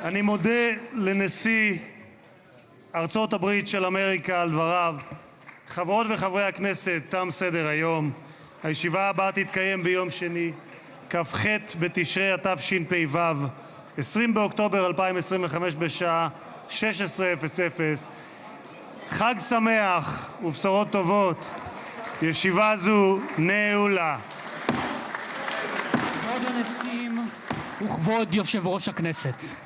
אני מודה לנשיא ארצות הברית של אמריקה על דבריו. חברות וחברי הכנסת, תם סדר היום. הישיבה הבאה תתקיים ביום שני, כ"ח בתשרי התשפ"ו, 20 באוקטובר 2025 בשעה 16:00. חג שמח ובשורות טובות. ישיבה זו נעולה. כבוד הנשיאים וכבוד יושב ראש הכנסת.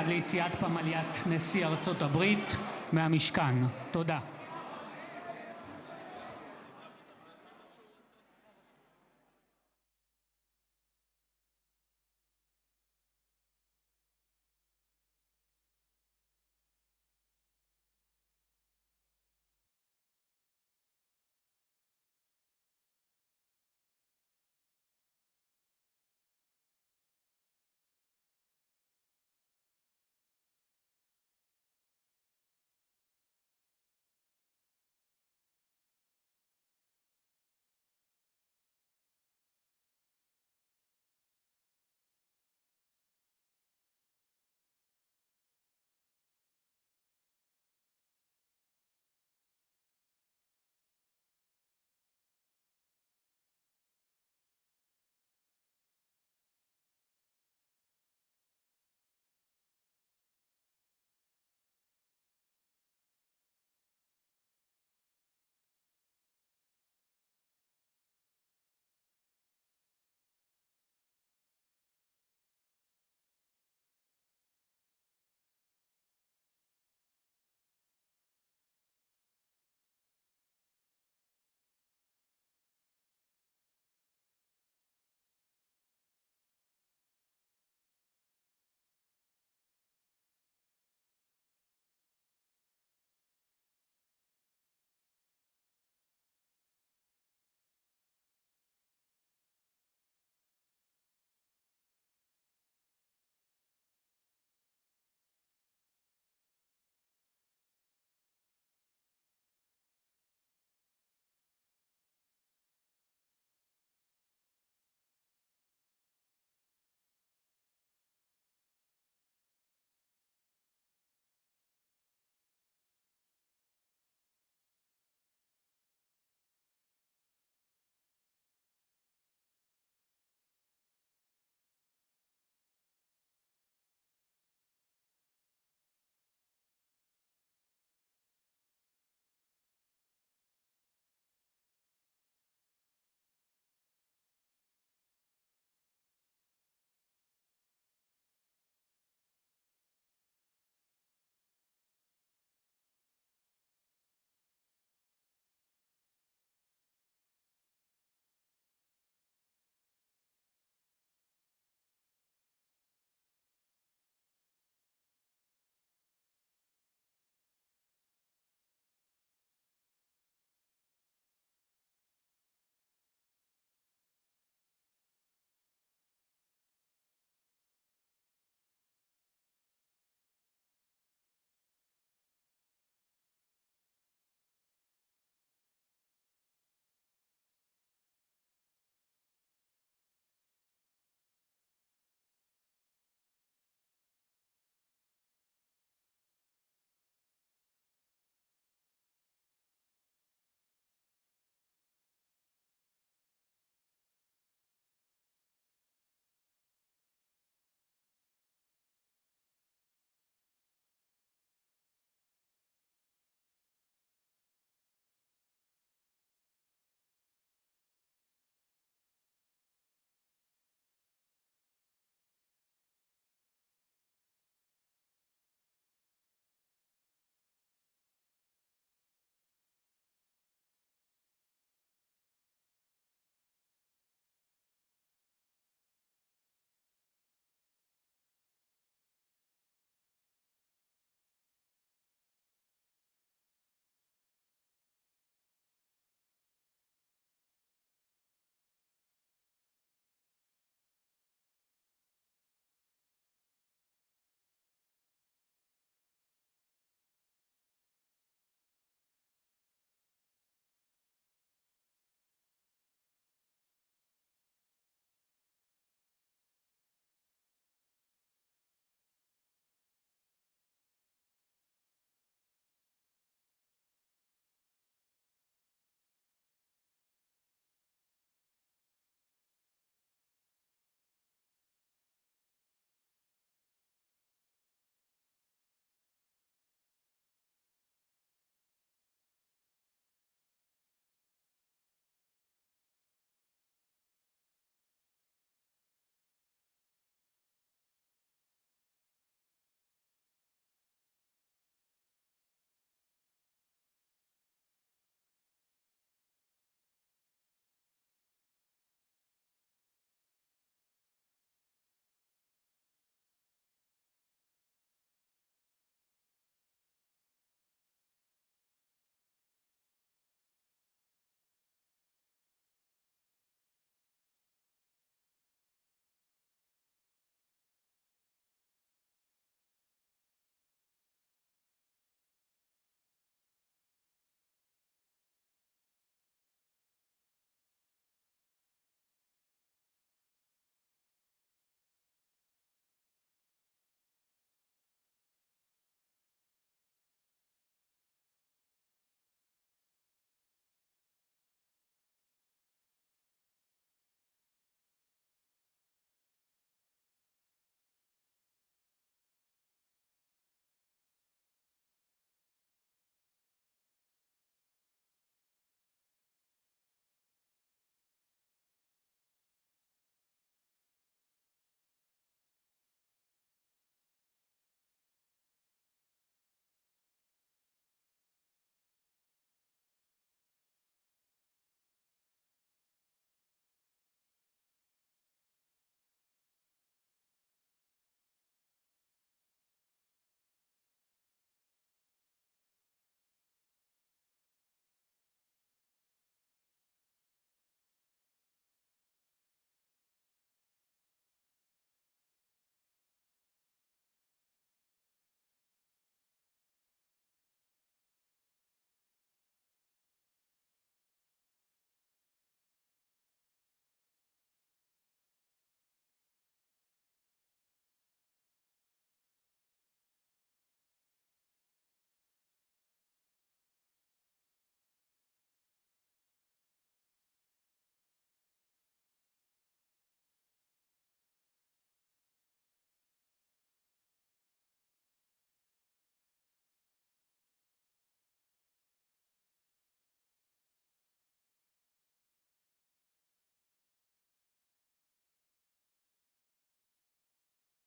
עד ליציאת פמליית נשיא ארצות הברית מהמשכן. תודה.